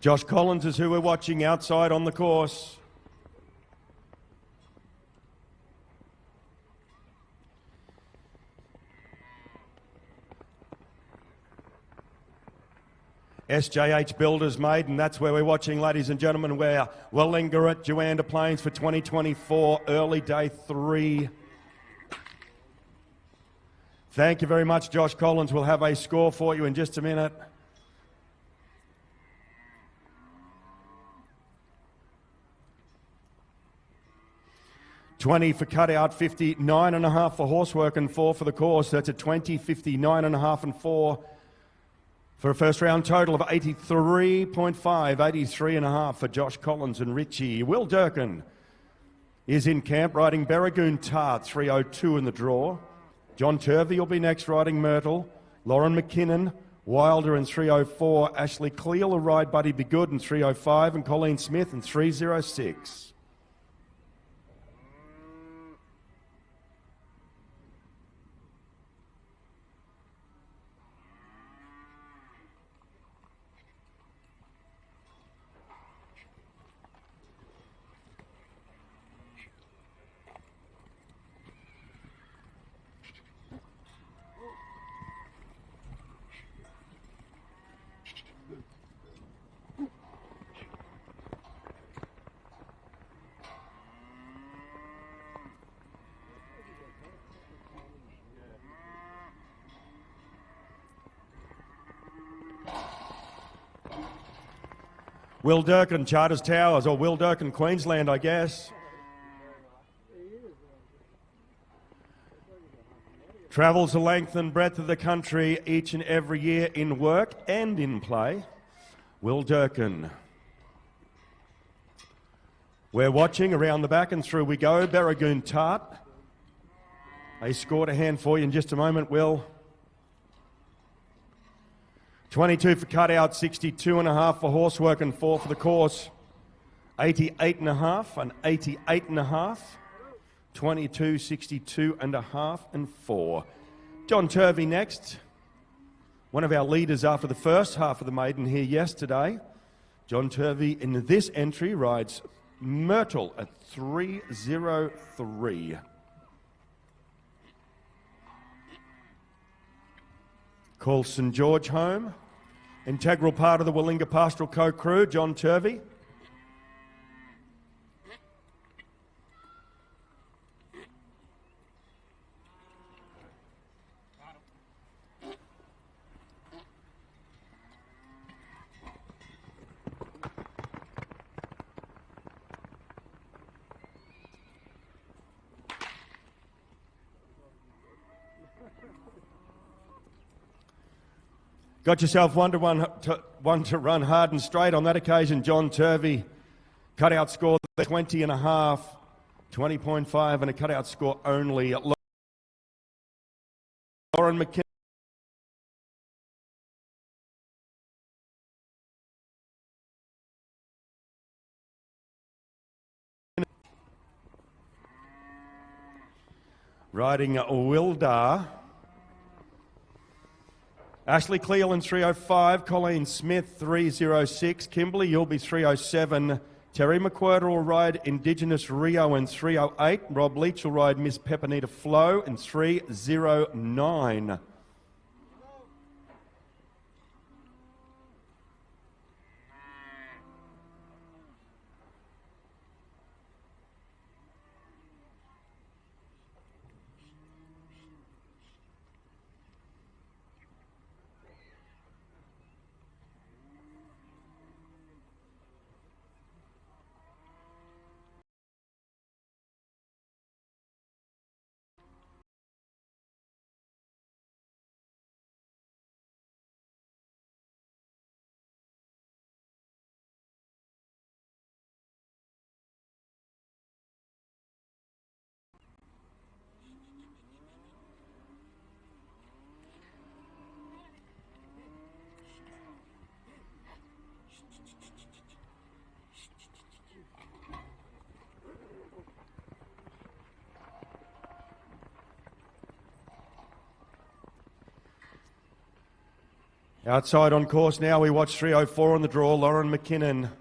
Josh Collins is who we're watching outside on the course. SJH Builders Maiden, that's where we're watching, ladies and gentlemen. We're Willinga at Juandah Plains for 2024, early day 3. Thank you very much, Josh Collins. We'll have a score for you in just a minute. $20 for cutout, 59.5 for horsework and 4 for the course. That's a 20, 59.5 and 4 for a first round total of 83.5, 83.5 for Josh Collins and Richie. Will Durkin is in camp riding Berragoon Tart, 302 in the draw. John Turvey will be next riding Myrtle. Lauren McKinnon, Wilder in 304. Ashley Cleal will ride Buddy Be Good in 305 and Colleen Smith in 306. Will Durkin, Charters Towers, or Will Durkin, Queensland, I guess. Travels the length and breadth of the country each and every year in work and in play. Will Durkin. We're watching around the back and through we go. Berragoon Tart. A score to hand for you in just a moment, Will. 22 for cutout, 62.5 for horsework and 4 for the course. 88.5 and 88.5. 22, 62.5 and 4. John Turvey next. One of our leaders after the first half of the maiden here yesterday. John Turvey in this entry rides Myrtle at 303. Call St George home. Integral part of the Willinga Pastoral Co-Crew, John Turvey. Got yourself one to run hard and straight on that occasion, John Turvey. Cutout score 20.5, 20.5 and a cutout score only. Lauren McKenna. Riding Wildah. Ashley Cleal in 305, Colleen Smith 306, Kimberly you'll be 307, Terry McWhirter will ride Indigenous Rio in 308, Rob Leach will ride Miss Pepinita Flo in 309. Outside on course now, we watch 304 on the draw, Lauren McKinnon.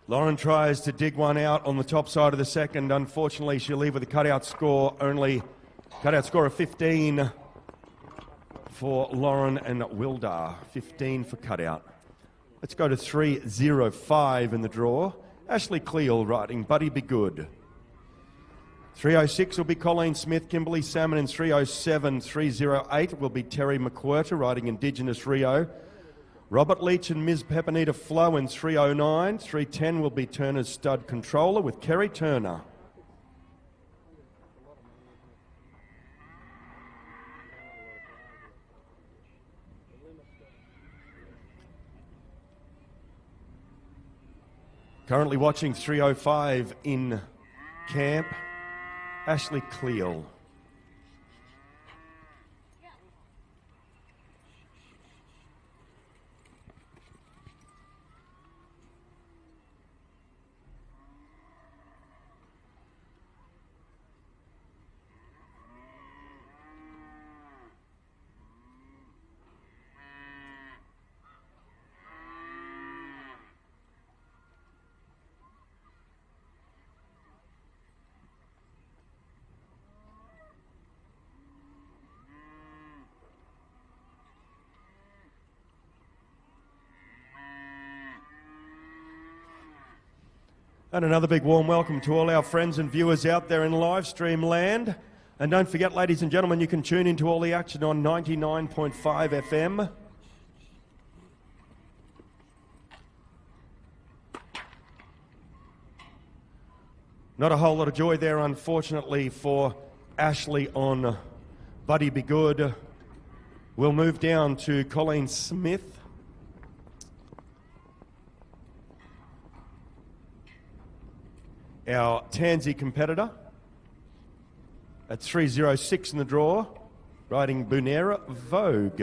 Lauren tries to dig one out on the top side of the second. Unfortunately, she'll leave with a cutout score, of 15 for Lauren and Wildah. 15 for cutout. Let's go to 305 in the draw. Ashley Cleal riding Buddy Be Good. 306 will be Colleen Smith, Kimberly Salmon in 307. 308 will be Terry McWhirter riding Indigenous Rio. Robert Leach and Ms. Pepinita Flo in 309. 310 will be Turner's Stud Controller with Kerry Turner. Currently watching 305 in camp, Ashley Cleal. And another big warm welcome to all our friends and viewers out there in live stream land. And don't forget, ladies and gentlemen, you can tune into all the action on 99.5 FM. Not a whole lot of joy there, unfortunately, for Ashley on Buddy Be Good. We'll move down to Colleen Smith. Our Tansy competitor at 306 in the draw, riding Bunera Vogue.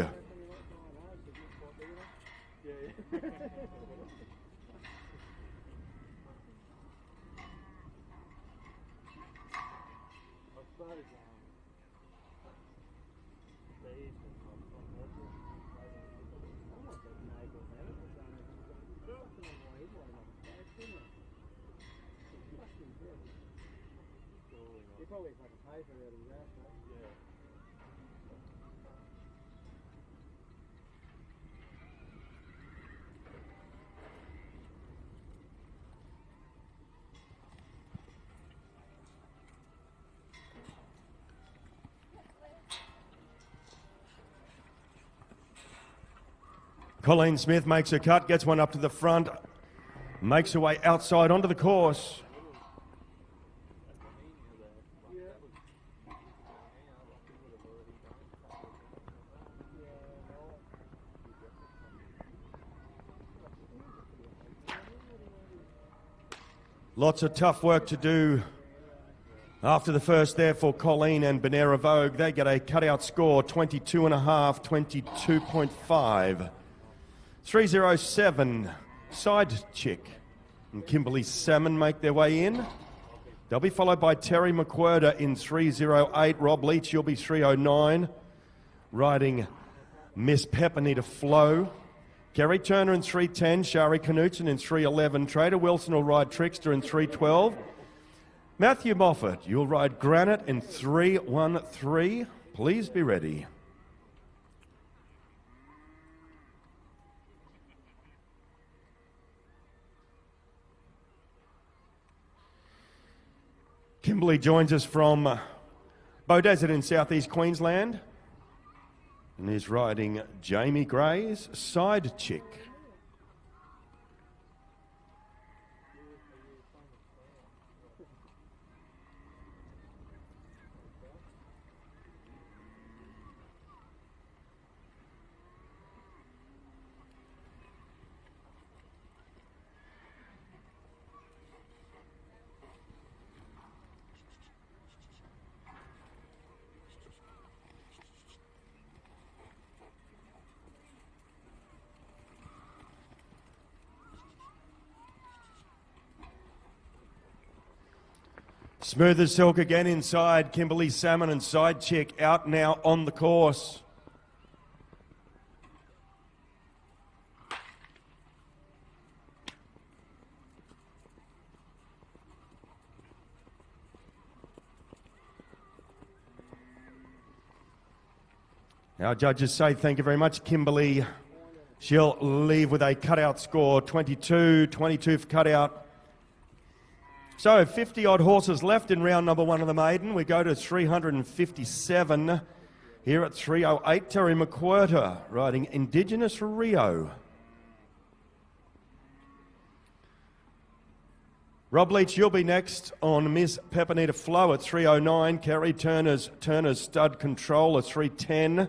Colleen Smith makes her cut, gets one up to the front, makes her way outside onto the course. Lots of tough work to do after the first there for Colleen and Bunera Vogue. They get a cutout score, 22.5, 22.5. 307, Side Chick and Kimberly Salmon make their way in. They'll be followed by Terry McWhirter in 308. Rob Leach, you'll be 309, riding Miss Pepinita Flo. Kerry Turner in 310, Shari Knutson in 311. Trader Wilson will ride Trickster in 312. Matthew Moffat, you'll ride Granite in 313. Please be ready. Kimberly joins us from Beaudesert in southeast Queensland and is riding Jamie Gray's Side Chick. Smooth as silk again inside. Kimberly Salmon and Side Chick out now on the course. Our judges say thank you very much, Kimberly. She'll leave with a cutout score, 22 for cutout. So 50-odd horses left in round number 1 of the maiden. We go to 357 here at 308. Terry McWhirter riding Indigenous Rio. Rob Leach, you'll be next on Miss Pepinita Flow at 309. Kerry Turner's Stud Control at 310.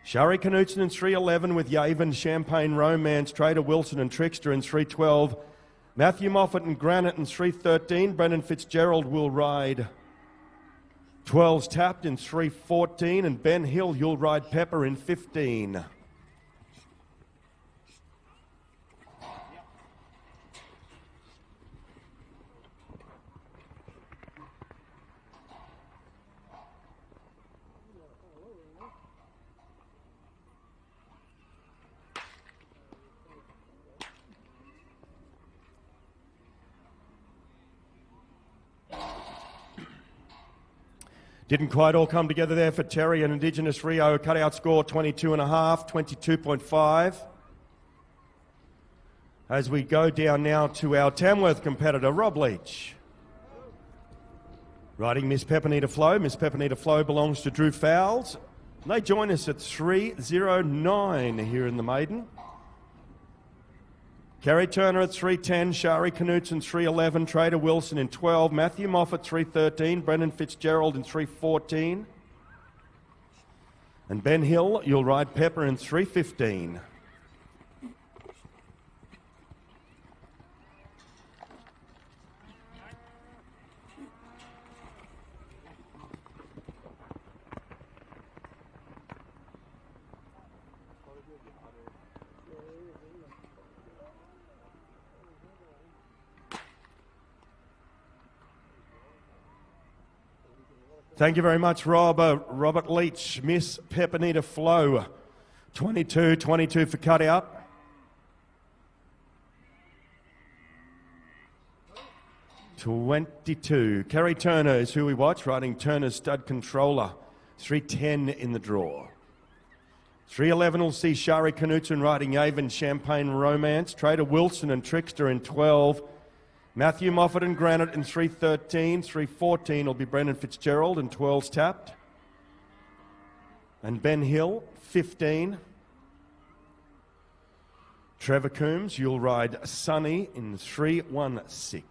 Shari Knutson in 311 with Yavin Champagne Romance, Trader Wilson and Trickster in 312. Matthew Moffat and Granite in 313. Brendan Fitzgerald will ride 12's Tapped in 314. And Ben Hill, you'll ride Pepper in 15. Didn't quite all come together there for Terry and Indigenous Rio. Cutout score 22.5, 22.5. As we go down now to our Tamworth competitor, Rob Leach. Riding Miss Pepinita Flow. Miss Pepinita Flow belongs to Drew Fowles. And they join us at 309 here in the maiden. Kerry Turner at 310, Shari Knutson 311, Trader Wilson in 12, Matthew Moffat 313, Brendan Fitzgerald in 314. And Ben Hill, you'll ride Pepper in 315. Thank you very much, Rob. Robert Leach, Miss Pepinita Flow, 22 for cutout. Kerry Turner is who we watch, riding Turner's Stud Controller, 310 in the draw. 311 will see Shari Knutson riding Avon Champagne Romance, Trader Wilson and Trickster in 12. Matthew Moffat and Granite in 313. 314 will be Brendan Fitzgerald and 12's Tapped. And Ben Hill, 15. Trevor Coombs, you'll ride Sunny in 316.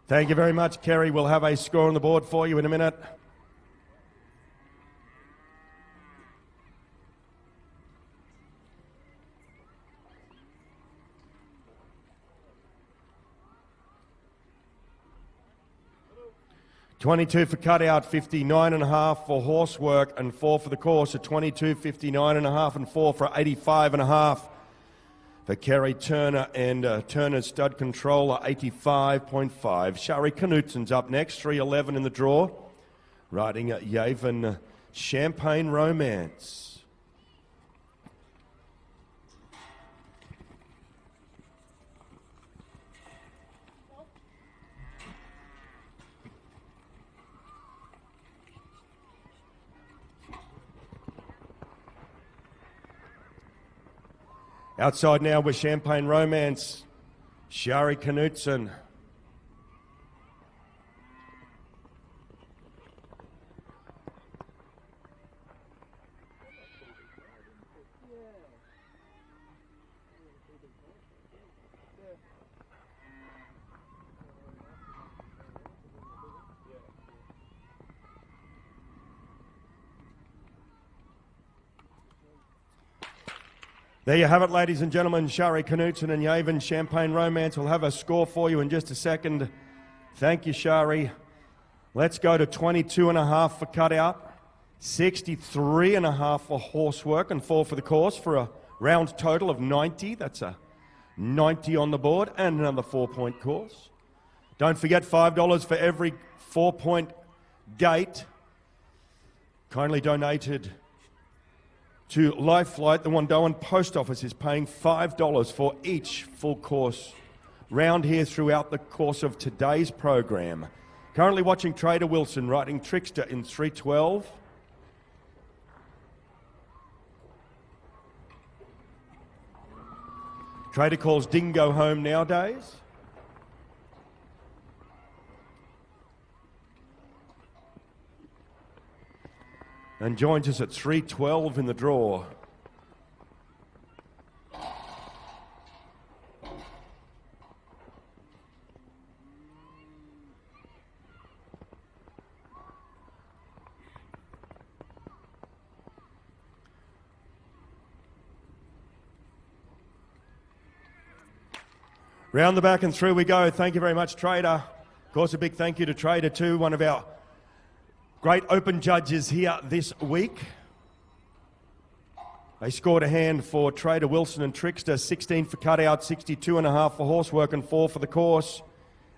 Thank you very much, Kerry. We'll have a score on the board for you in a minute. $22 for cutout, 59.5 for horsework, and 4 for the course at 22, 59.5, and 4 for 85.5. For Kerry Turner and Turner's Stud Controller, 85.5. Shari Knutson's up next, 311 in the draw. Riding Yavin Champagne Romance. Outside now with Champagne Romance, Shari Knutson. There you have it, ladies and gentlemen. Shari Knutson and Yavin Champagne Romance will have a score for you in just a second. Thank you, Shari. Let's go to 22.5 for cutout, 63.5 for horsework, and 4 for the course for a round total of 90. That's a 90 on the board and another 4-point course. Don't forget $5 for every 4-point gate. Kindly donated to Life Flight. The Wandoan Post Office is paying $5 for each full course round here throughout the course of today's program. Currently watching Trader Wilson riding Trickster in 312. Trader calls Dingo home nowadays. And joins us at 312 in the draw. Round the back and through we go. Thank you very much, Trader. Of course, a big thank you to Trader too, one of our great open judges here this week. They scored a hand for Trader Wilson and Trickster, 16 for cutout, 62.5 for horsework and 4 for the course,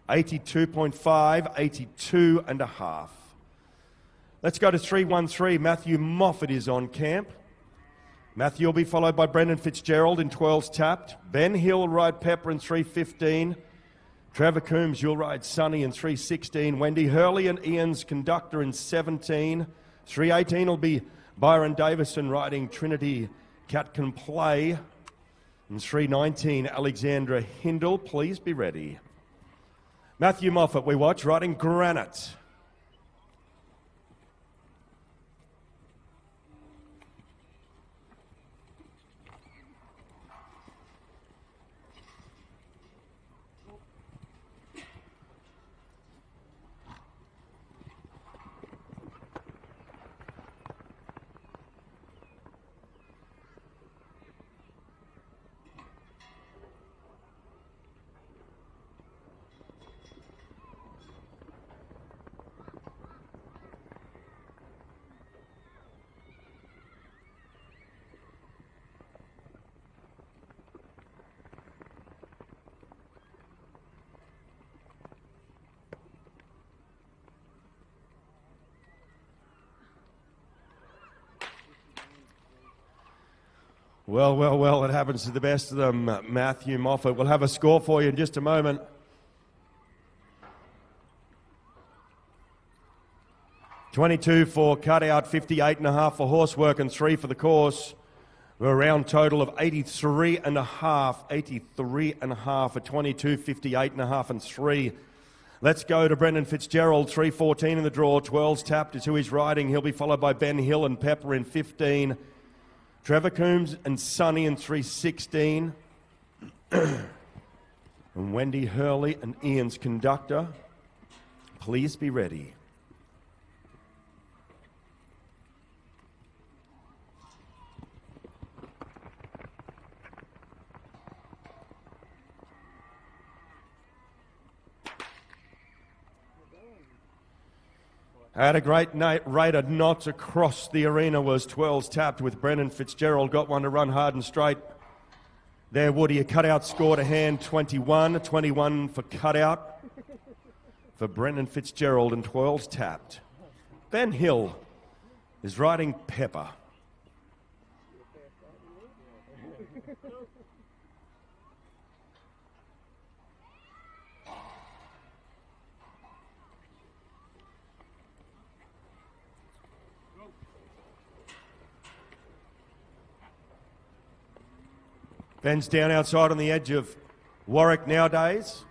82.5, 82.5. Let's go to 313. Matthew Moffat is on camp. Matthew will be followed by Brendan Fitzgerald in 12's tapped. Ben Hill will ride Pepper in 315. Trevor Coombs, you'll ride Sunny in 316. Wendy Hurley and Ian's Conductor in 17. 318 will be Byron Davison riding Trinity Cat Can Play. In 319, Alexandra Hindle, please be ready. Matthew Moffat, we watch, riding Granite. Well, it happens to the best of them, Matthew Moffat. We'll have a score for you in just a moment. $22 for cutout, 58.5 for horsework and 3 for the course. We're a round total of 83.5, 83.5 for 22, 58.5 and 3. Let's go to Brendan Fitzgerald, 314 in the draw. 12's tapped is who he's riding. He'll be followed by Ben Hill and Pepper in 15. Trevor Coombs and Sonny in 316. And Wendy Hurley and Ian's Conductor. Please be ready. Had a great rate of knots across the arena was 12's tapped with Brendan Fitzgerald. Got one to run hard and straight. There, Woody, a cutout scored a hand 21. 21 for cutout for Brendan Fitzgerald and 12's tapped. Ben Hill is riding Pepper. Bends down outside on the edge of Warwick nowadays.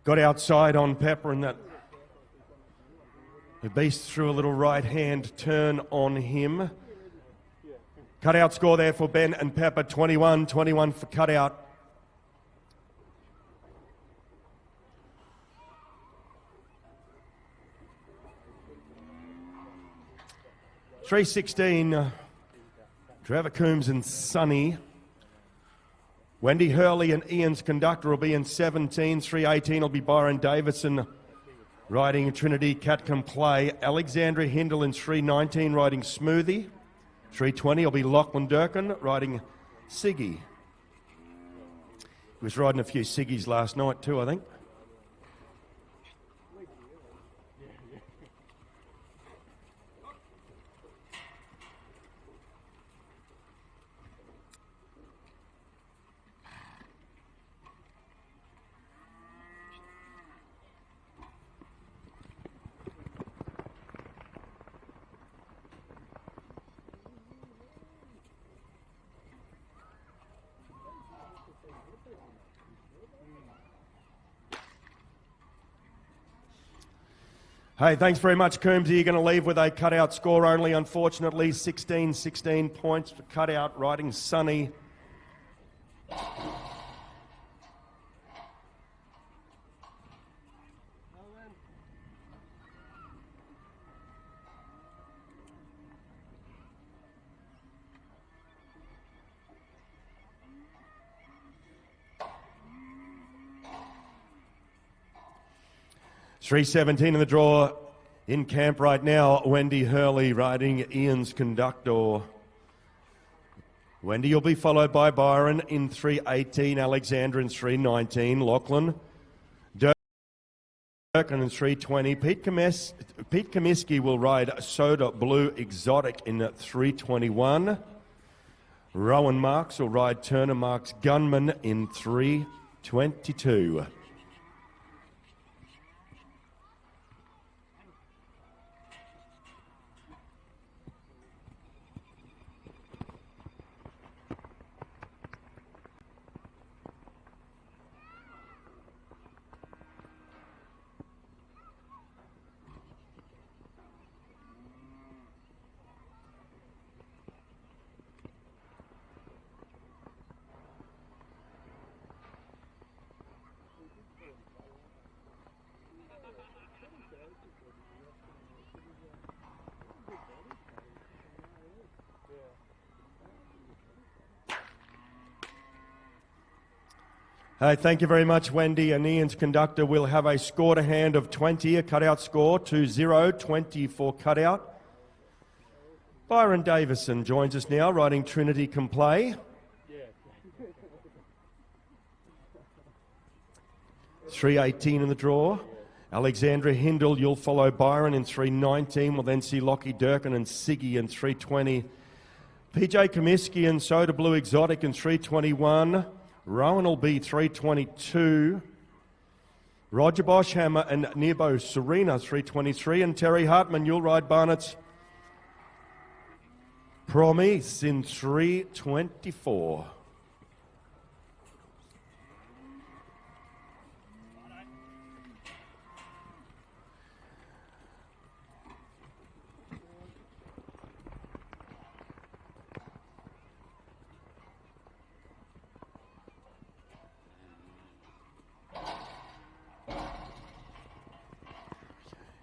Got outside on Pepper and that the beast threw a little right hand turn on him. Cutout score there for Ben and Pepper, 21-21 for cutout. $3.16, Trevor Coombs and Sonny. Wendy Hurley and Ian's conductor will be in 17. $3.18 will be Byron Davison riding Trinity Cat Can Play. Alexandra Hindle in $3.19 riding Smoothie. $3.20 will be Lachlan Durkin riding Siggy. He was riding a few Siggies last night too, I think. Hey, thanks very much, Coombsy. You're going to leave with a cutout score only, unfortunately. 16 points for cutout, riding Sunny. $3.17 in the draw in camp right now. Wendy Hurley riding Ian's conductor. Wendy will be followed by Byron in $3.18, Alexandra in $3.19, Lachlan Durkin in $3.20. Pete Comiskey will ride Soda Blue Exotic in $3.21. Rowan Marks will ride Turner Marks Gunman in $3.22. Hey, thank you very much, Wendy. And Ian's conductor will have a score to hand of 20, a cutout score, 2-0, 20 for cutout. Byron Davison joins us now, riding Trinity Can Play. $3.18 in the draw. Alexandra Hindle, you'll follow Byron in $3.19. We'll then see Lockie Durkin and Siggy in $3.20. PJ Comiskey and Soda Blue Exotic in $3.21. Rowan will be $3.22. Roger Bosch Hammer and Nebo Serena $3.23. And Terry Hartman, you'll ride Barnett's Promise in $3.24.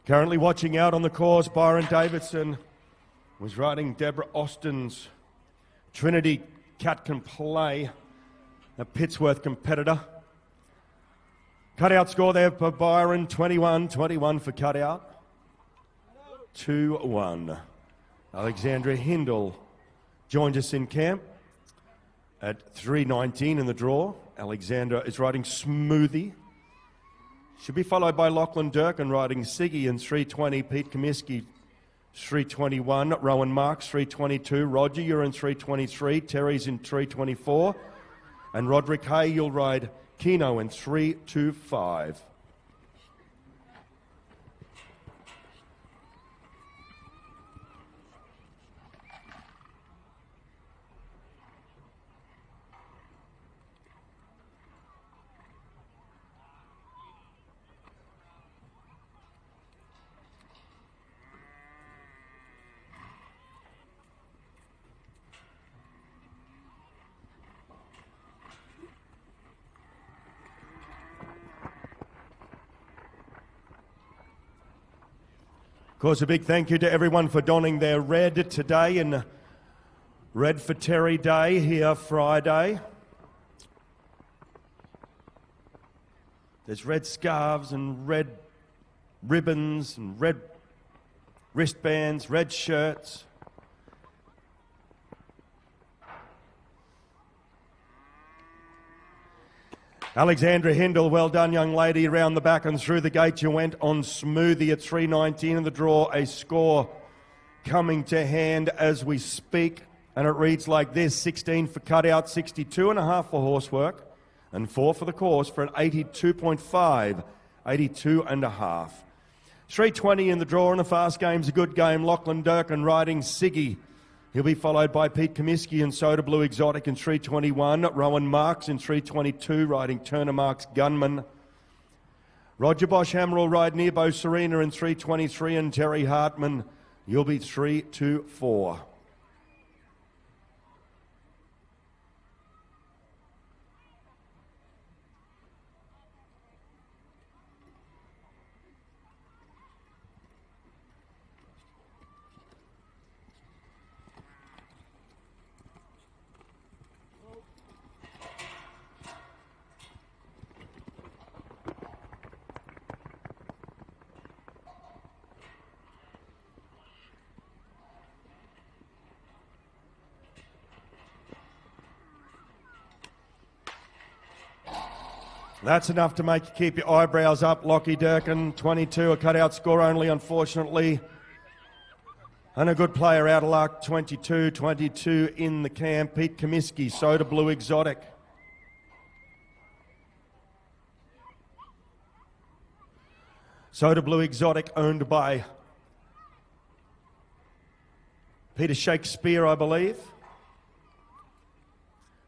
Currently watching out on the course, Byron Davidson was riding Deborah Austin's Trinity Cat Can Play, a Pittsworth competitor. Cutout score there for Byron, 21-21 for cutout. 2-1. Alexandra Hindle joins us in camp at 3.19 in the draw. Alexandra is riding Smoothie. Should be followed by Lachlan Durkin riding Siggy in $3.20. Pete Comiskey, $3.21. Rowan Marks, $3.22. Roger, you're in $3.23. Terry's in $3.24. And Roderick Hay, you'll ride Keno in $3.25. Of course, a big thank you to everyone for donning their red today and Red for Terry Day here Friday. There's red scarves and red ribbons and red wristbands, red shirts. Alexandra Hindle, well done, young lady, around the back and through the gate. You went on smoothie at 3.19 in the draw. A score coming to hand as we speak, and it reads like this: 16 for cutout, 62 and a half for horsework, and 4 for the course for an 82.5, 82 and a half. 3.20 in the draw, and the fast game's a good game. Lachlan Durkin riding Siggy. He'll be followed by Pete Comiskey and Soda Blue Exotic in 3.21. Rowan Marks in 3.22, riding Turner Marks Gunman. Roger Bosch Hammer will ride Nearbo Serena in 3.23, and Terry Hartman, you'll be 3.24. That's enough to make you keep your eyebrows up. Lockie Durkin, 22, a cutout score only, unfortunately. And a good player out of luck, 22, 22 in the camp. Pete Comiskey, Soda Blue Exotic. Soda Blue Exotic owned by Peter Shakespeare, I believe.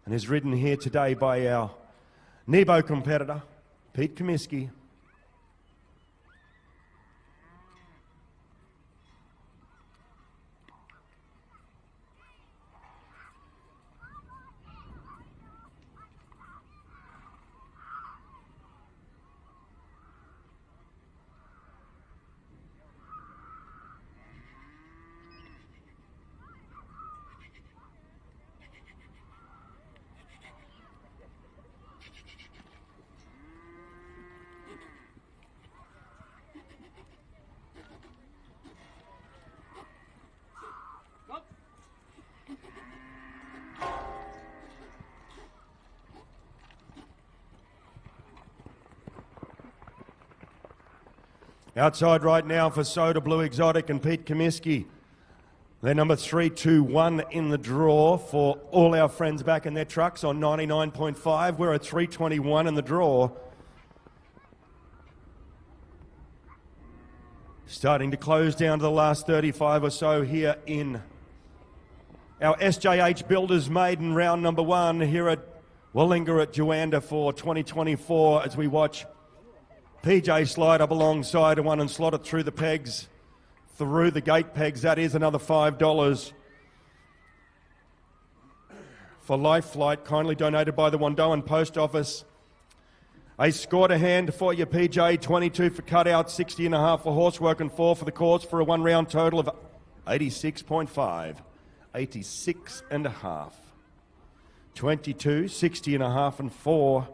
And is ridden here today by our Nebo competitor, Pete Comiskey. Outside right now for Soda Blue Exotic and Pete Comiskey. They're number 321 in the draw for all our friends back in their trucks on 99.5. We're at 321 in the draw. Starting to close down to the last 35 or so here in our SJH Builders Maiden round number 1 here at Willinga at Juandah for 2024 as we watch PJ slide up alongside one and slot it through the pegs, through the gate pegs. That is another $5 for Life Flight, kindly donated by the Wandoan Post Office. A score to hand for you, PJ, 22 for cutout, 60 and a half for horsework, and 4 for the course for a one-round total of 86.5, 86 and a half. 22, 60 and a half, and 4.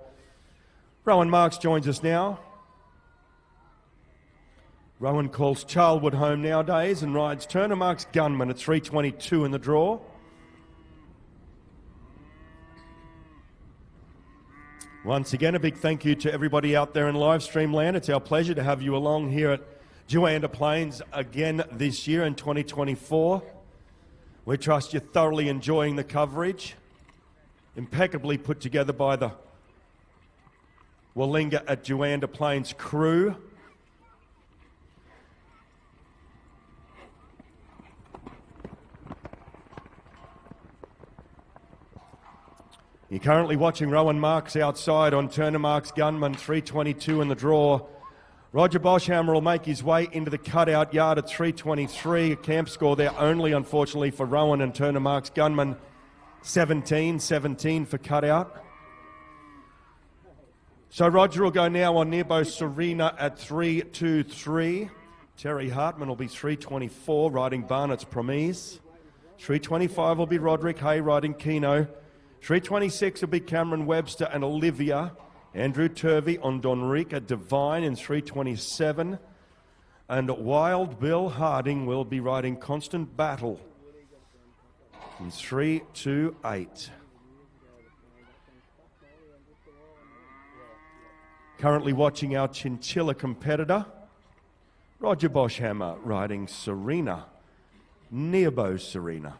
Rowan Marks joins us now. Rowan calls Charlwood home nowadays and rides Turner Marks Gunman at 3.22 in the draw. Once again, a big thank you to everybody out there in live stream land. It's our pleasure to have you along here at Juandah Plains again this year in 2024. We trust you're thoroughly enjoying the coverage, impeccably put together by the Willinga at Juandah Plains crew. You're currently watching Rowan Marks outside on Turner Marks Gunman, 3.22 in the draw. Roger Boschhammer will make his way into the cutout yard at 3.23. A camp score there only, unfortunately, for Rowan and Turner Marks Gunman, 17 for cutout. So Roger will go now on Nearbo Serena at 3.23. Terry Hartman will be 3.24, riding Barnett's Promise. 3.25 will be Roderick Hay, riding Keno. 3.26 will be Cameron Webster and Olivia. Andrew Turvey on Donrica Divine in 3.27. And Wild Bill Harding will be riding Constant Battle in 3.28. Currently watching our chinchilla competitor, Roger Boschhammer, riding Serena, Nearbo Serena.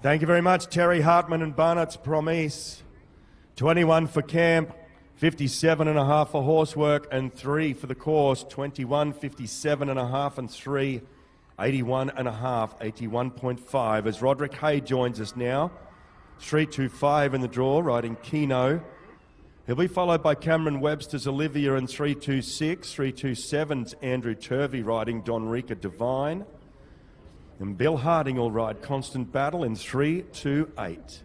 Thank you very much, Terry Hartman and Barnett's Promise. 21 for camp, 57.5 for horsework, and 3 for the course. 21, 57.5, and 3, 81.5, 81.5. As Roderick Hay joins us now, 3.25 in the draw, riding Keno. He'll be followed by Cameron Webster's Olivia in 3.26. 3.27's Andrew Turvey riding Donrica Divine. And Bill Harding will ride Constant Battle in 3.28.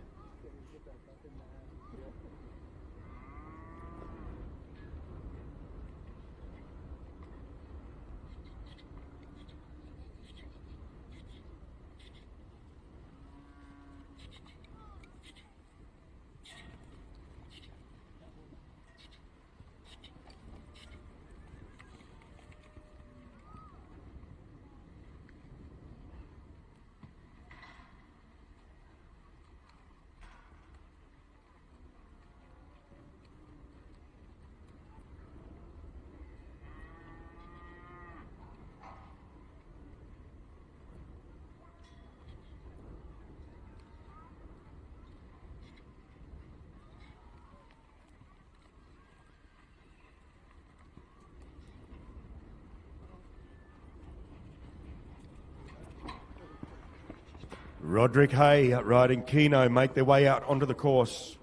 Roderick Hay riding Keno make their way out onto the course.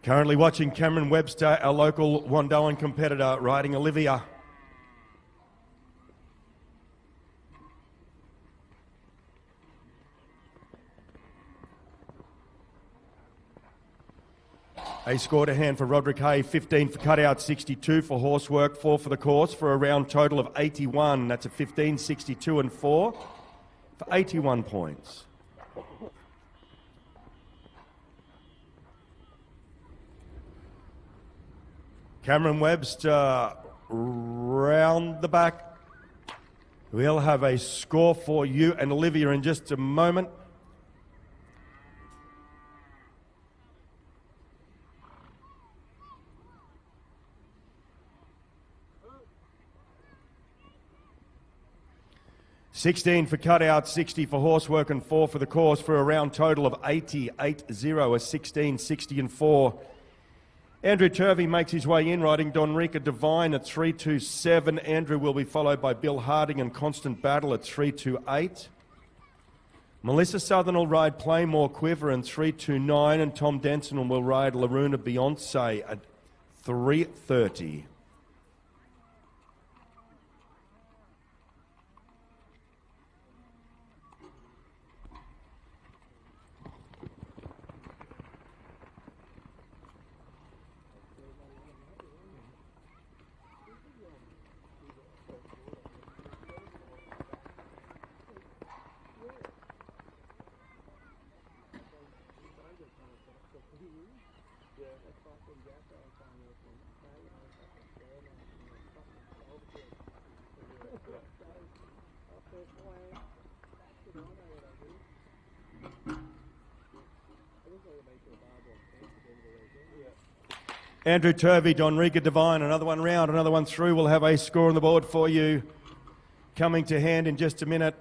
Currently watching Cameron Webster, our local Wandoan competitor, riding Olivia. A score to hand for Roderick Hay, 15 for cutout, 62 for horsework, 4 for the course, for a round total of 81. That's a 15, 62 and 4 for 81 points. Cameron Webster round the back. We'll have a score for you and Olivia in just a moment. $16 for cutout, 60 for horsework and 4 for the course for a round total of 80, 8-0, a 16, 60 and 4. Andrew Turvey makes his way in, riding Donrika Divine at 3-2-7. Andrew will be followed by Bill Harding and Constant Battle at 3-2-8. Melissa Southern will ride Playmore Quiver in 3-2-9, and Tom Denson will ride Laruna Beyonce at 3-30. Andrew Turvey, Donrika Divine, another one round, another one through. We'll have a score on the board for you coming to hand in just a minute.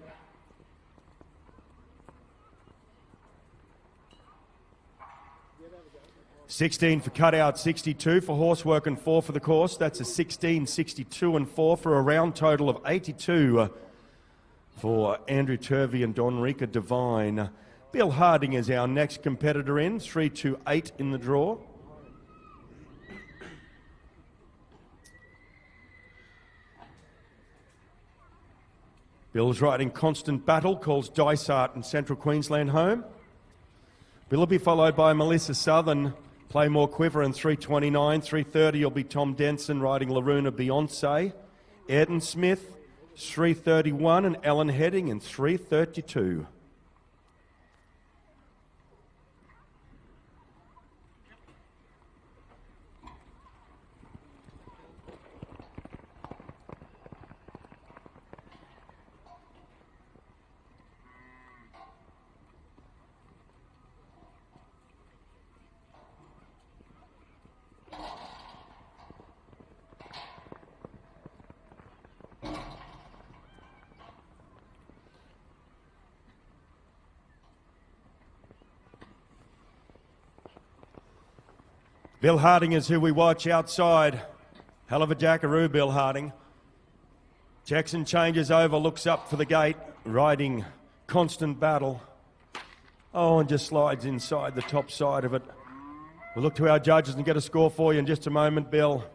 $16 for cutout, 62 for horsework and 4 for the course. That's a 16, 62 and 4 for a round total of 82 for Andrew Turvey and Donrika Divine. Bill Harding is our next competitor in, 3-2-8 in the draw. Bill's riding Constant Battle, calls Dysart in Central Queensland home. Bill will be followed by Melissa Southern, Playmore Quiver in 3-29. 3-30 will be Tom Denson riding Laruna Beyonce. Ayrton Smith, 3-31, and Ellen Heading in 3-32. Bill Harding is who we watch outside. Hell of a jackaroo, Bill Harding. Checks and changes over, looks up for the gate, riding Constant Battle. Oh, and just slides inside the top side of it. We'll look to our judges and get a score for you in just a moment, Bill.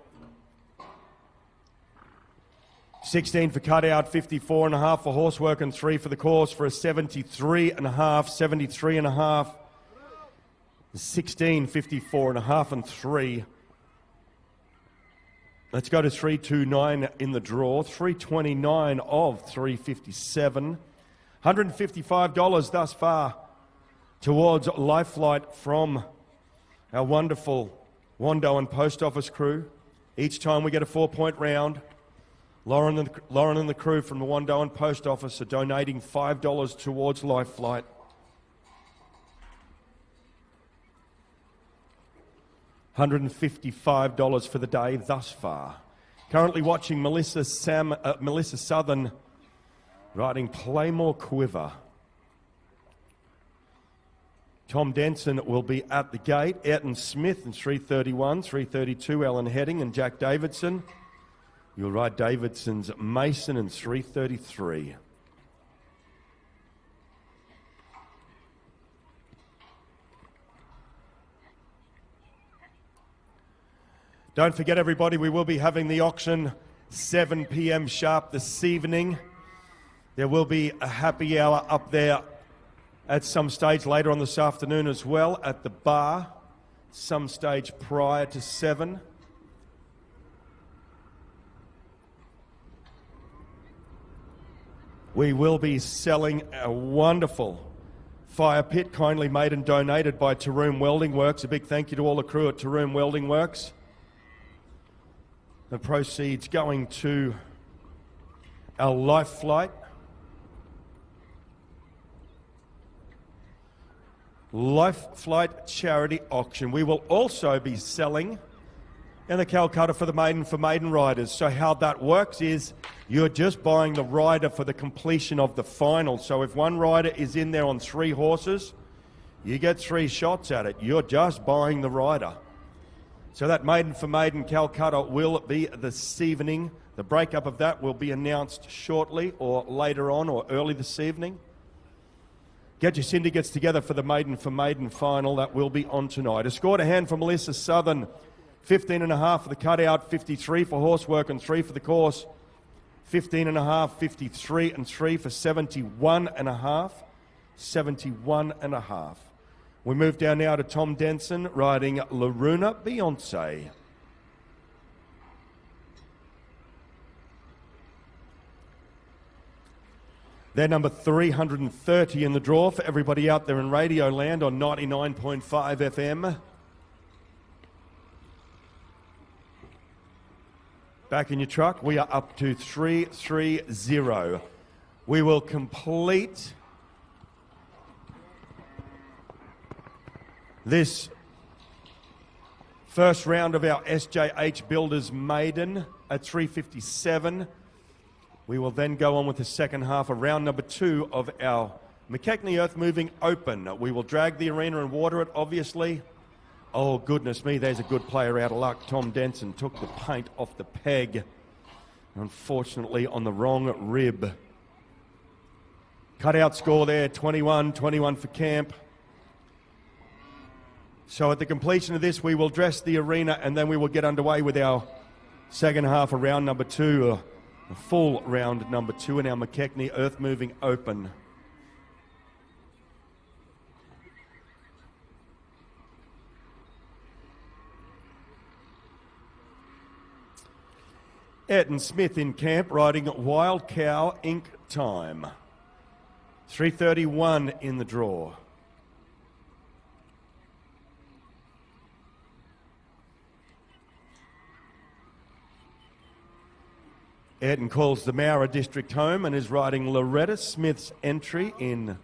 16 for cutout, 54.5 for horsework and 3 for the course for a 73.5, 73.5. 16, 54.5 and 3. Let's go to 3-2-9 in the draw. 329 of 357. $155 thus far towards Life Flight from our wonderful Wandoan Post Office crew. Each time we get a 4-point round, Lauren and the crew from the Wandoan Post Office are donating $5 towards Life Flight. $155 for the day thus far. Currently watching Melissa Southern riding Playmore Quiver. Tom Denson will be at the gate. Ayrton Smith in 3:31, 3:32 Ellen Heading and Jack Davidson. You'll ride Davidson's Mason in 3:33. Don't forget, everybody, we will be having the auction 7 p.m. sharp this evening. There will be a happy hour up there at some stage later on this afternoon as well at the bar, some stage prior to 7. We will be selling a wonderful fire pit, kindly made and donated by Taroom Welding Works. A big thank you to all the crew at Taroom Welding Works. The proceeds going to our Life Flight charity auction. We will also be selling in the Calcutta for maiden riders. So how that works is you're just buying the rider for the completion of the final. So if one rider is in there on 3 horses, you get 3 shots at it. You're just buying the rider. So that maiden Calcutta will be this evening. The breakup of that will be announced shortly or later on or early this evening. Get your syndicates together for the maiden final. That will be on tonight. A score to hand from Melissa Southern. 15.5 for the cutout, 53 for horsework and 3 for the course. 15.5, 53 and 3 for 71.5. 71.5. We move down now to Tom Denson riding Laruna Beyonce. They're number 330 in the draw for everybody out there in Radio Land on 99.5 FM. Back in your truck, we are up to 330. We will complete this first round of our SJH Builders Maiden at 357. We will then go on with the second half of round number 2 of our McKechnie Earthmoving Open. We will drag the arena and water it, obviously. Oh, goodness me, there's a good player out of luck. Tom Denson took the paint off the peg, unfortunately on the wrong rib. Cutout score there, 21 for Camp. So at the completion of this, we will dress the arena and then we will get underway with our second half of round number 2, a full round number 2 in our McKechnie Earthmoving Open. Ayrton Smith in Camp riding Wild Cow Inc. time. 3:31 in the draw. Ayrton calls the Mara district home and is riding Loretta Smith's entry in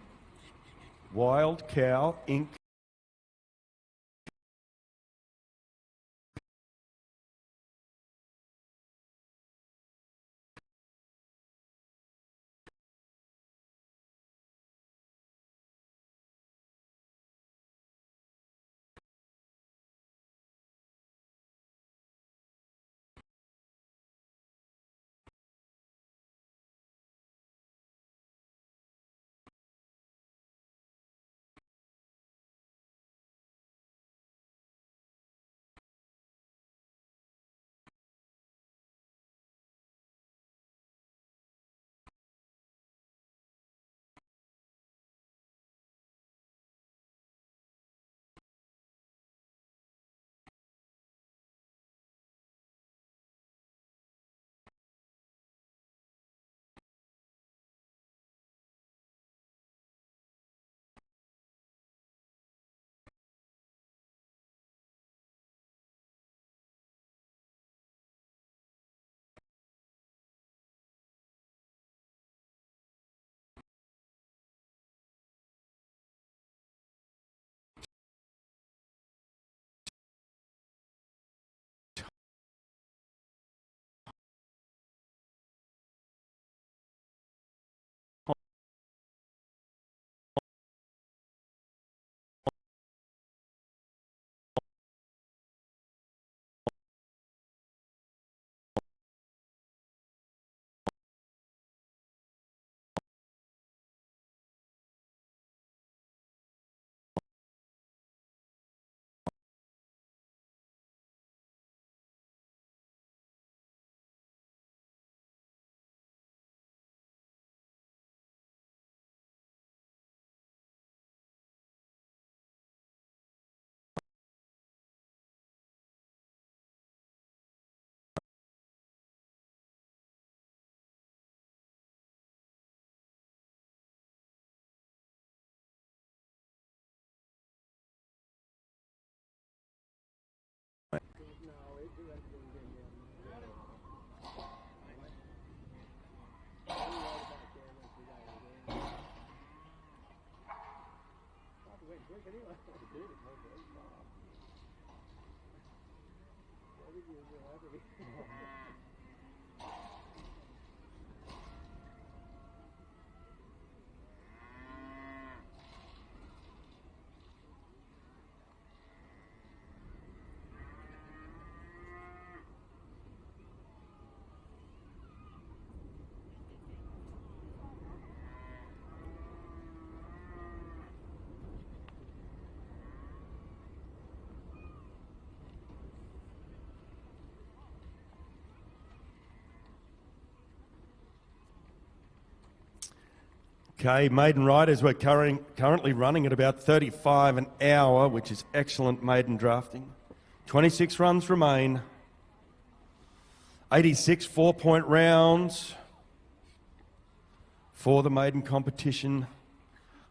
Wild Cow Inc. Okay, maiden riders, we're currently running at about 35 an hour, which is excellent maiden drafting. 26 runs remain. 86 4-point rounds for the maiden competition.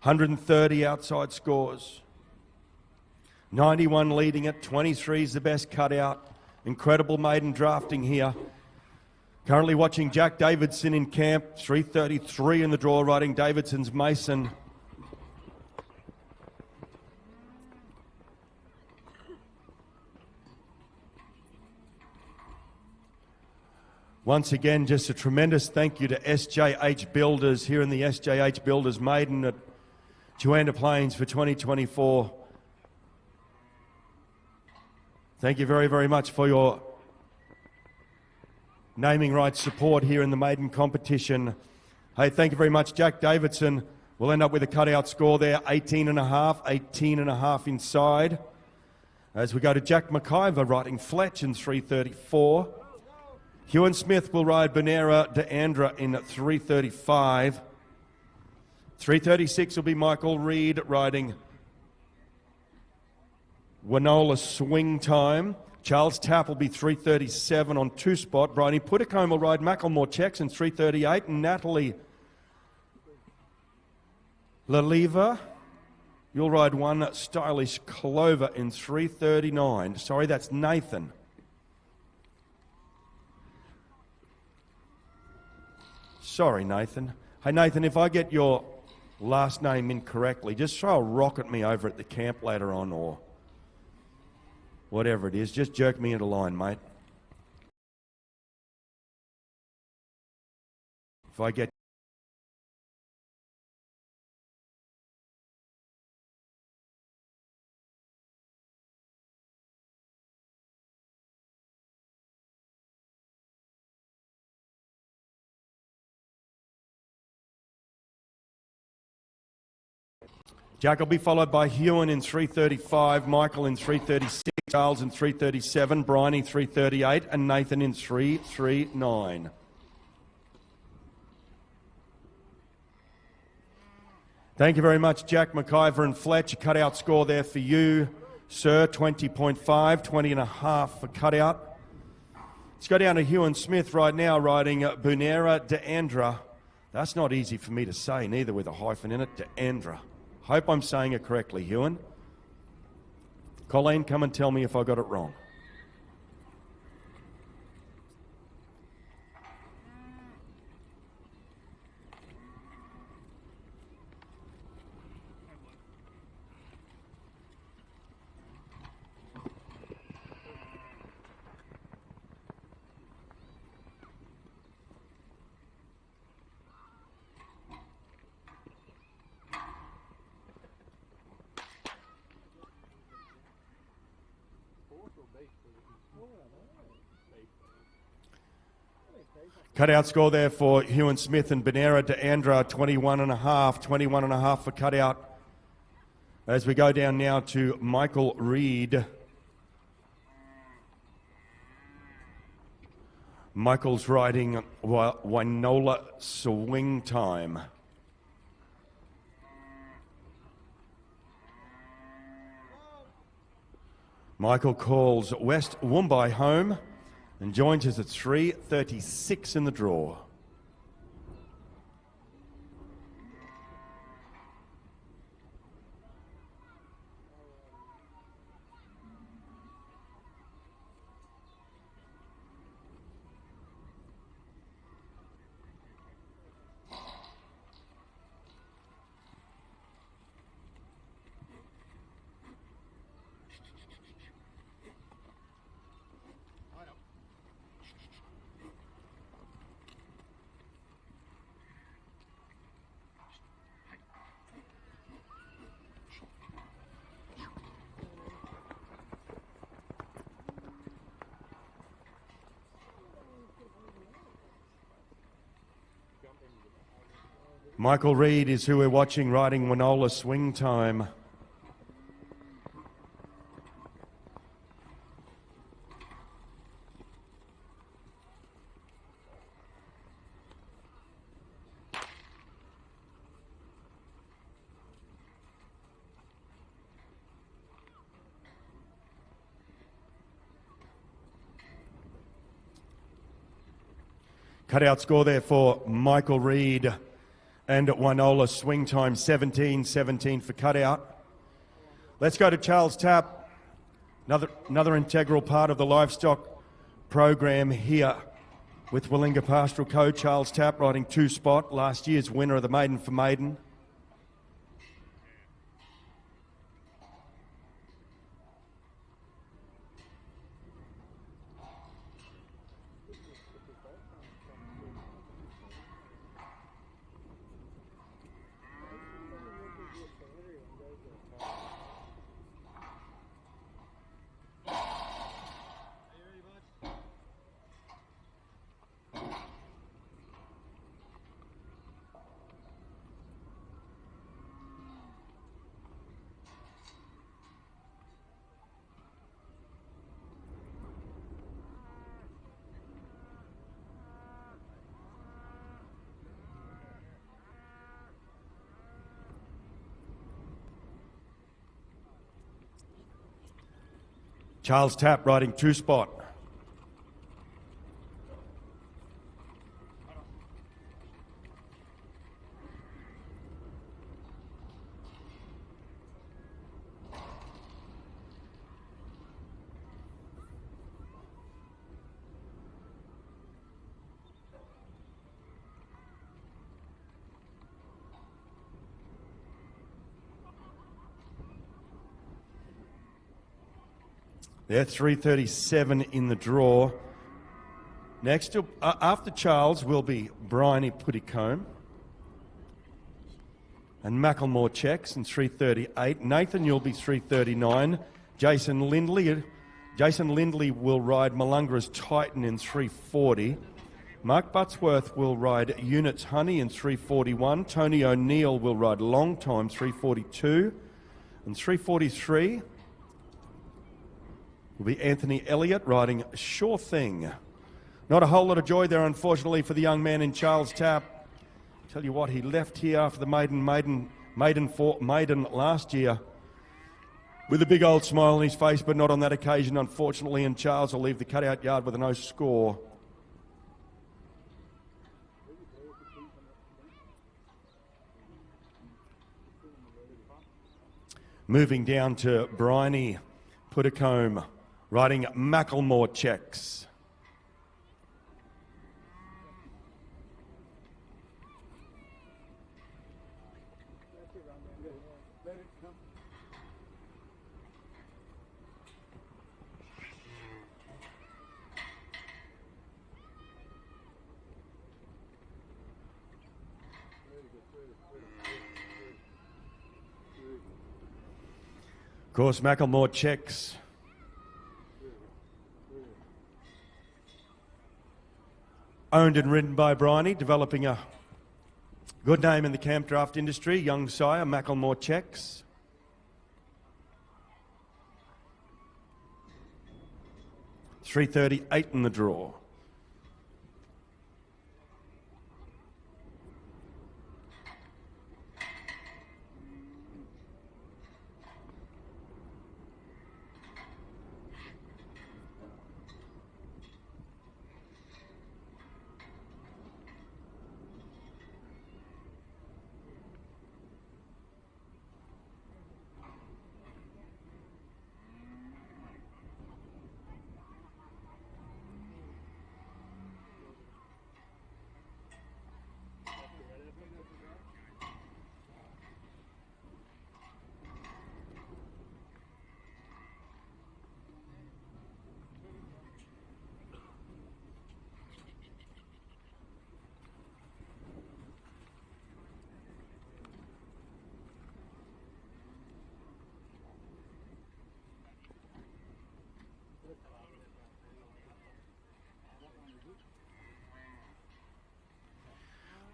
130 outside scores. 91 leading it. 23 is the best cutout. Incredible maiden drafting here. Currently watching Jack Davidson in camp, 3:33 in the draw, riding Davidson's Mason. Once again, just a tremendous thank you to SJH Builders here in the SJH Builders Maiden at Juandah Plains for 2024. Thank you very, very much for your naming rights support here in the maiden competition. Hey, thank you very much, Jack Davidson. We'll end up with a cutout score there, 18.5 inside. As we go to Jack McIver riding Fletch in 3:34. Hewan Smith will ride Bonera de Andra in 3:35. 3:36 will be Michael Reed riding Winola Swing Time. Charles Tapp will be 3:37 on 2-spot. Bryony Puddicombe will ride Macklemore Checks in 3:38. And Natalie Laliva, you'll ride One Stylish Clover in 3:39. Sorry, that's Nathan. Sorry, Nathan. Hey, Nathan, if I get your last name incorrectly, just throw a rock at me over at the camp later on, or whatever it is. Just jerk me into line, mate. If I get Jack will be followed by Hewan in 3:35, Michael in 3:36, Charles in 3:37, Bryony 3:38, and Nathan in 3:39. Thank you very much, Jack McIver and Fletch. A cutout score there for you, sir, 20.5, 20.5 for cutout. Let's go down to Hewan Smith right now, riding Bonera de Andra. That's not easy for me to say, neither with a hyphen in it, de Andra. Hope I'm saying it correctly, Hewan. Colleen, come and tell me if I got it wrong. Cutout score there for Hewan Smith and Bonera de Andra, 21.5 for cutout. As we go down now to Michael Reed. Michael's riding Winola Swing Time. Michael calls West Woombai home and joins us at 3:36 in the draw. Michael Reid is who we're watching riding Winola Swing Time. Cutout score there for Michael Reid and Winola Swing Time, 17-17 for cutout. Let's go to Charles Tapp, another integral part of the livestock program here with Willinga Pastoral Co. Charles Tapp riding 2-spot, last year's winner of the Maiden for Maiden. Charles Tapp riding 2-spot. They're 3:37 in the draw. Next, after Charles will be Bryony Puddicombe and Macklemore Checks in 3:38. Nathan, you'll be 3:39. Jason Lindley will ride Malungra's Titan in 3:40. Mark Buttsworth will ride Units Honey in 3:41. Tony O'Neill will ride Long Time 3:42. And 3:43 will be Anthony Elliott riding Sure Thing. Not a whole lot of joy there, unfortunately, for the young man in Charles Tapp. Tell you what, he left here after the maiden last year with a big old smile on his face, but not on that occasion, unfortunately, and Charles will leave the cutout yard with a no score. Moving down to Bryony Puddicombe, riding Macklemore Checks. Of course, Macklemore Checks owned and ridden by Bryony, developing a good name in the camp draft industry. Young sire, Macklemore Checks. $3.38 in the draw.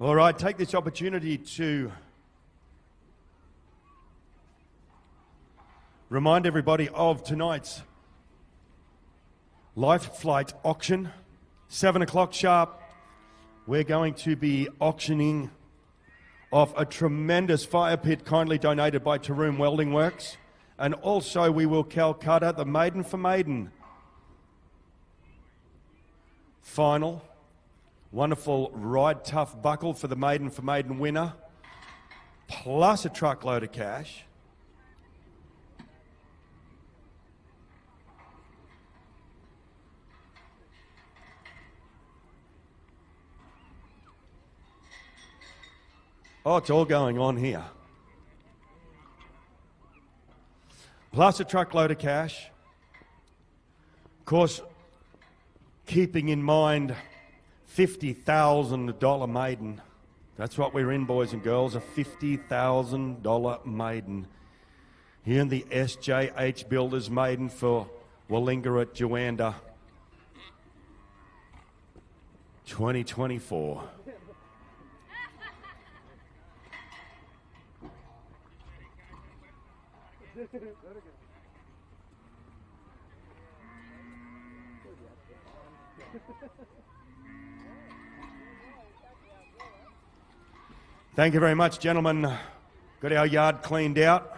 All right, take this opportunity to remind everybody of tonight's Life Flight auction. 7 o'clock sharp, we're going to be auctioning off a tremendous fire pit kindly donated by Taroom Welding Works. And also we will Calcutta the Maiden for Maiden final. Wonderful Ride Tough buckle for the Maiden for Maiden winner, plus a truckload of cash. Oh, it's all going on here. Plus a truckload of cash. Of course, keeping in mind $50,000 maiden. That's what we're in, boys and girls, a $50,000 maiden. Here in the SJH Builders Maiden for Willinga at Juandah 2024. Thank you very much, gentlemen. Got our yard cleaned out,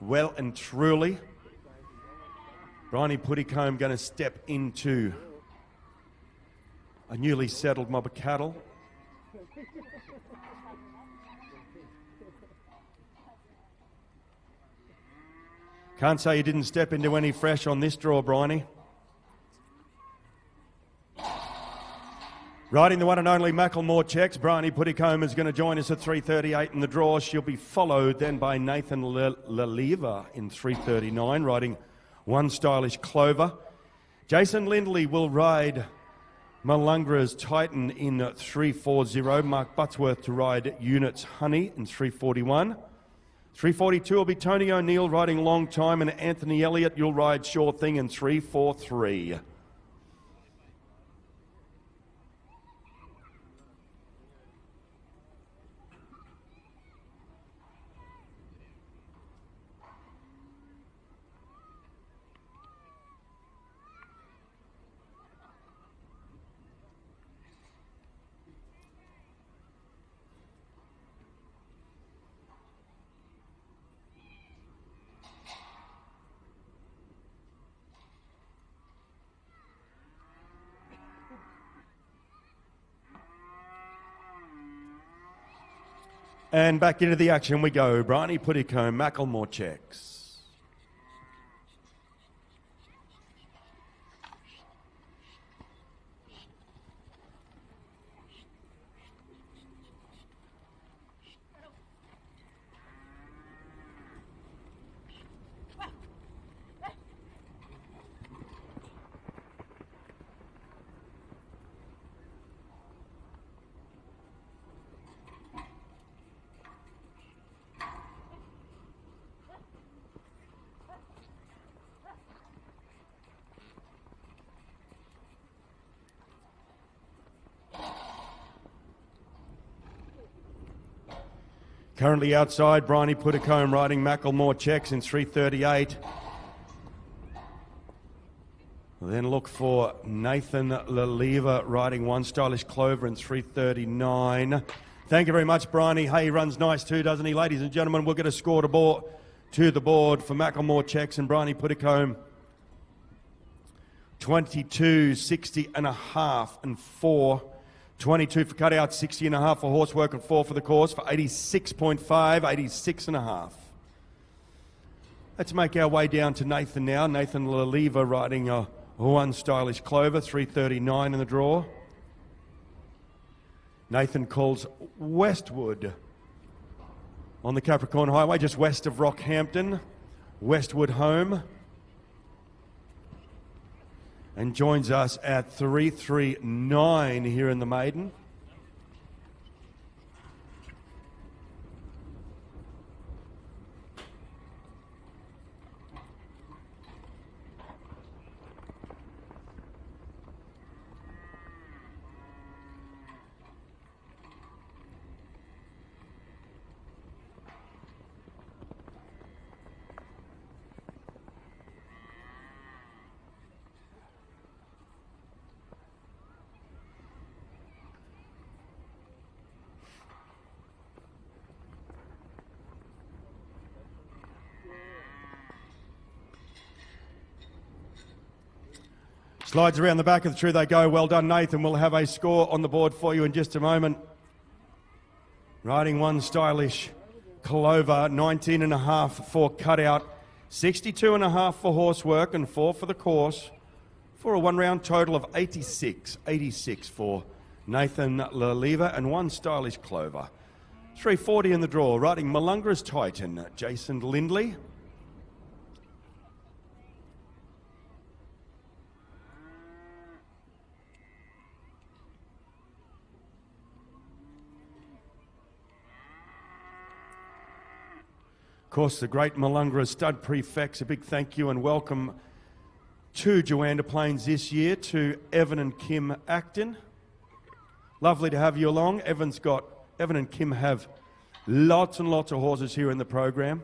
well and truly. Bryony Puttycombe going to step into a newly settled mob of cattle. Can't say you didn't step into any fresh on this draw, Bryony. Riding the one and only Macklemore Checks, Bryony Puttycombe is going to join us at 3:38 in the draw. She'll be followed then by Nathan Leliva in 3:39, riding One Stylish Clover. Jason Lindley will ride Malungra's Titan in 3:40. Mark Buttsworth to ride Unit's Honey in 3:41. 3:42 will be Tony O'Neill riding Long Time, and Anthony Elliott, you'll ride Sure Thing in 3:43. And back into the action we go. Bryony Puttycombe, Macklemore Checks. Currently outside, Bryony Puttycombe riding Macklemore Checks in 3:38. We'll then look for Nathan Leliva riding One Stylish Clover in 3:39. Thank you very much, Bryony. Hey, he runs nice too, doesn't he? Ladies and gentlemen, we'll get a score to the board for Macklemore Checks and Bryony Puttycombe. 22.60 and a half and 4. 22 for cutout, 60 and a half for horsework, and 4 for the course for 86.5, 86 and a half. Let's make our way down to Nathan now. Nathan Leliva riding a One Stylish Clover, 3:39 in the draw. Nathan calls Westwood on the Capricorn Highway, just west of Rockhampton. Westwood home. And joins us at 3:39 here in the maiden. Slides around the back of the tree they go. Well done, Nathan. We'll have a score on the board for you in just a moment. Riding one stylish Clover, 19.5 for cutout, 62.5 for horsework and 4 for the course, for a one-round total of 86 for Nathan Laliva and one stylish Clover. 340 in the draw, riding Willinga's Titan, Jason Lindley. Of course, the great Willinga stud prefects, a big thank you and welcome to Juandah Plains this year to Evan and Kim Acton. Lovely to have you along. Evan and Kim have lots and lots of horses here in the program.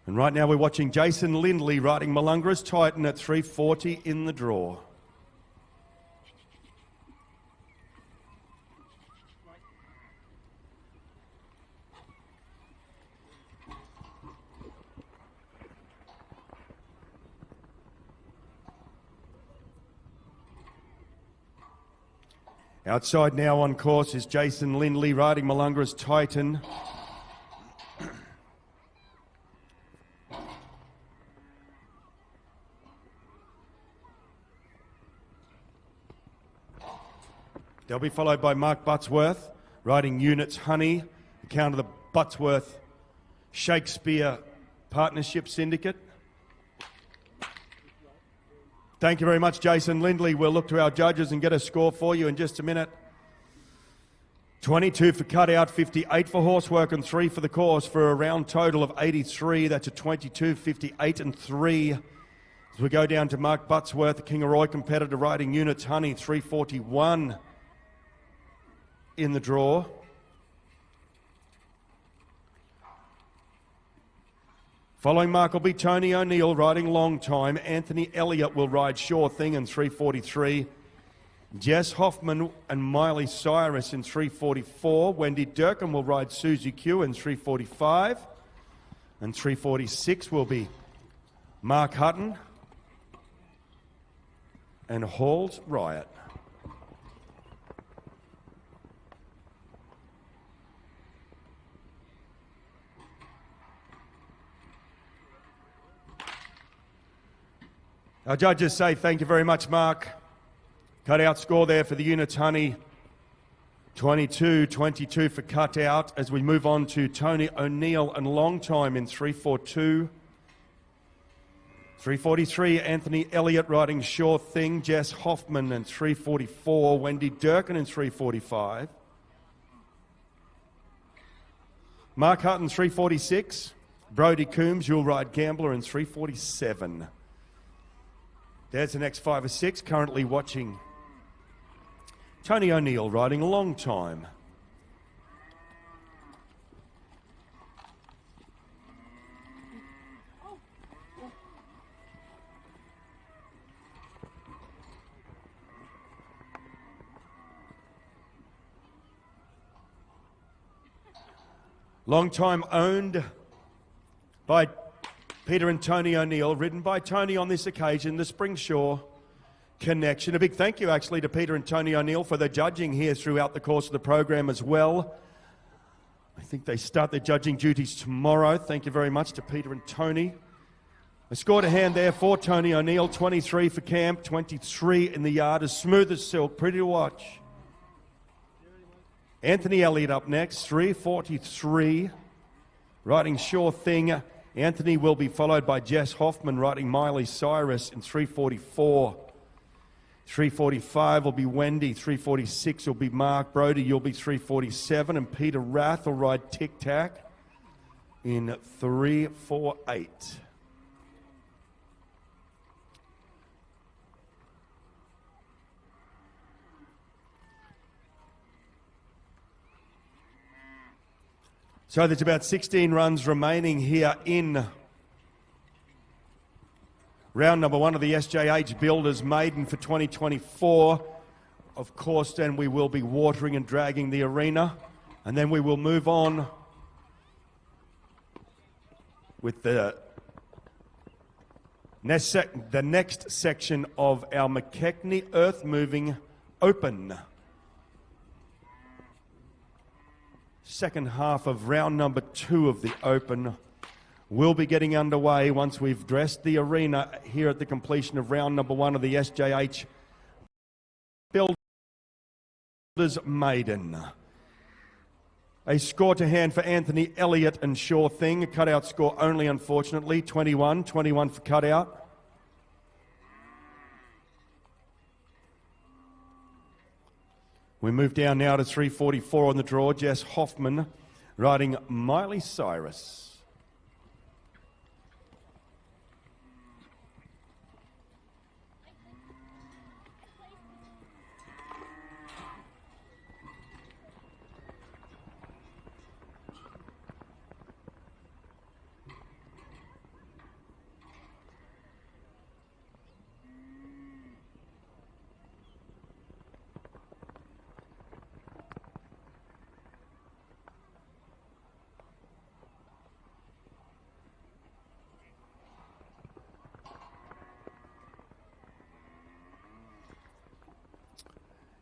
And right now we're watching Jason Lindley riding Willinga's Titan at 340 in the draw. Outside now on course is Jason Lindley riding Willinga's Titan. They'll be followed by Mark Buttsworth riding Units Honey, account of the Buttsworth Shakespeare Partnership Syndicate. Thank you very much, Jason Lindley. We'll look to our judges and get a score for you in just a minute. 22 for cutout, 58 for horsework and 3 for the course for a round total of 83. That's a 22, 58 and 3. As we go down to Mark Buttsworth, the Kingaroy competitor riding Units Honey, 341 in the draw. Following Mark will be Tony O'Neill riding Long Time. Anthony Elliott will ride Sure Thing in 343. Jess Hoffman and Miley Cyrus in 344. Wendy Durkin will ride Susie Q in 345. And 346 will be Mark Hutton and Hall's Riot. Our judges say thank you very much, Mark. Cut out score there for the Units Honey. 22-22 for cut out as we move on to Tony O'Neill and Long Time in 342. 343, Anthony Elliott riding Sure Thing. Jess Hoffman in 344. Wendy Durkin in 345. Mark Hutton 346. Brody Coombs, you'll ride Gambler in 347. There's the next 5 or 6. Currently watching Tony O'Neill riding Long Time. Long Time owned by Peter and Tony O'Neill, ridden by Tony on this occasion, the Springshaw Connection. A big thank you actually to Peter and Tony O'Neill for the judging here throughout the course of the program as well. I think they start their judging duties tomorrow. Thank you very much to Peter and Tony. A score to hand there for Tony O'Neill, 23 for camp, 23 in the yard, as smooth as silk, pretty to watch. Anthony Elliott up next, 343, riding Sure Thing. Anthony will be followed by Jess Hoffman riding Miley Cyrus in 344. 345 will be Wendy. 346 will be Mark. Brody, you'll be 347. And Peter Rath will ride Tic Tac in 348. So there's about 16 runs remaining here in round number 1 of the SJH Builders Maiden for 2024. Of course, then we will be watering and dragging the arena, and then we will move on with the The next section of our McKechnie Earthmoving Open. Second half of round number 2 of the Open will be getting underway once we've dressed the arena here at the completion of round number 1 of the SJH Builders Maiden. A score to hand for Anthony Elliott and Sure Thing. A cutout score only, unfortunately. 21 for cutout. We move down now to 344 on the draw. Jess Hoffman riding Miley Cyrus.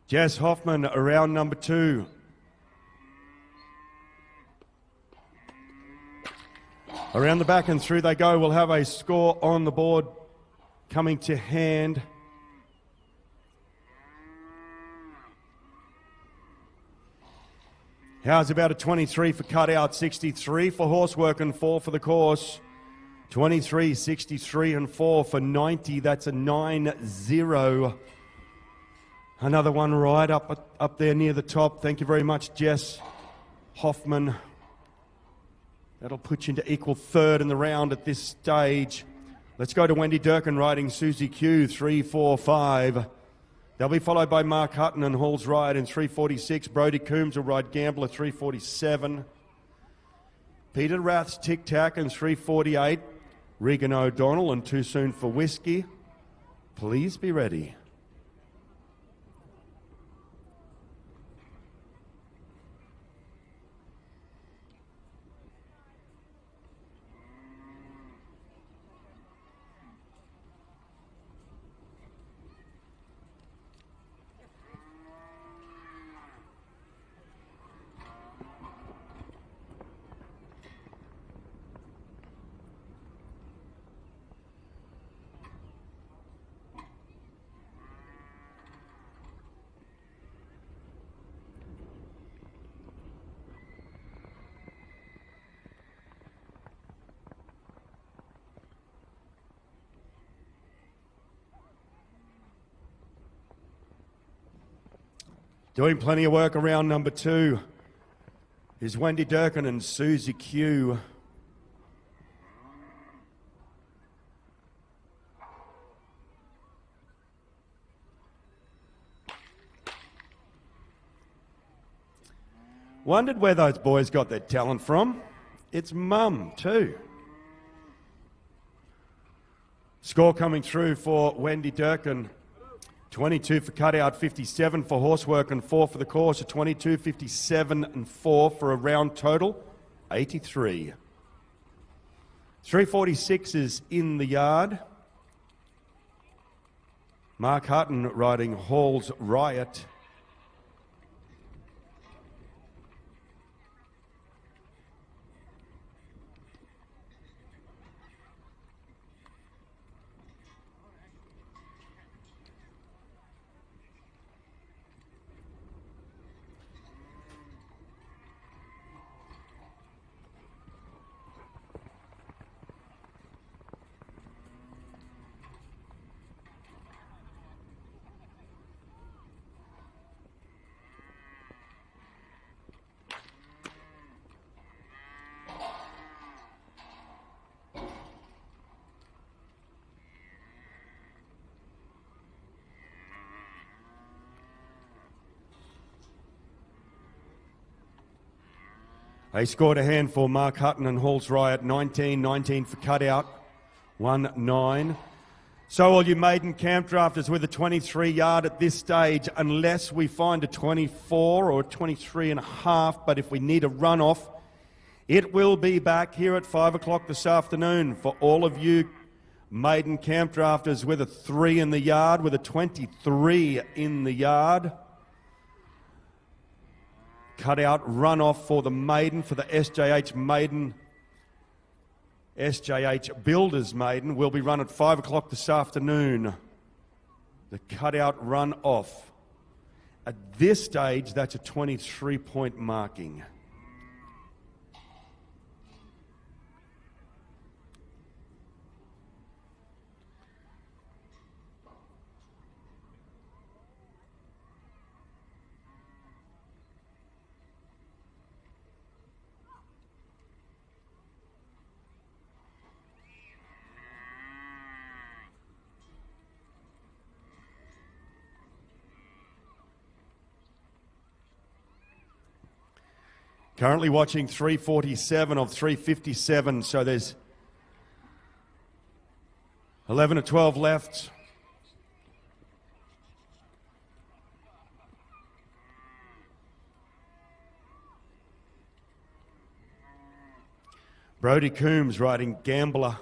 Jess Hoffman, around number 2. Around the back and through they go. We'll have a score on the board coming to hand. How's about a 23 for cutout, 63 for horsework and 4 for the course. 23, 63 and 4 for 90. That's a 9-0. Another one right up there near the top. Thank you very much, Jess Hoffman. That'll put you into equal third in the round at this stage. Let's go to Wendy Durkin riding Susie Q, 3-4-5. They'll be followed by Mark Hutton and Hall's Ride in 3:46. Brodie Coombs will ride Gambler, 3:47. Peter Rath's Tic Tac in 3:48. Regan O'Donnell and Too Soon for Whiskey. Please be ready. Doing plenty of work around number 2 is Wendy Durkin and Susie Q. Wondered where those boys got their talent from. It's Mum too. Score coming through for Wendy Durkin. 22 for cutout, 57 for horsework and 4 for the course. A 22, 57 and 4 for a round total, 83. 3:46 is in the yard. Mark Hutton riding Hall's Riot. They scored a hand for Mark Hutton and Hall's Riot, 19 for cutout, 1-9. So all you maiden camp drafters with a 23 yard at this stage, unless we find a 24 or a 23 and a half, but if we need a runoff, it will be back here at 5 o'clock this afternoon for all of you Maiden Campdrafters with a 3 in the yard, with a 23 in the yard. Cut out run off for the maiden, for the SJH Maiden. SJH Builders Maiden will be run at 5 o'clock this afternoon. The cutout run off. At this stage, that's a 23-point marking. Currently watching 347 of 357, so there's 11 or 12 left. Brodie Coombs riding Gambler.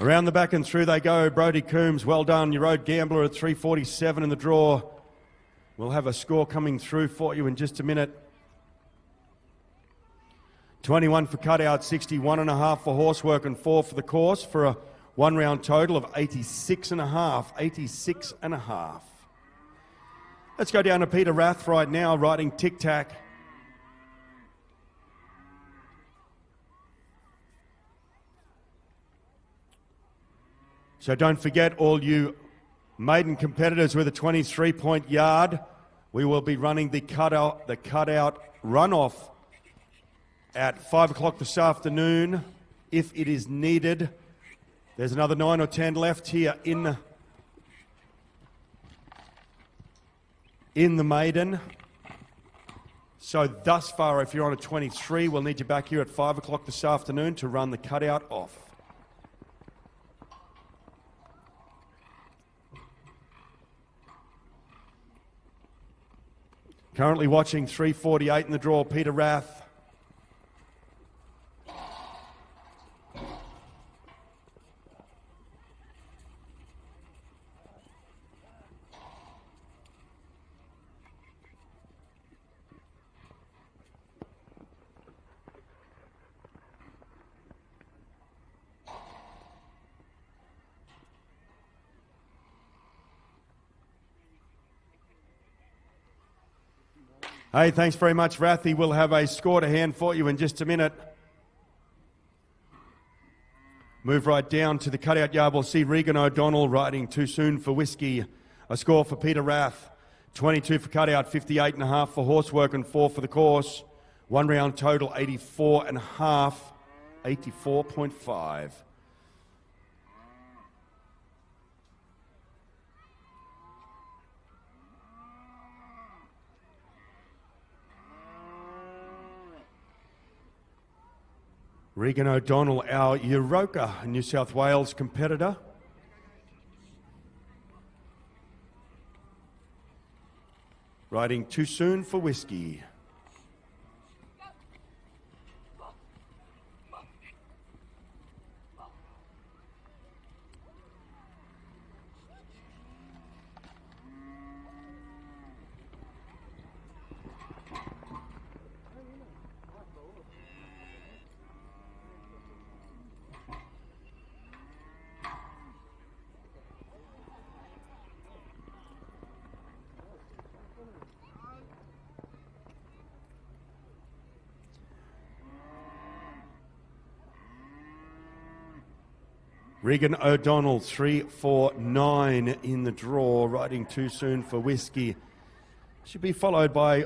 Around the back and through they go. Brodie Coombs, well done. You rode Gambler at 347 in the draw. We'll have a score coming through for you in just a minute. 21 for cutout, 61.5 for horsework and 4 for the course for a one-round total of 86.5. 86.5. Let's go down to Peter Rath right now, riding Tic Tac. So don't forget, all you maiden competitors with a 23-point yard, we will be running the cutout runoff at 5 o'clock this afternoon if it is needed. There's another 9 or 10 left here in the maiden. So thus far, if you're on a 23, we'll need you back here at 5 o'clock this afternoon to run the cutout off. Currently watching 348 in the draw, Peter Rath. Hey, thanks very much, Rathy. We'll have a score to hand for you in just a minute. Move right down to the cutout yard. We'll see Regan O'Donnell riding Too Soon for Whiskey. A score for Peter Rath. 22 for cutout, 58.5 for horsework and 4 for the course. One round total, 84.5, 84.5. Regan O'Donnell, our Euroka, New South Wales competitor. Riding Too Soon for Whiskey. Regan O'Donnell, 349 in the draw, riding Too Soon for Whiskey. Should be followed by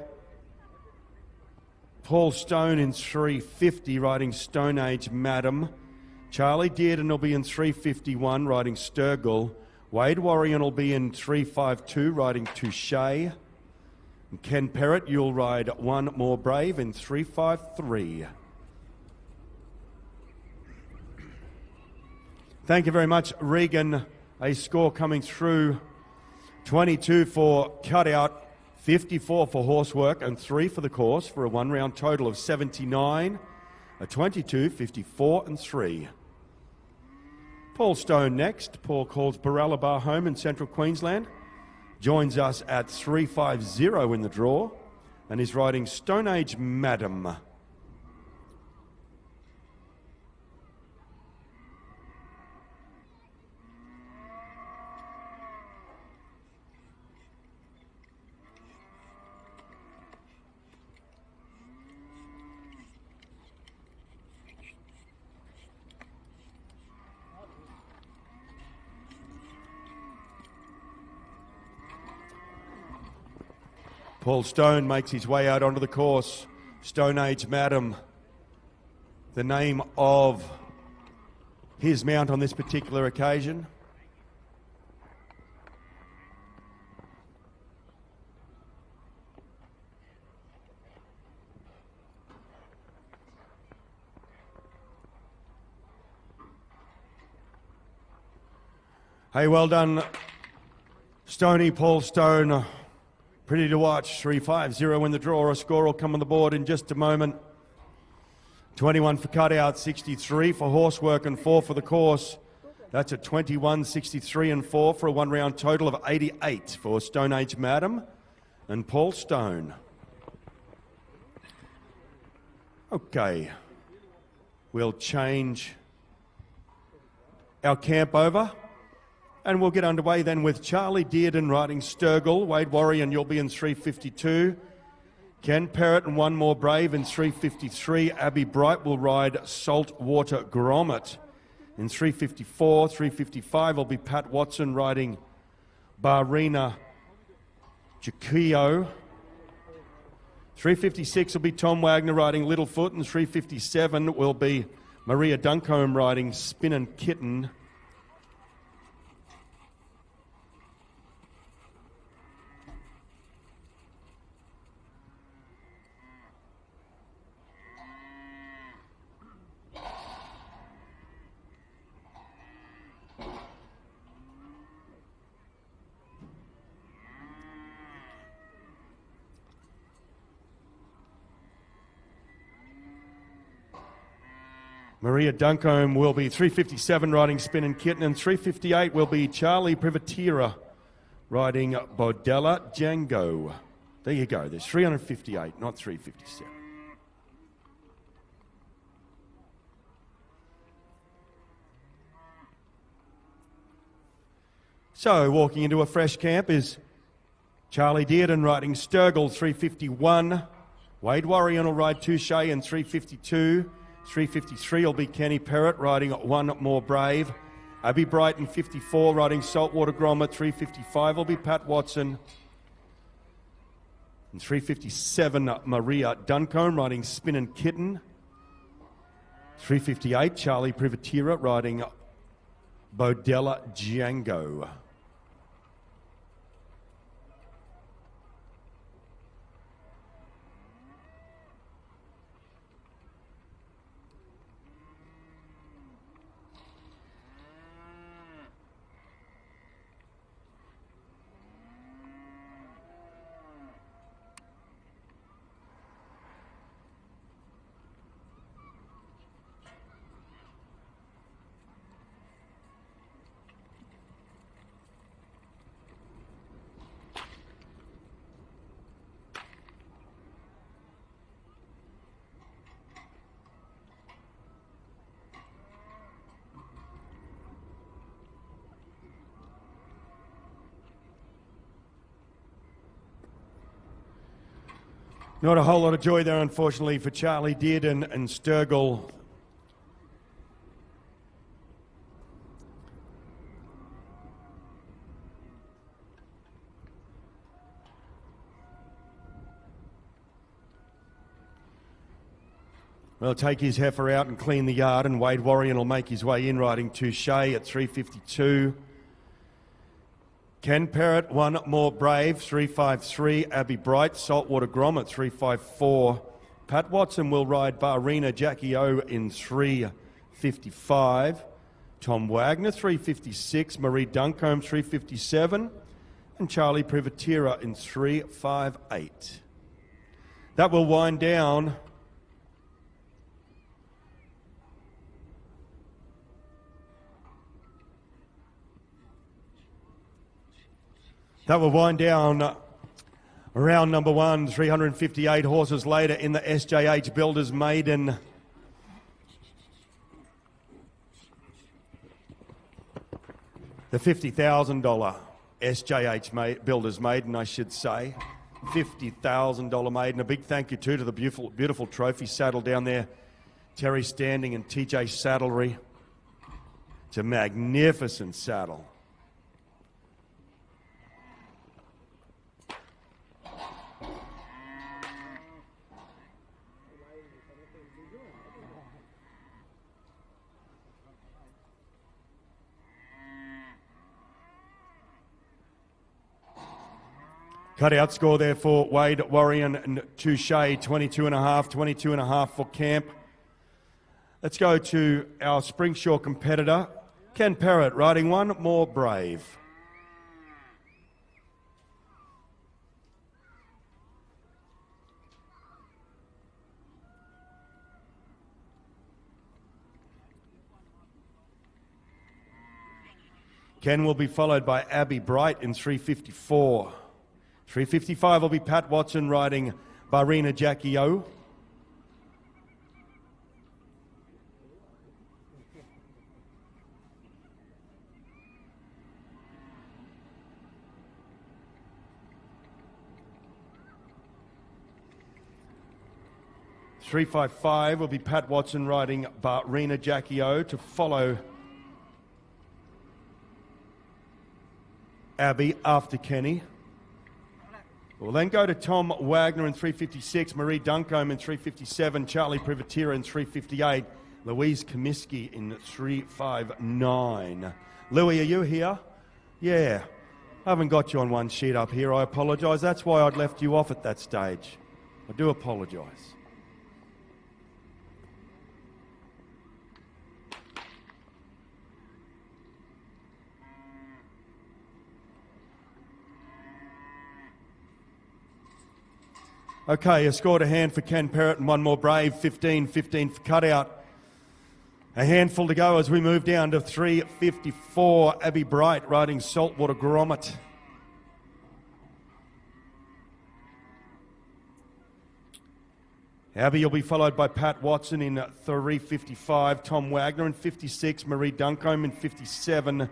Paul Stone in 350, riding Stone Age Madam. Charlie Dearden will be in 351, riding Sturgill. Wade Warrior will be in 352, riding Touche. And Ken Perrott, you'll ride One More Brave in 353. Thank you very much, Regan. A score coming through 22 for cutout, 54 for horsework, and 3 for the course for a one-round total of 79, a 22, 54, and 3. Paul Stone next. Paul calls Barralabar home in central Queensland. Joins us at 350 in the draw and is riding Stone Age Madam. Paul Stone makes his way out onto the course. Stone Age Madam, the name of his mount on this particular occasion. Hey, well done, Stoney, Paul Stone. Pretty to watch. 350 in the draw. A score will come on the board in just a moment. 21 for cutout, 63 for horsework, and 4 for the course. That's a 21, 63, and 4 for a one-round total of 88 for Stone Age Madam and Paul Stone. Okay. We'll change our camp over. And we'll get underway then with Charlie Dearden riding Sturgill. Wade Warrior, and you'll be in 352. Ken Perrott and One More Brave in 353. Abby Bright will ride Saltwater Grommet in 354. 355 will be Pat Watson riding Barina Jacquio. 356 will be Tom Wagner riding Littlefoot, and 357 will be Maria Duncombe riding Spinnin' Kitten. Maria Duncombe will be 357 riding Spinnin' Kitten, and 358 will be Charlie Privatira riding Bodella Django. There you go. There's 358, not 357. So walking into a fresh camp is Charlie Dearden riding Sturgill, 351. Wade Warrior will ride Touche in 352. 353 will be Kenny Perrott riding One More Brave. Abby Brighton, 54, riding Saltwater Grommet. 355 will be Pat Watson. And 357, Maria Duncombe riding Spinnin' Kitten. 358, Charlie Privatira riding Bodella Django. Not a whole lot of joy there, unfortunately, for Charlie Dearden and Sturgill. Well, take his heifer out and clean the yard, and Wade Warrior will make his way in riding Touche at 352. Ken Parrott, One More Brave, 353. Abby Bright, Saltwater Grom at 354. Pat Watson will ride Barina Jackie O in 355. Tom Wagner, 356. Marie Duncombe, 357. And Charlie Privatera in 358. That will wind down round number one, 358 horses later in the SJH Builders Maiden. The $50,000 SJH Builders Maiden, I should say. $50,000 maiden. A big thank you too to the beautiful trophy saddle down there. Terry Standing and TJ Saddlery. It's a magnificent saddle. Cutout score there for Wade Warrior and Touche, 22.5 for Camp. Let's go to our Springshaw competitor, Ken Parrott, riding One More Brave. Ken will be followed by Abby Bright in 354. 355 will be Pat Watson riding Barina Jackie O. $355 will be Pat Watson riding Barina Jackie O to follow Abby after Kenny. We'll then go to Tom Wagner in 356, Marie Duncombe in 357, Charlie Privatera in 358, Louise Comiskey in 359. Louis, are you here? Yeah. I haven't got you on one sheet up here. I apologise. That's why I'd left you off at that stage. I do apologise. Okay, a score to hand for Ken Parrott and One More Brave, 15-15 for Cutout. A handful to go as we move down to 354. Abby Bright riding Saltwater Grommet. Abby will be followed by Pat Watson in 355. Tom Wagner in 56. Marie Duncombe in 57.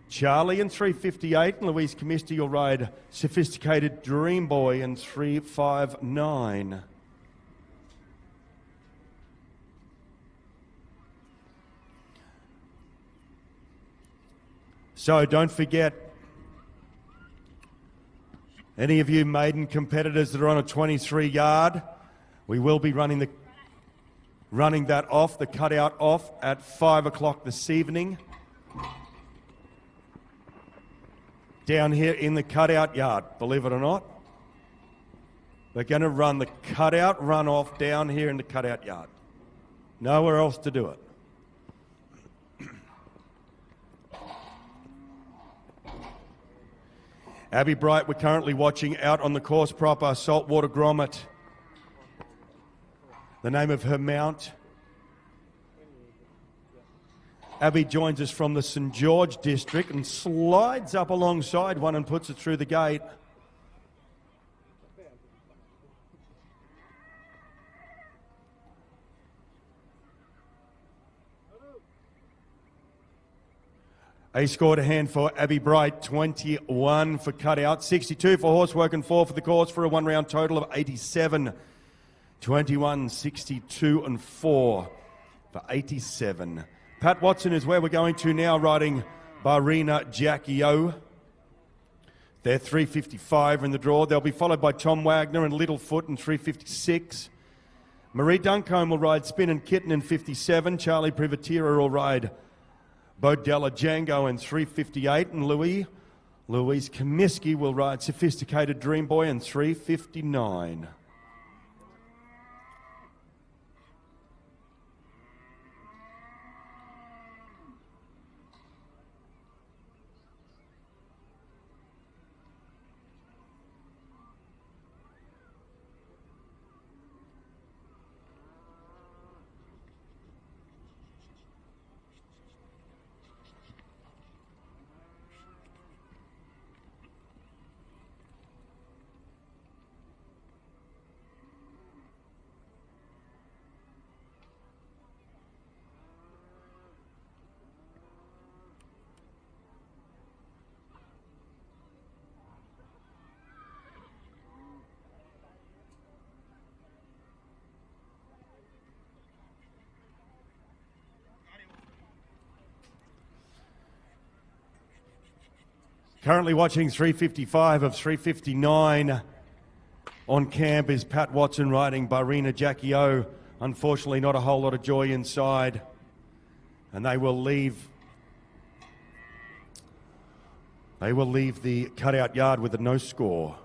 Charlie in 358, and Louise Comiskey will ride Sophisticated Dream Boy in 359. So don't forget, any of you maiden competitors that are on a 23 yard, we will be running that off, the cutout off at 5 o'clock this evening. Down here in the cutout yard, believe it or not. We're going to run the cutout run off down here in the cutout yard. Nowhere else to do it. Abby Bright, we're currently watching out on the course proper, Saltwater Grommet. The name of her mount. Abby joins us from the St George district and slides up alongside one and puts it through the gate. A score to hand for Abby Bright, 21 for Cutout, 62 for Horsework and 4 for the course for a one-round total of 87. 21, 62 and 4 for 87. Pat Watson is where we're going to now, riding Barina Jackie O. They're 355 in the draw. They'll be followed by Tom Wagner and Littlefoot in 356. Marie Duncombe will ride Spin and Kitten in 57. Charlie Privatera will ride Bodella Django in 358. And Louise Comiskey will ride Sophisticated Dream Boy in 359. Currently watching 355 of 359 on camp is Pat Watson riding Barina Jackie O. Unfortunately, not a whole lot of joy inside. And they will leave the cutout yard with a no score.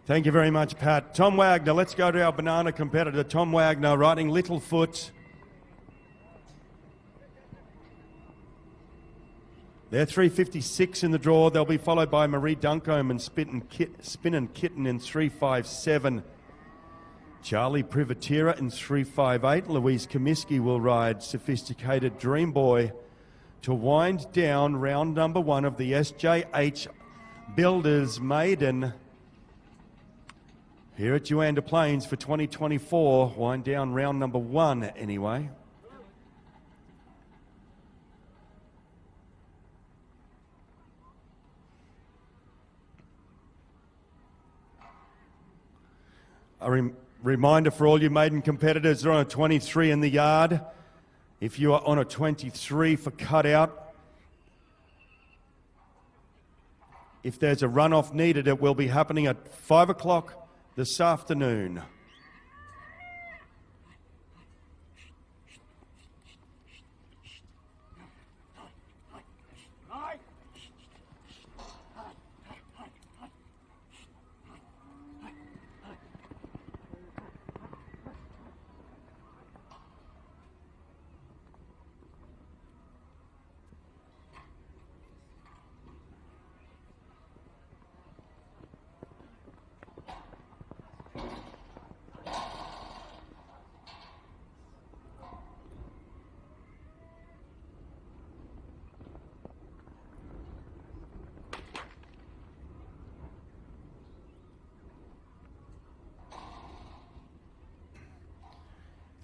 Thank you very much, Pat. Tom Wagner, let's go to our banana competitor. Tom Wagner riding Littlefoot. They're 356 in the draw. They'll be followed by Marie Duncombe and Spin and Kitten in 357. Charlie Privatera in 358. Louise Comiskey will ride Sophisticated Dream Boy to wind down round number 1 of the SJH Builders Maiden here at Juandah Plains for 2024. Wind down round number 1 anyway. A reminder for all you maiden competitors, they're on a 23 in the yard. If you are on a 23 for cutout, if there's a runoff needed, it will be happening at 5 o'clock this afternoon.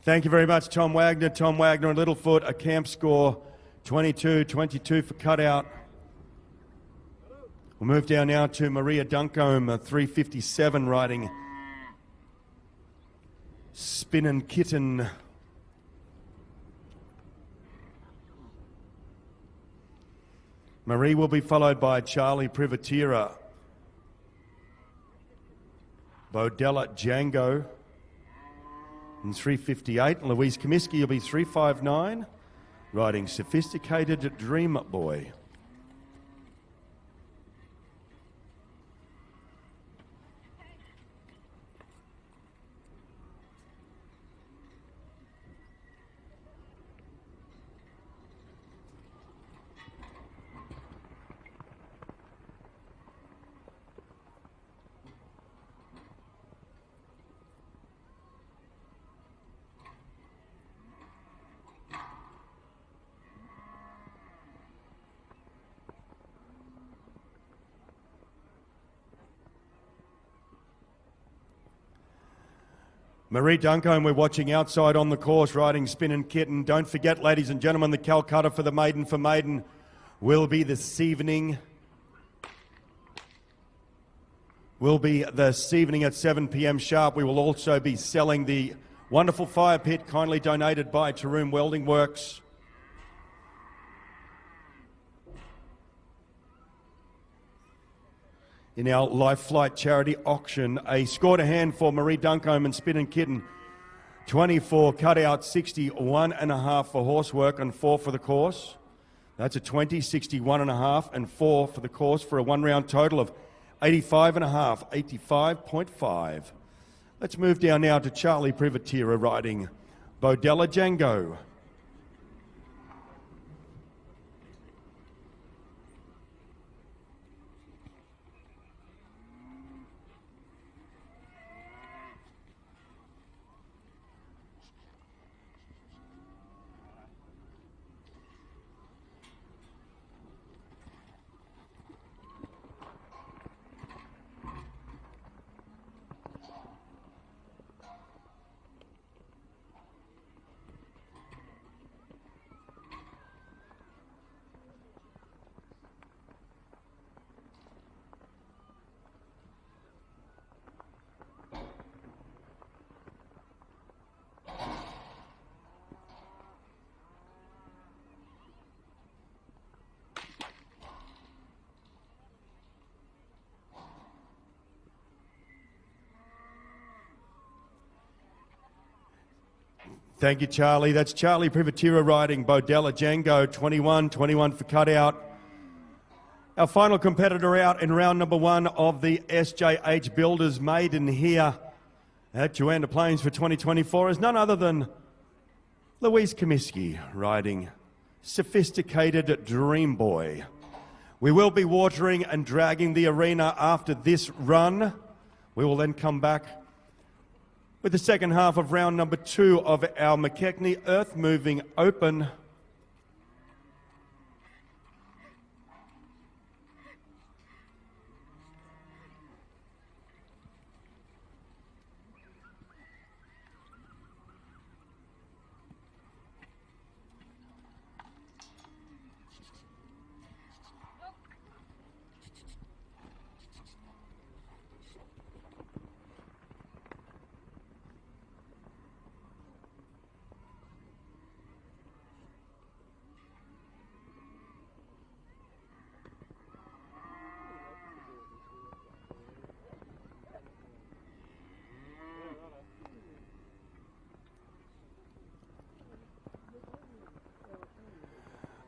Thank you very much, Tom Wagner. Tom Wagner and Littlefoot, a camp score 22-22 for cutout. We'll move down now to Maria Duncombe, a 357 riding Spin and Kitten. Marie will be followed by Charlie Privatera, Bodella Django in 358. Louise Comiskey will be 359, riding Sophisticated Dream Boy. Marie Duncombe, we're watching outside on the course, riding Spinning Kitten. Don't forget, ladies and gentlemen, the Calcutta for maiden will be this evening. Will be this evening at 7 p.m. sharp. We will also be selling the wonderful fire pit, kindly donated by Taroom Welding Works. In our Life Flight charity auction, a score to hand for Marie Duncombe and Spinning Kitten. 24 cutout, 61.5 for horsework and 4 for the course. That's a 20, 61.5 and 4 for the course for a one-round total of 85.5, 85.5. Let's move down now to Charlie Privatera riding Bodella Django. Thank you, Charlie. That's Charlie Privatera riding Bodella Django, 21 for cutout. Our final competitor out in round number 1 of the SJH Builders Maiden here at Juandah Plains for 2024 is none other than Louise Comiskey riding Sophisticated Dream Boy. We will be watering and dragging the arena after this run. We will then come back with the second half of round number 2 of our McKechnie Earthmoving Open.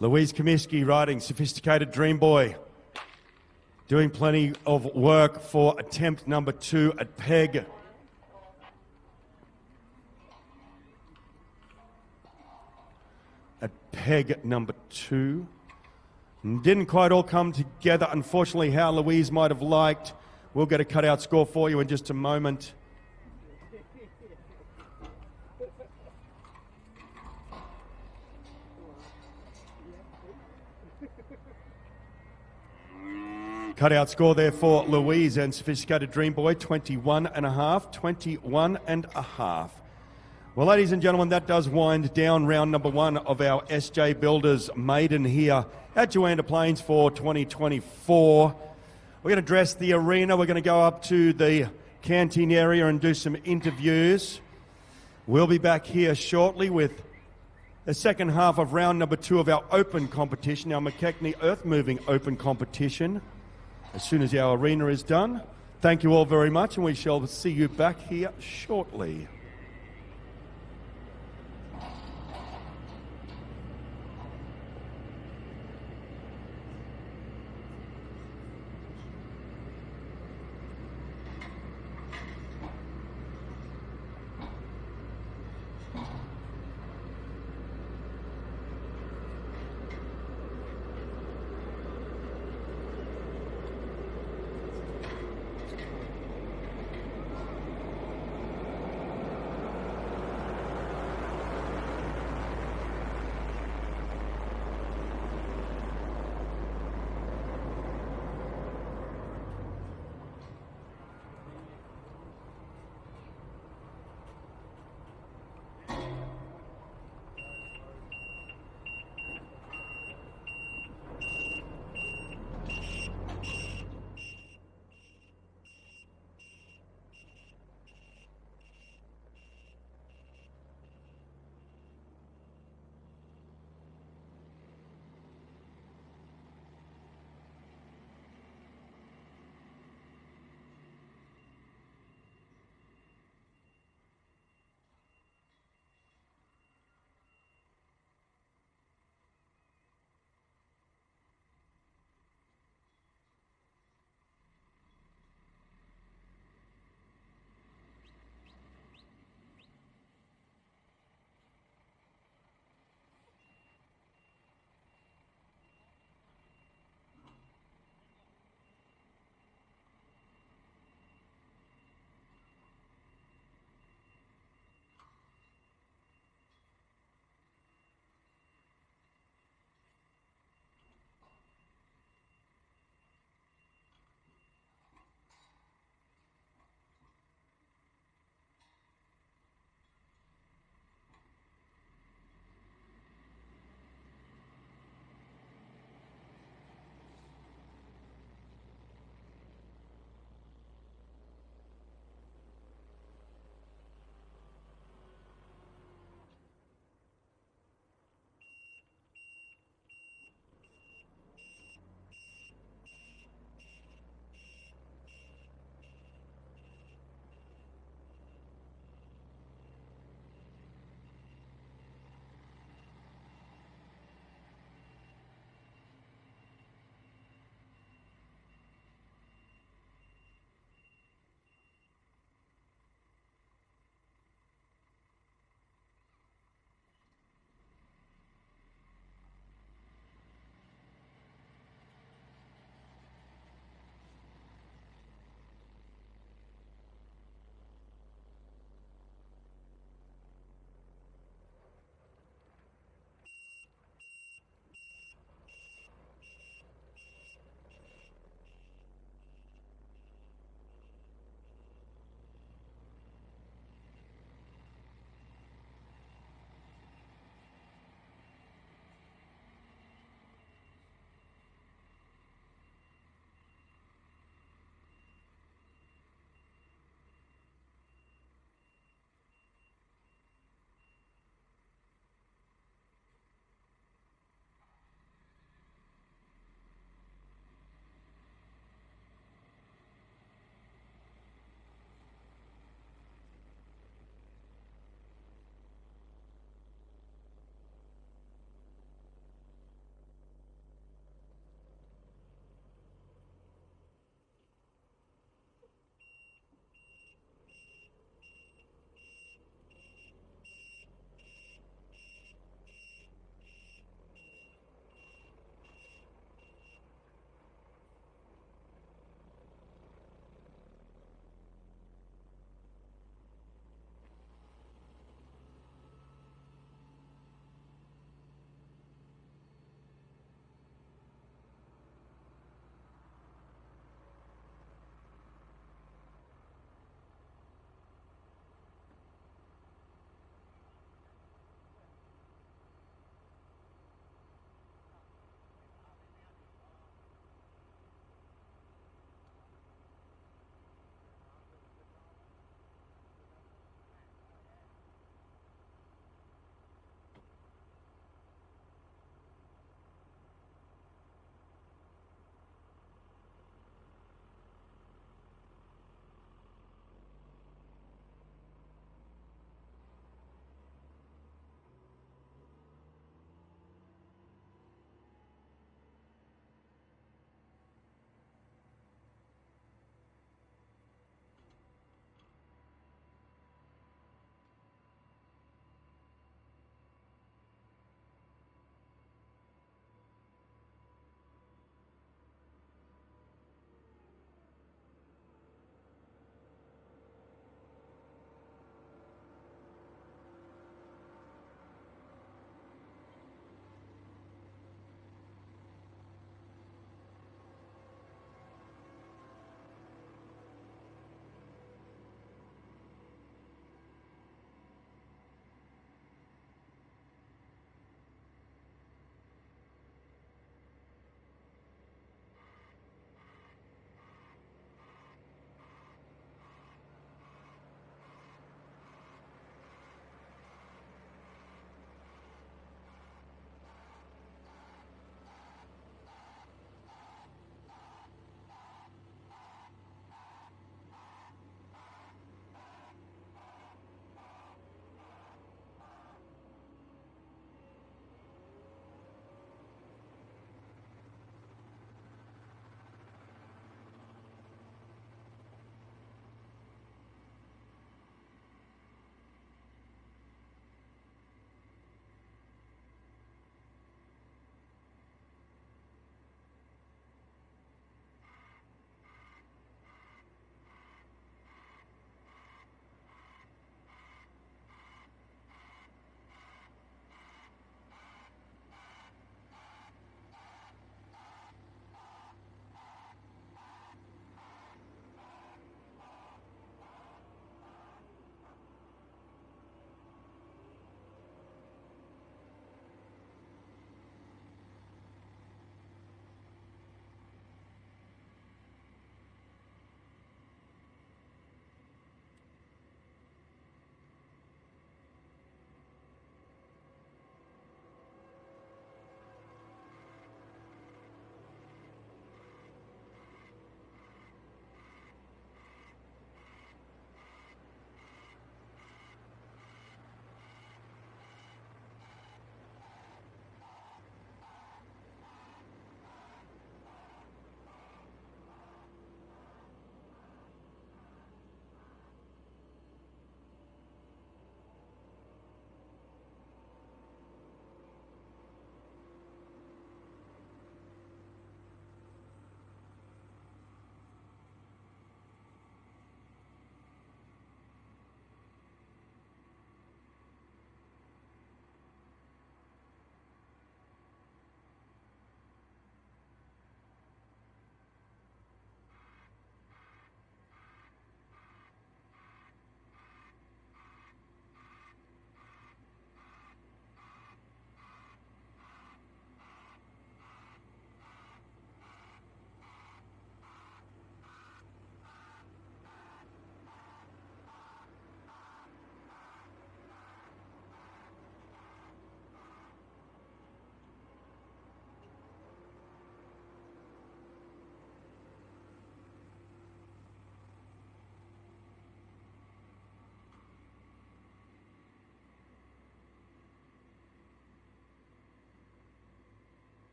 Louise Comiskey riding Sophisticated Dream Boy, doing plenty of work for attempt number 2 at peg. At peg number 2. Didn't quite all come together, unfortunately, how Louise might have liked. We'll get a cutout score for you in just a moment. Cutout score there for Louise and Sophisticated Dream Boy, 21.5, 21.5. Well, ladies and gentlemen, that does wind down round number 1 of our SJ Builders Maiden here at Juandah Plains for 2024. We're going to dress the arena. We're going to go up to the canteen area and do some interviews. We'll be back here shortly with the second half of round number 2 of our open competition, our McKechnie Earthmoving Open competition. As soon as our arena is done. Thank you all very much, and we shall see you back here shortly.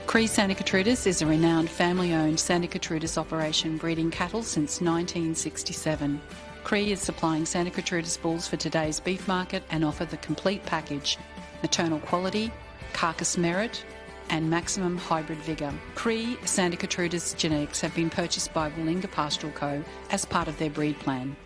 Cree Santa Gertrudis is a renowned family-owned Santa Gertrudis operation breeding cattle since 1967. Cree is supplying Santa Gertrudis bulls for today's beef market and offer the complete package: maternal quality, carcass merit and maximum hybrid vigour. Cree Santa Gertrudis genetics have been purchased by Willinga Pastoral Co. as part of their breed plan.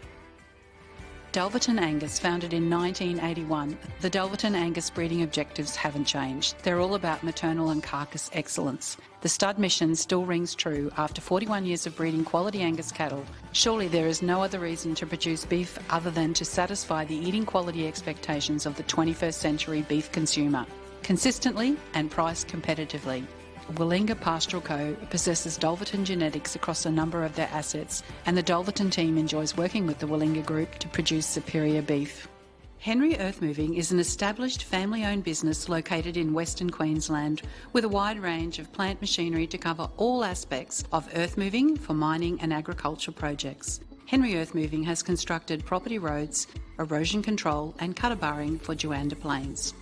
Delverton Angus, founded in 1981, the Delverton Angus breeding objectives haven't changed. They're all about maternal and carcass excellence. The stud mission still rings true after 41 years of breeding quality Angus cattle. Surely there is no other reason to produce beef other than to satisfy the eating quality expectations of the 21st century beef consumer, consistently and priced competitively. Willinga Pastoral Co. possesses Delverton genetics across a number of their assets, and the Delverton team enjoys working with the Willinga Group to produce superior beef. Henry Earthmoving is an established family-owned business located in Western Queensland with a wide range of plant machinery to cover all aspects of earthmoving for mining and agriculture projects. Henry Earthmoving has constructed property roads, erosion control and cutter barring for Juandah Plains.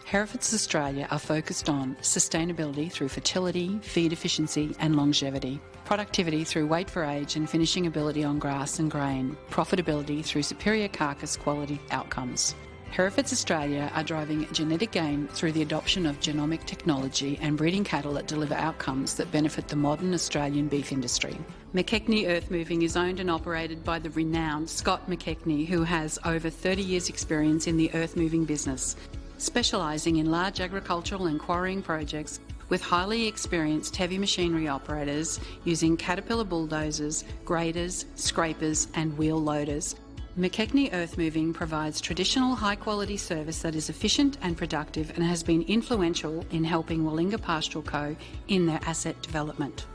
Herefords Australia are focused on sustainability through fertility, feed efficiency and longevity, productivity through weight for age and finishing ability on grass and grain, profitability through superior carcass quality outcomes. Herefords Australia are driving genetic gain through the adoption of genomic technology and breeding cattle that deliver outcomes that benefit the modern Australian beef industry. McKechnie Earthmoving is owned and operated by the renowned Scott McKechnie, who has over 30 years' experience in the earthmoving business, specialising in large agricultural and quarrying projects with highly experienced heavy machinery operators using Caterpillar bulldozers, graders, scrapers and wheel loaders. McKechnie Earthmoving provides traditional high-quality service that is efficient and productive and has been influential in helping Willinga Pastoral Co. in their asset development.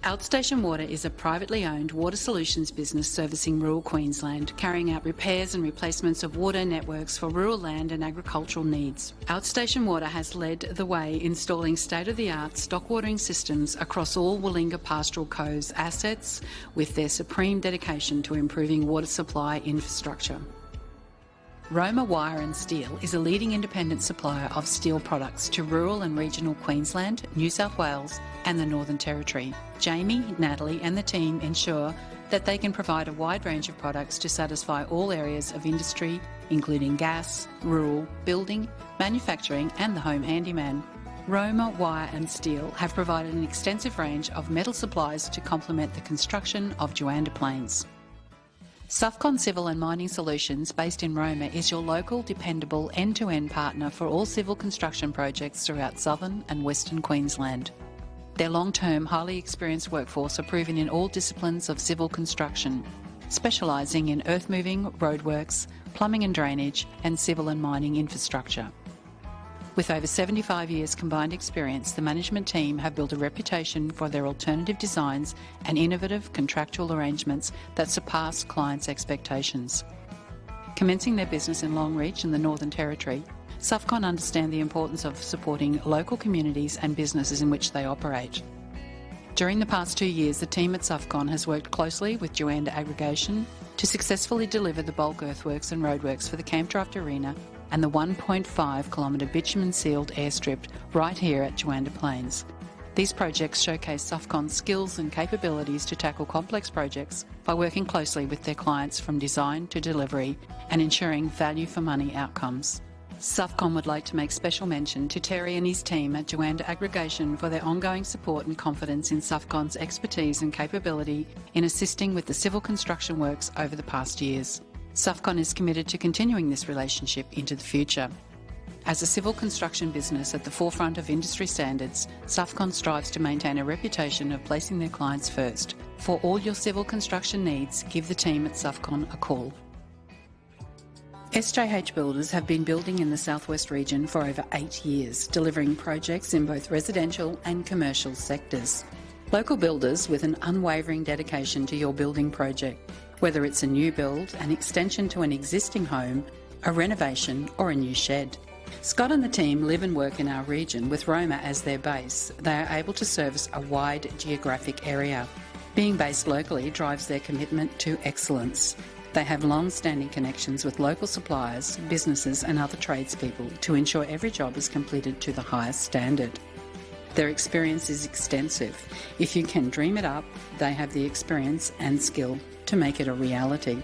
Outstation Water is a privately owned water solutions business servicing rural Queensland, carrying out repairs and replacements of water networks for rural land and agricultural needs. Outstation Water has led the way installing state-of-the-art stock watering systems across all Willinga Pastoral Co.'s assets, with their supreme dedication to improving water supply infrastructure. Roma Wire and Steel is a leading independent supplier of steel products to rural and regional Queensland, New South Wales and the Northern Territory. Jamie, Natalie and the team ensure that they can provide a wide range of products to satisfy all areas of industry, including gas, rural, building, manufacturing and the home handyman. Roma Wire and Steel have provided an extensive range of metal supplies to complement the construction of Juandah Plains. Sufcon Civil and Mining Solutions, based in Roma, is your local, dependable, end-to-end partner for all civil construction projects throughout southern and western Queensland. Their long-term, highly experienced workforce are proven in all disciplines of civil construction, specialising in earthmoving, roadworks, plumbing and drainage, and civil and mining infrastructure. With over 75 years combined experience, the management team have built a reputation for their alternative designs and innovative contractual arrangements that surpass clients' expectations. Commencing their business in Longreach in the Northern Territory, Sufcon understand the importance of supporting local communities and businesses in which they operate. During the past 2 years, the team at Sufcon has worked closely with Juandah Aggregation to successfully deliver the bulk earthworks and roadworks for the Campraft Arena and the 1.5 kilometre bitumen-sealed airstrip right here at Juandah Plains. These projects showcase Sufcon's skills and capabilities to tackle complex projects by working closely with their clients from design to delivery and ensuring value for money outcomes. Sufcon would like to make special mention to Terry and his team at Juandah Aggregation for their ongoing support and confidence in Sufcon's expertise and capability in assisting with the civil construction works over the past years. Sufcon is committed to continuing this relationship into the future. As a civil construction business at the forefront of industry standards, Sufcon strives to maintain a reputation of placing their clients first. For all your civil construction needs, give the team at Sufcon a call. SJH Builders have been building in the southwest region for over 8 years, delivering projects in both residential and commercial sectors. Local builders with an unwavering dedication to your building project, whether it's a new build, an extension to an existing home, a renovation or a new shed. Scott and the team live and work in our region with Roma as their base. They are able to service a wide geographic area. Being based locally drives their commitment to excellence. They have long-standing connections with local suppliers, businesses and other tradespeople to ensure every job is completed to the highest standard. Their experience is extensive. If you can dream it up, they have the experience and skill to make it a reality.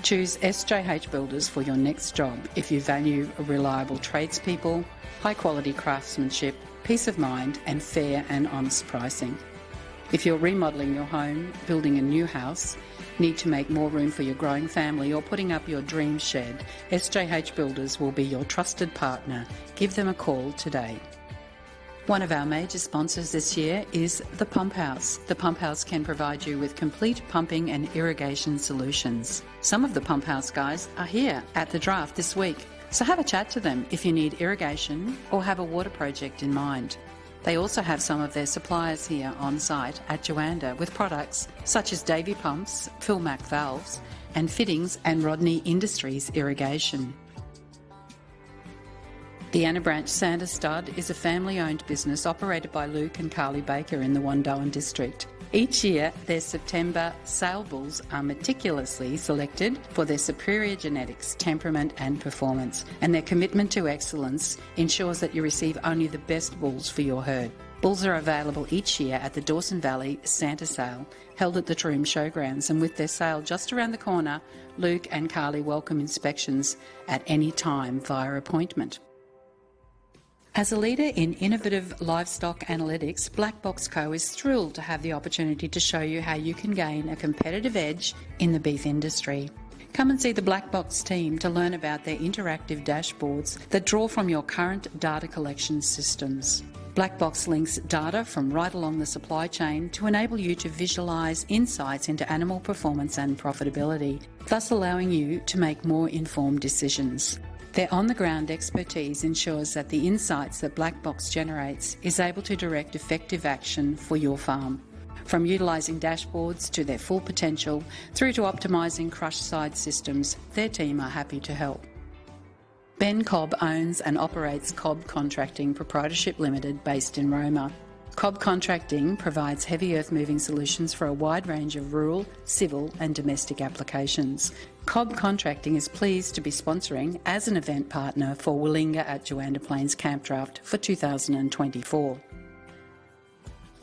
Choose SJH Builders for your next job if you value reliable tradespeople, high-quality craftsmanship, peace of mind and fair and honest pricing. If you're remodelling your home, building a new house, need to make more room for your growing family or putting up your dream shed, SJH Builders will be your trusted partner. Give them a call today. One of our major sponsors this year is the Pump House. The Pump House can provide you with complete pumping and irrigation solutions. Some of the Pump House guys are here at the draft this week, so have a chat to them if you need irrigation or have a water project in mind. They also have some of their suppliers here on site at Juandah with products such as Davy Pumps, Philmac Valves and Fittings and Rodney Industries Irrigation. The Anna Branch Sander Stud is a family-owned business operated by Luke and Carly Baker in the Wandoan district. Each year, their September sale bulls are meticulously selected for their superior genetics, temperament and performance, and their commitment to excellence ensures that you receive only the best bulls for your herd. Bulls are available each year at the Dawson Valley Santa Sale, held at the Troom Showgrounds, and with their sale just around the corner, Luke and Carly welcome inspections at any time via appointment. As a leader in innovative livestock analytics, Black Box Co is thrilled to have the opportunity to show you how you can gain a competitive edge in the beef industry. Come and see the Black Box team to learn about their interactive dashboards that draw from your current data collection systems. Black Box links data from right along the supply chain to enable you to visualise insights into animal performance and profitability, thus allowing you to make more informed decisions. Their on-the-ground expertise ensures that the insights that Black Box generates is able to direct effective action for your farm. From utilising dashboards to their full potential, through to optimising crush side systems, their team are happy to help. Ben Cobb owns and operates Cobb Contracting Proprietorship Limited based in Roma. Cobb Contracting provides heavy earth moving solutions for a wide range of rural, civil and domestic applications. Cobb Contracting is pleased to be sponsoring as an event partner for Willinga at Juandah Plains Campdraft for 2024.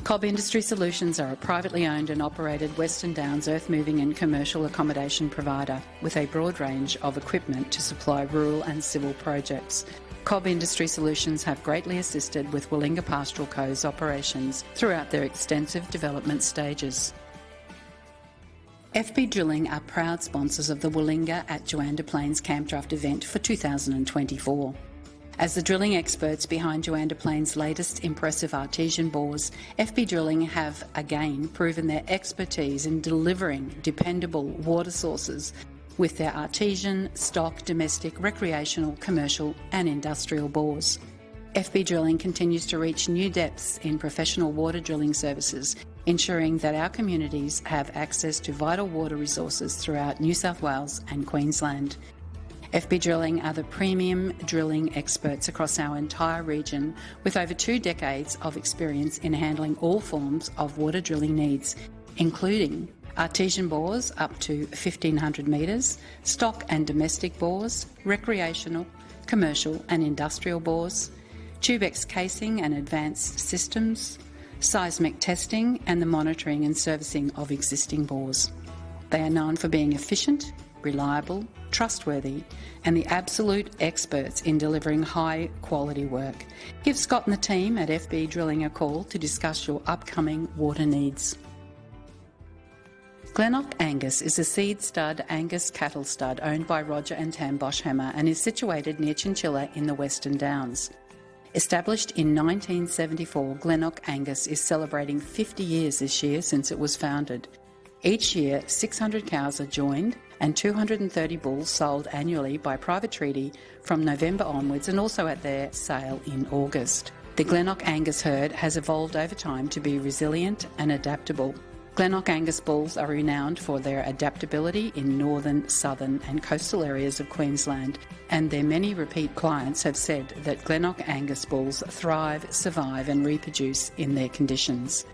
Cobb Industry Solutions are a privately owned and operated Western Downs earth-moving and commercial accommodation provider with a broad range of equipment to supply rural and civil projects. Cobb Industry Solutions have greatly assisted with Willinga Pastoral Co.'s operations throughout their extensive development stages. FB Drilling are proud sponsors of the Willinga at Juandah Plains Campdraft event for 2024. As the drilling experts behind Juandah Plains' latest impressive artesian bores, FB Drilling have again proven their expertise in delivering dependable water sources with their artesian, stock, domestic, recreational, commercial and industrial bores. FB Drilling continues to reach new depths in professional water drilling services, ensuring that our communities have access to vital water resources throughout New South Wales and Queensland. FB Drilling are the premium drilling experts across our entire region with over 2 decades of experience in handling all forms of water drilling needs, including artesian bores up to 1,500 metres, stock and domestic bores, recreational, commercial and industrial bores, Tubex casing and advanced systems, seismic testing and the monitoring and servicing of existing bores. They are known for being efficient, reliable, trustworthy and the absolute experts in delivering high quality work. Give Scott and the team at FB Drilling a call to discuss your upcoming water needs. Glennock Angus is a seed stud Angus cattle stud owned by Roger and Tam Boschhammer and is situated near Chinchilla in the Western Downs. Established in 1974, Glennock Angus is celebrating 50 years this year since it was founded. Each year, 600 cows are joined and 230 bulls sold annually by private treaty from November onwards and also at their sale in August. The Glennock Angus herd has evolved over time to be resilient and adaptable. Glennock Angus bulls are renowned for their adaptability in northern, southern and coastal areas of Queensland, and their many repeat clients have said that Glennock Angus bulls thrive, survive and reproduce in their conditions.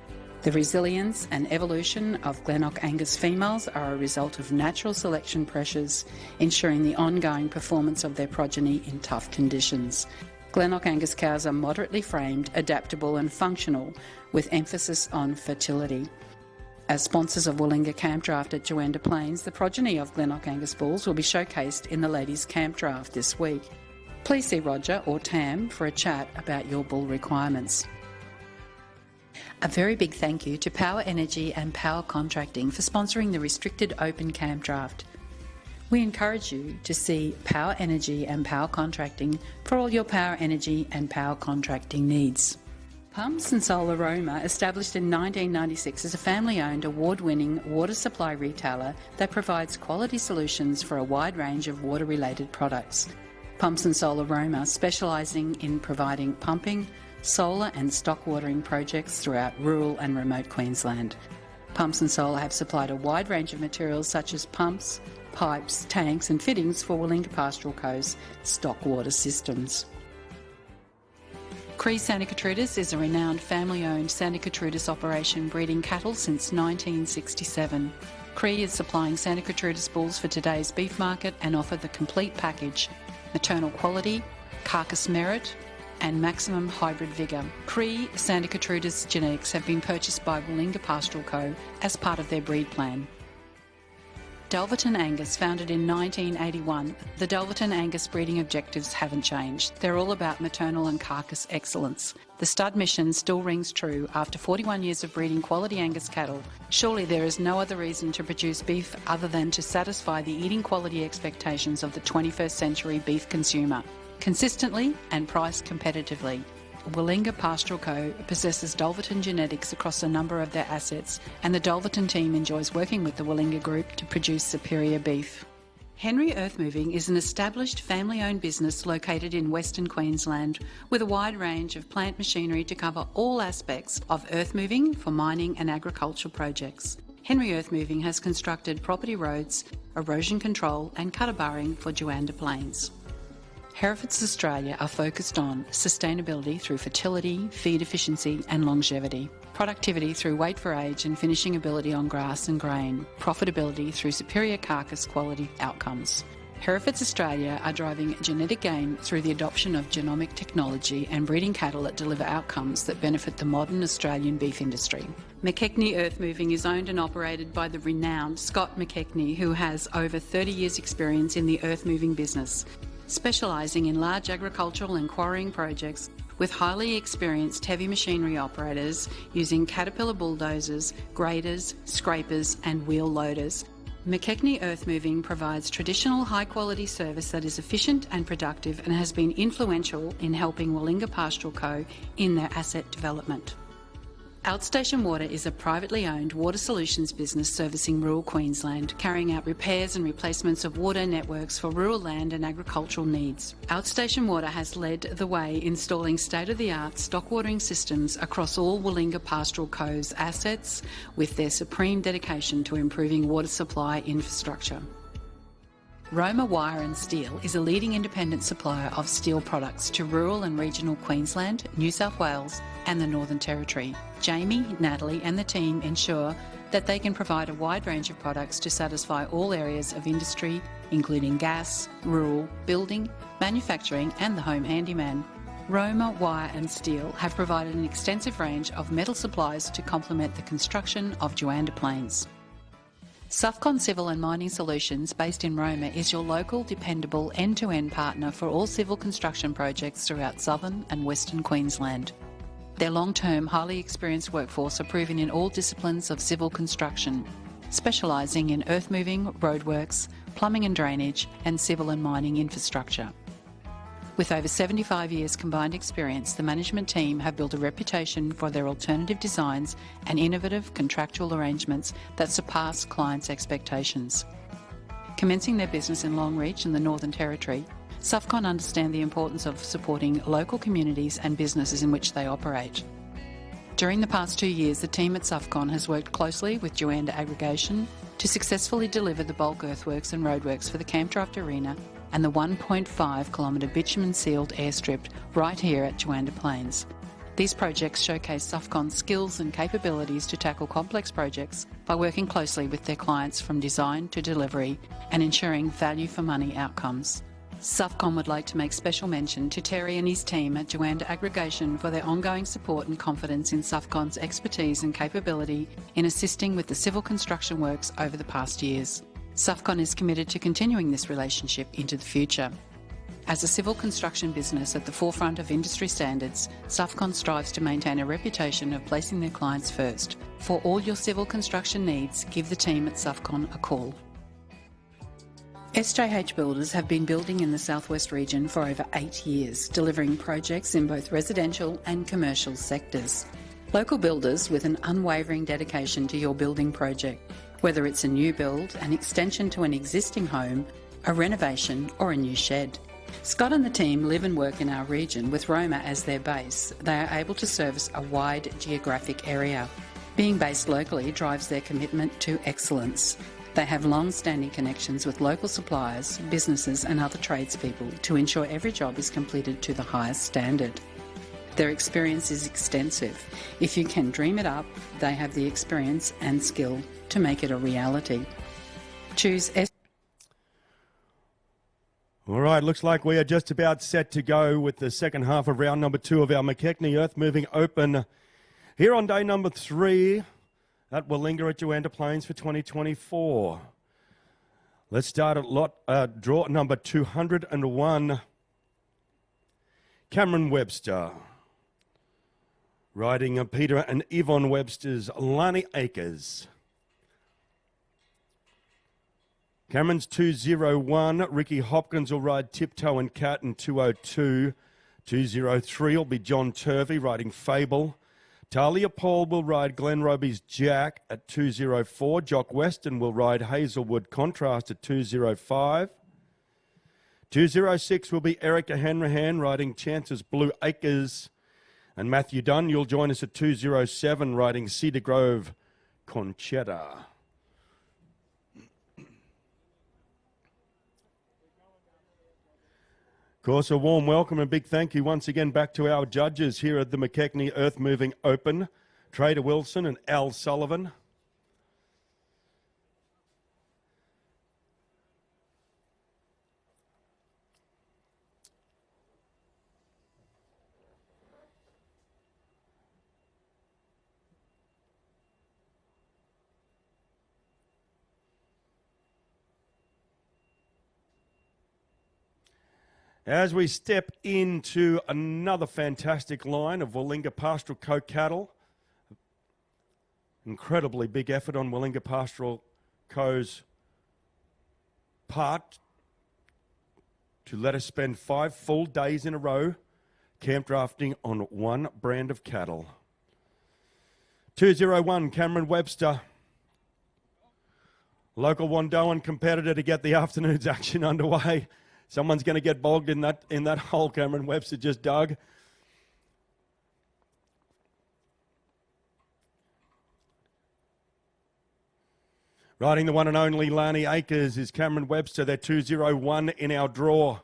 The resilience and evolution of Glennock Angus females are a result of natural selection pressures, ensuring the ongoing performance of their progeny in tough conditions. Glenelg Angus cows are moderately framed, adaptable and functional, with emphasis on fertility. As sponsors of Willinga Campdraft at Juandah Plains, the progeny of Glenelg Angus bulls will be showcased in the ladies' campdraft this week. Please see Roger or Tam for a chat about your bull requirements. A very big thank you to Power Energy and Power Contracting for sponsoring the Restricted Open Campdraft. We encourage you to see Power Energy and Power Contracting for all your power energy and power contracting needs. Pumps and Solar Roma, established in 1996 as a family-owned, award-winning water supply retailer that provides quality solutions for a wide range of water-related products. Pumps and Solar Roma, specialising in providing pumping, solar and stock watering projects throughout rural and remote Queensland. Pumps and Solar have supplied a wide range of materials such as pumps, pipes, tanks and fittings for Willinga Pastoral Co's stock water systems. Cree Santa Gertrudis is a renowned family-owned Santa Gertrudis operation breeding cattle since 1967. Cree is supplying Santa Gertrudis bulls for today's beef market and offer the complete package: maternal quality, carcass merit and maximum hybrid vigour. Cree Santa Gertrudis genetics have been purchased by Willinga Pastoral Co as part of their breed plan. Delverton Angus, founded in 1981, the Delverton Angus breeding objectives haven't changed. They're all about maternal and carcass excellence. The stud mission still rings true after 41 years of breeding quality Angus cattle. Surely there is no other reason to produce beef other than to satisfy the eating quality expectations of the 21st century beef consumer, consistently and priced competitively. Willinga Pastoral Co possesses Delverton genetics across a number of their assets, and the Delverton team enjoys working with the Willinga Group to produce superior beef. Henry Earthmoving is an established family-owned business located in Western Queensland with a wide range of plant machinery to cover all aspects of earthmoving for mining and agricultural projects. Henry Earthmoving has constructed property roads, erosion control and cutter barring for Juandah Plains. Herefords Australia are focused on sustainability through fertility, feed efficiency and longevity, productivity through weight for age and finishing ability on grass and grain, profitability through superior carcass quality outcomes. Herefords Australia are driving genetic gain through the adoption of genomic technology and breeding cattle that deliver outcomes that benefit the modern Australian beef industry. McKechnie Earthmoving is owned and operated by the renowned Scott McKechnie, who has over 30 years' experience in the earthmoving business, specialising in large agricultural and quarrying projects with highly experienced heavy machinery operators using Caterpillar bulldozers, graders, scrapers and wheel loaders. McKechnie Earthmoving provides traditional high-quality service that is efficient and productive and has been influential in helping Willinga Pastoral Co in their asset development. Outstation Water is a privately owned water solutions business servicing rural Queensland, carrying out repairs and replacements of water networks for rural land and agricultural needs. Outstation Water has led the way installing state-of-the-art stock watering systems across all Willinga Pastoral Co's assets, with their supreme dedication to improving water supply infrastructure. Roma Wire and Steel is a leading independent supplier of steel products to rural and regional Queensland, New South Wales and the Northern Territory. Jamie, Natalie and the team ensure that they can provide a wide range of products to satisfy all areas of industry, including gas, rural, building, manufacturing and the home handyman. Roma Wire and Steel have provided an extensive range of metal supplies to complement the construction of Juandah Plains. Sufcon Civil and Mining Solutions, based in Roma, is your local, dependable, end-to-end partner for all civil construction projects throughout southern and western Queensland. Their long-term, highly experienced workforce are proven in all disciplines of civil construction, specialising in earthmoving, roadworks, plumbing and drainage, and civil and mining infrastructure. With over 75 years combined experience, the management team have built a reputation for their alternative designs and innovative contractual arrangements that surpass clients' expectations. Commencing their business in Longreach in the Northern Territory, Sufcon understand the importance of supporting local communities and businesses in which they operate. During the past 2 years, the team at Sufcon has worked closely with Juandah Aggregation to successfully deliver the bulk earthworks and roadworks for the Campdraft Arena and the 1.5 kilometre bitumen-sealed airstrip right here at Juandah Plains. These projects showcase Sufcon's skills and capabilities to tackle complex projects by working closely with their clients from design to delivery and ensuring value for money outcomes. SUFCON would like to make special mention to Terry and his team at Juandah Aggregation for their ongoing support and confidence in SUFCON's expertise and capability in assisting with the civil construction works over the past years. SUFCON is committed to continuing this relationship into the future. As a civil construction business at the forefront of industry standards, SUFCON strives to maintain a reputation of placing their clients first. For all your civil construction needs, give the team at SUFCON a call. SJH Builders have been building in the southwest region for over 8 years, delivering projects in both residential and commercial sectors. Local builders with an unwavering dedication to your building project, whether it's a new build, an extension to an existing home, a renovation or a new shed. Scott and the team live and work in our region with Roma as their base. They are able to service a wide geographic area. Being based locally drives their commitment to excellence. They have long-standing connections with local suppliers, businesses and other tradespeople to ensure every job is completed to the highest standard. Their experience is extensive. If you can dream it up, they have the experience and skill to make it a reality. Choose All right, looks like we are just about set to go with the second half of round number 2 of our McKechnie Earthmoving Open here on day number 3 at Willinga at Juandah Plains for 2024. Let's start at draw number 201. Cameron Webster. Riding Peter and Yvonne Webster's Lani Acres. Cameron's 201. Ricky Hopkins will ride Tiptoe and Cat in 202. 203 will be John Turvey riding Fable. Talia Paul will ride Glen Roby's Jack at 204. Jock Weston will ride Hazelwood Contrast at 205. 206 will be Erica Hanrahan riding Chance's Blue Acres. And Matthew Dunn, you'll join us at 207 riding Cedar Grove Conchetta. Of course, a warm welcome and big thank you once again back to our judges here at the McKechnie Earthmoving Open, Trader Wilson and Al Sullivan. As we step into another fantastic line of Willinga Pastoral Co cattle, incredibly big effort on Willinga Pastoral Co.'s part to let us spend 5 full days in a row campdrafting on one brand of cattle. 201 Cameron Webster, local Wandoan competitor to get the afternoon's action underway. Someone's going to get bogged in that hole Cameron Webster just dug. Riding the one and only Lani Acres is Cameron Webster. They're 201 in our draw.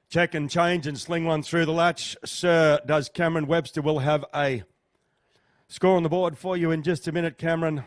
Check and change and sling one through the latch. Sir, does Cameron Webster. Will have a score on the board for you in just a minute, Cameron.